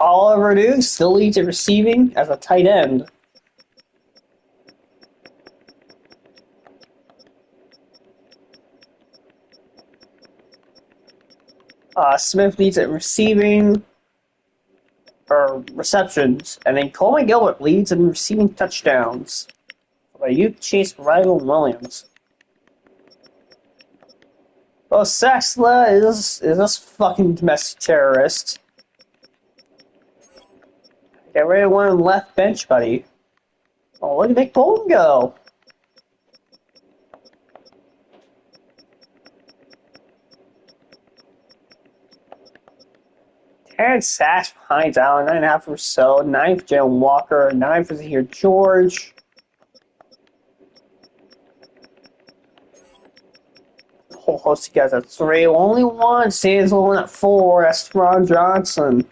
S1: Oliver Duke still leads in receiving as a tight end. Smith leads at receiving or receptions, and then Coleman Gilbert leads in receiving touchdowns. By you, Chase Rival Williams. Well, Sexla is this fucking domestic terrorist. Get rid of one on the left bench, buddy. Oh, look at Nick Bolton go. Terrence Sash behind Allen, 9.5 for so. 9 for Jalen Walker, 9 for Zahir George. A whole host of guys at 3. Only one stays alone at 4. That's Ron Johnson.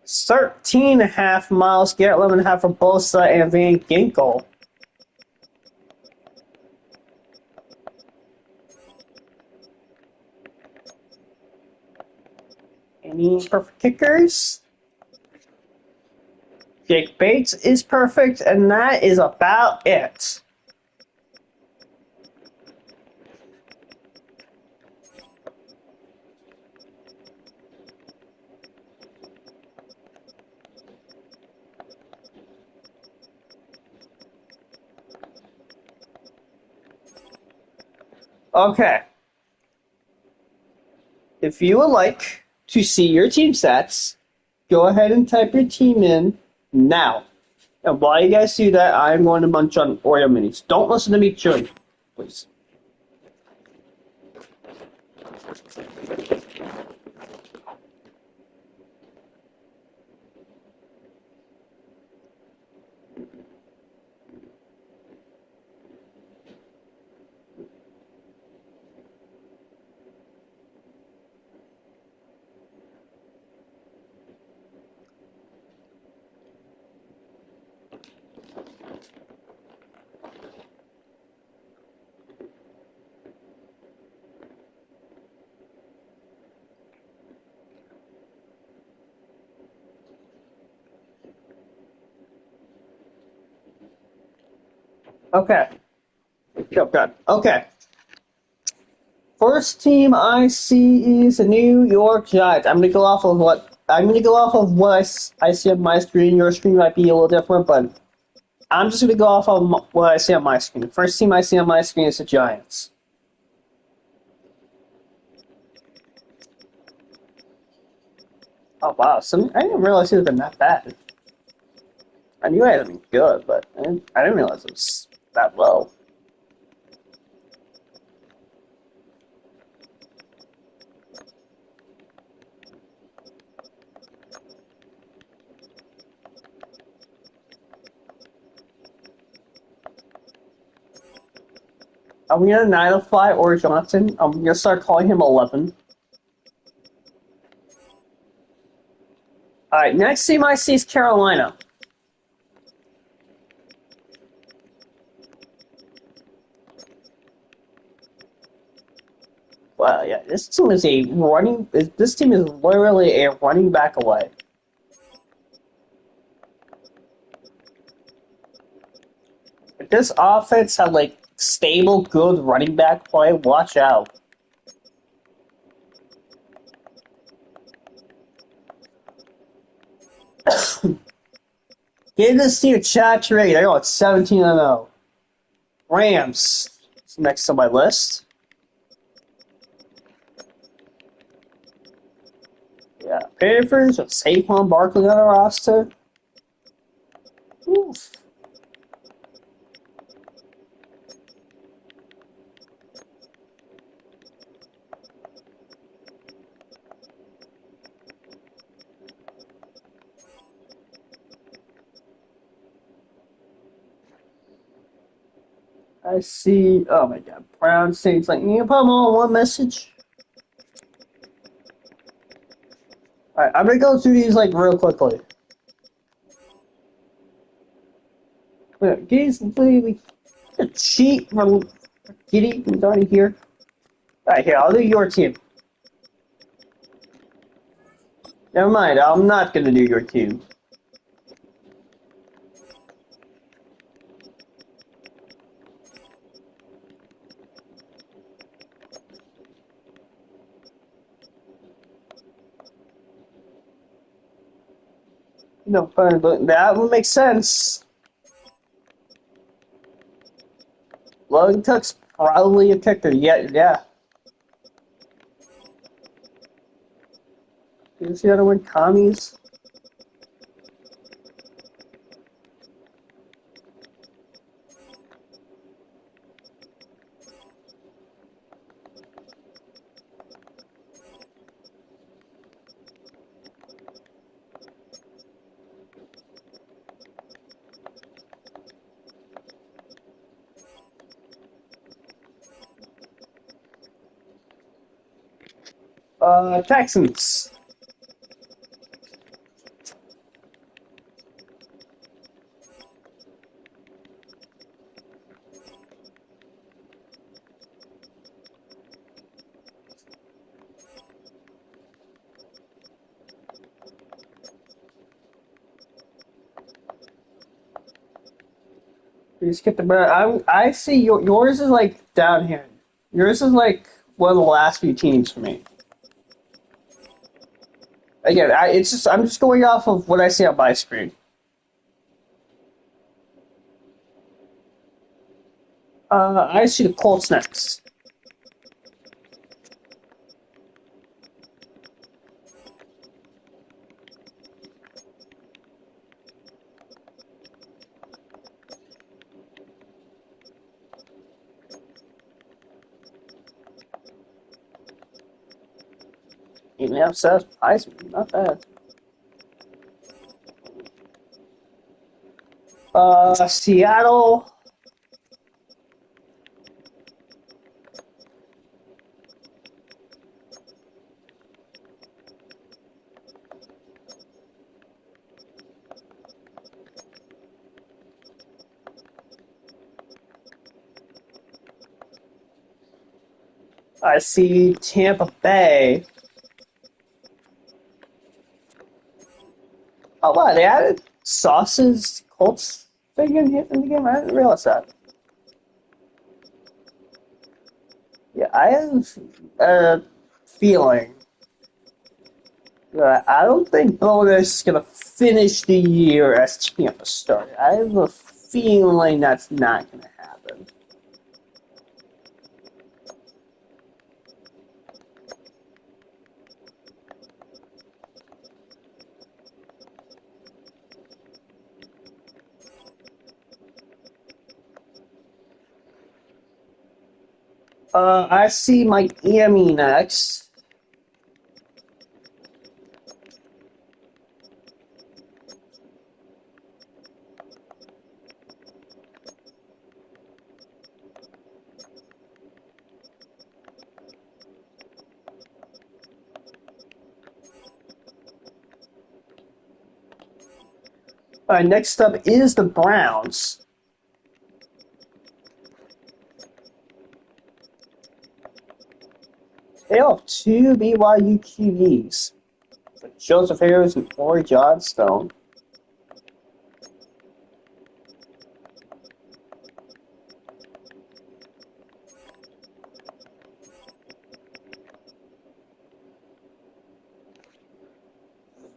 S1: 13.5 Miles Garrett, 11.5 for Bosa and Van Ginkel. Any perfect kickers? Jake Bates is perfect, and that is about it. Okay. If you would like to see your team stats, go ahead and type your team in now. And while you guys do that, I'm going to munch on Oreo minis. Don't listen to me chewing, please. Okay. Oh, God. Okay. First team I see is the New York Giants. I'm gonna go off of what I see on my screen. Your screen might be a little different, but I'm just gonna go off of what I see on my screen. First team I see on my screen is the Giants. Oh wow, I didn't realize it had been that bad. I knew it had been good, but I didn't realize it was that low. Are we gonna 905 or Johnson? I'm gonna start calling him 11. Alright, next team I see is Carolina. Well, yeah, this team is a running. This team is literally a running back away. If this offense had like stable, good running back play, watch out. Give this team a chat rate. I got 17-0. Rams next on my list. Yeah, Panthers with Saquon Barkley on the roster. Oof. I see. Oh my God, Brown Saints. Like, you can put them all in one message. All right, I'm gonna go through these like real quickly. Giddy's literally a cheat from Giddy from already here. All right, here I'll do your team. Never mind, I'm not gonna do your team. No, fine, but that would make sense. Logan Tuck's probably a kicker. Yeah. You see the other one, commies? Texans. You skip the bird. I see yours is like down here. Yours is like one of the last few teams for me. Again, I'm just going off of what I see on my screen. I see the Colts next. Even have Seth Heisman, not bad. Seattle. I see Tampa Bay. Oh wow, they added Sauce's Colts thing in the game. I didn't realize that. Yeah, I have a feeling that I don't think Bonus is gonna finish the year as Tampa started. I have a feeling that's not gonna happen. I see Miami next. Alright, next up is the Browns. They have two BYU QBs. Joseph Harris and Corey Johnstone.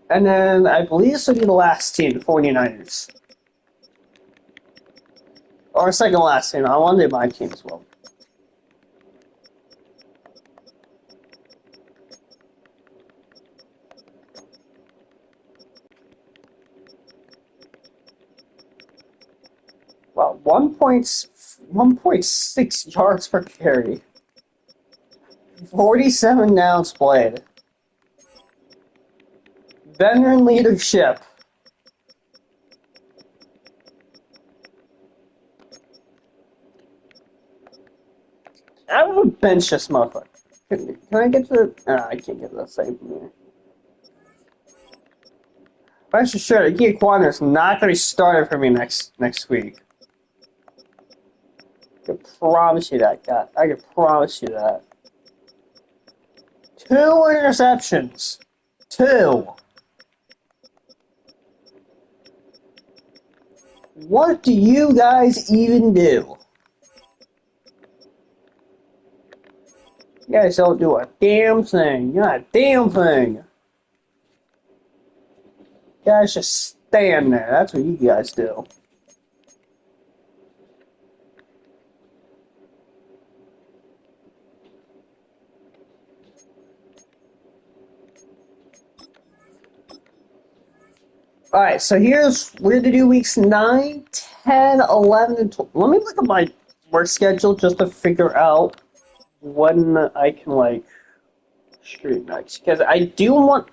S1: And then I believe this will be the last team, the 49ers. Or second last team. I want to do my team as well. Well, 1.6 yards per carry. 47 downs played. Veteran leadership. I would bench this motherfucker. Can I get to the... I can't get to the save from here. Rest assured, Ikea Quander's not going to be started for me next week. I can promise you that, guy. I can promise you that. 2 interceptions. 2. What do you guys even do? You guys don't do a damn thing. Not a damn thing. You guys just stand there. That's what you guys do. Alright, so we're going to do weeks 9, 10, 11, and 12. Let me look at my work schedule just to figure out when I can, stream next. Because I do want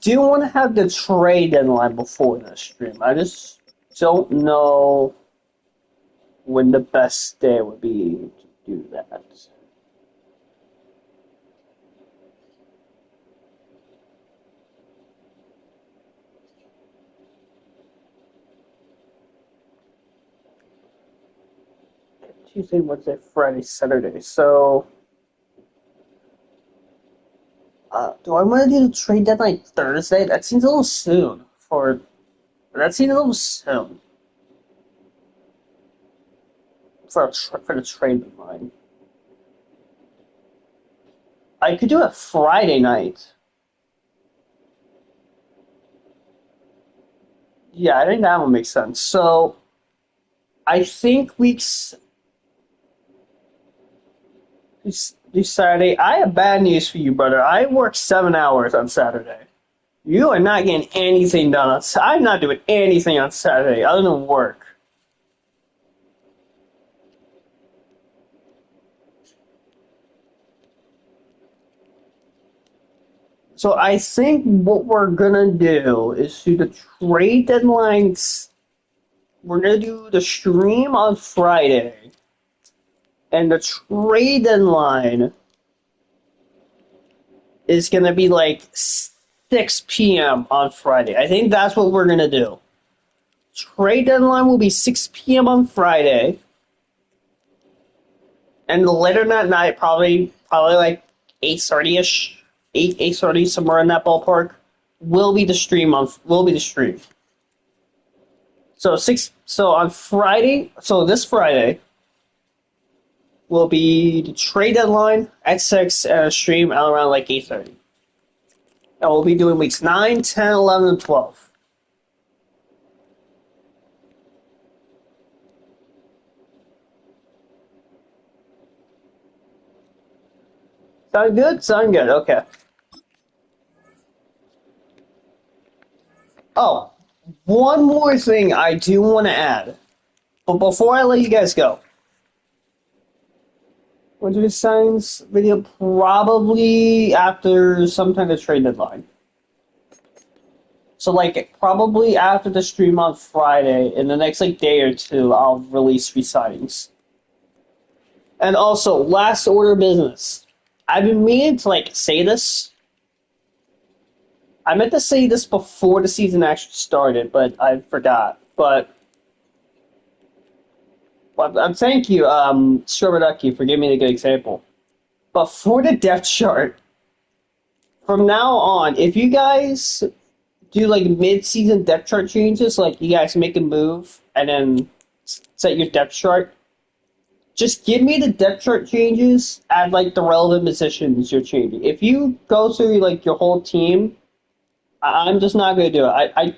S1: to have the trade deadline before the stream. I just don't know when the best day would be to do that. Tuesday, Wednesday, Friday, Saturday. So, do I want to do the trade deadline Thursday? That seems a little soon for the trade deadline. I could do it Friday night. Yeah, I think that would make sense. So, I think weeks this Saturday. I have bad news for you, brother. I work 7 hours on Saturday. You are not getting anything done. I'm not doing anything on Saturday other than work. So I think what we're gonna do is do the trade deadlines. We're gonna do the stream on Friday, and the trade deadline is gonna be 6 p.m. on Friday. I think that's what we're gonna do. Trade deadline will be 6 p.m. on Friday, and later that night, probably 8:30ish, 8:30 somewhere in that ballpark, will be the stream. So on Friday, so this Friday will be the trade deadline at 6 and a stream at around 8:30. And we'll be doing weeks 9, 10, 11, and 12. Sound good? Sound good. Okay. Oh, one more thing I do want to add. But before I let you guys go, we'll do a science video probably after sometime the trade deadline. So probably after the stream on Friday, in the next day or two, I'll release re-signings. And also, last order of business. I've been meaning to say this. I meant to say this before the season actually started, but I forgot. But thank you, Strawberducky, for giving me a good example. But for the depth chart, from now on, if you guys do like mid-season depth chart changes, like you guys make a move and then set your depth chart, just give me the depth chart changes at like the relevant positions you're changing. If you go through like your whole team, I'm just not going to do it.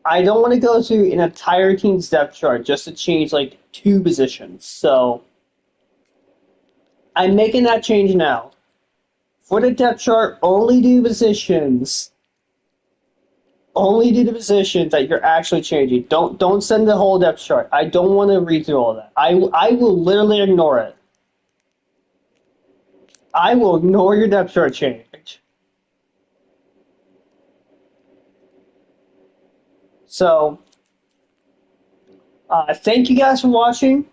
S1: I don't want to go through an entire team's depth chart just to change like two positions. So I'm making that change now. For the depth chart, only do the positions that you're actually changing. Don't send the whole depth chart. I don't want to read through all that. I will literally ignore it. I will ignore your depth chart change. So, thank you guys for watching.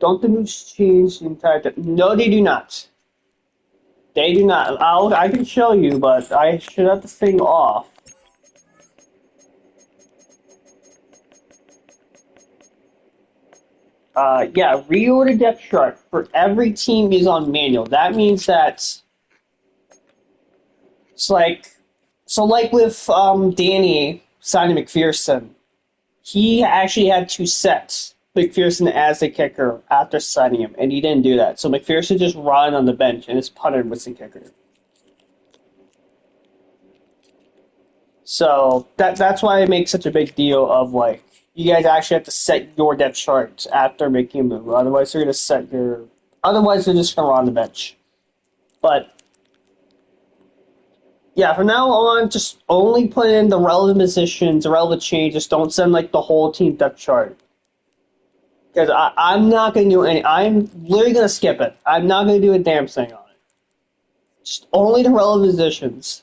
S1: Don't the moves change the entire time? No, they do not. They do not. I can show you, but I should have the thing off. Yeah, reorder depth chart for every team is on manual. That means that it's like, so like with Danny signing McPherson, he actually had to set McPherson as the kicker after signing him, and he didn't do that. So McPherson just run on the bench, and his punter was the kicker. So that's why I make such a big deal of like you guys actually have to set your depth chart after making a move. Otherwise, you're gonna set your. Otherwise, you're just gonna run on the bench. But yeah, from now on, just only put in the relevant positions, the relevant changes. Don't send like the whole team depth chart because I'm not gonna do any. I'm literally gonna skip it. I'm not gonna do a damn thing on it. Just only the relevant positions.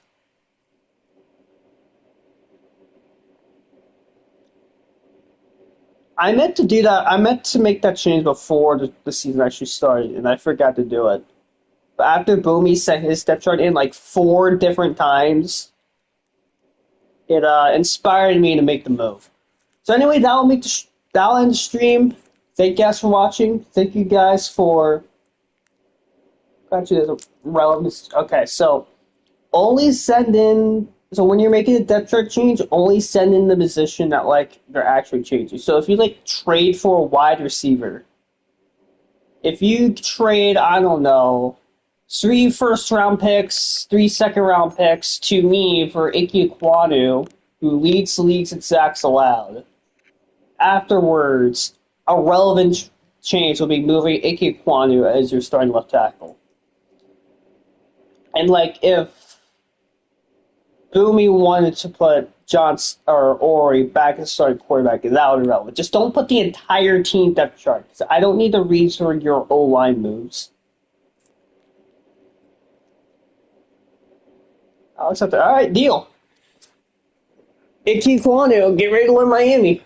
S1: I meant to do that. I meant to make that change before the season actually started, and I forgot to do it. But after Boomy sent his step chart in like 4 different times, it inspired me to make the move. So anyway, that'll end the stream. Thank you guys for watching. Thank you guys for actually there's a relevance. Okay, so only send in. So when you're making a depth chart change, only send in the position that like they're actually changing. So if you like trade for a wide receiver, if you trade, I don't know, 3 first-round picks, 3 second-round picks to me for Ike Ekwonu, who leads the leagues in sacks allowed, afterwards, a relevant change will be moving Ike Ekwonu as your starting left tackle. And like if Boomy wanted to put Johns or Ori back as starting quarterback, that would be relevant. Just don't put the entire team depth chart. I don't need to read through your O-line moves. I'll accept that. All right, deal. Ike Ekwonu, get ready to learn Miami.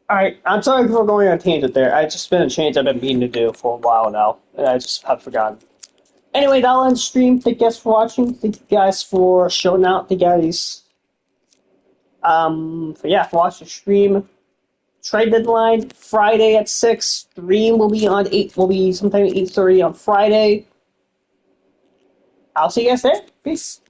S1: All right, I'm sorry for going on a tangent there. It's just been a change I've been meaning to do for a while now, and I just have forgotten. Anyway, that'll end the stream. Thank you guys for watching. Thank you guys for showing out. Thank you guys. For watch the stream. Trade deadline Friday at 6. Stream will be on 8. Will be sometime at 8:30 on Friday. I'll see you guys there. Peace.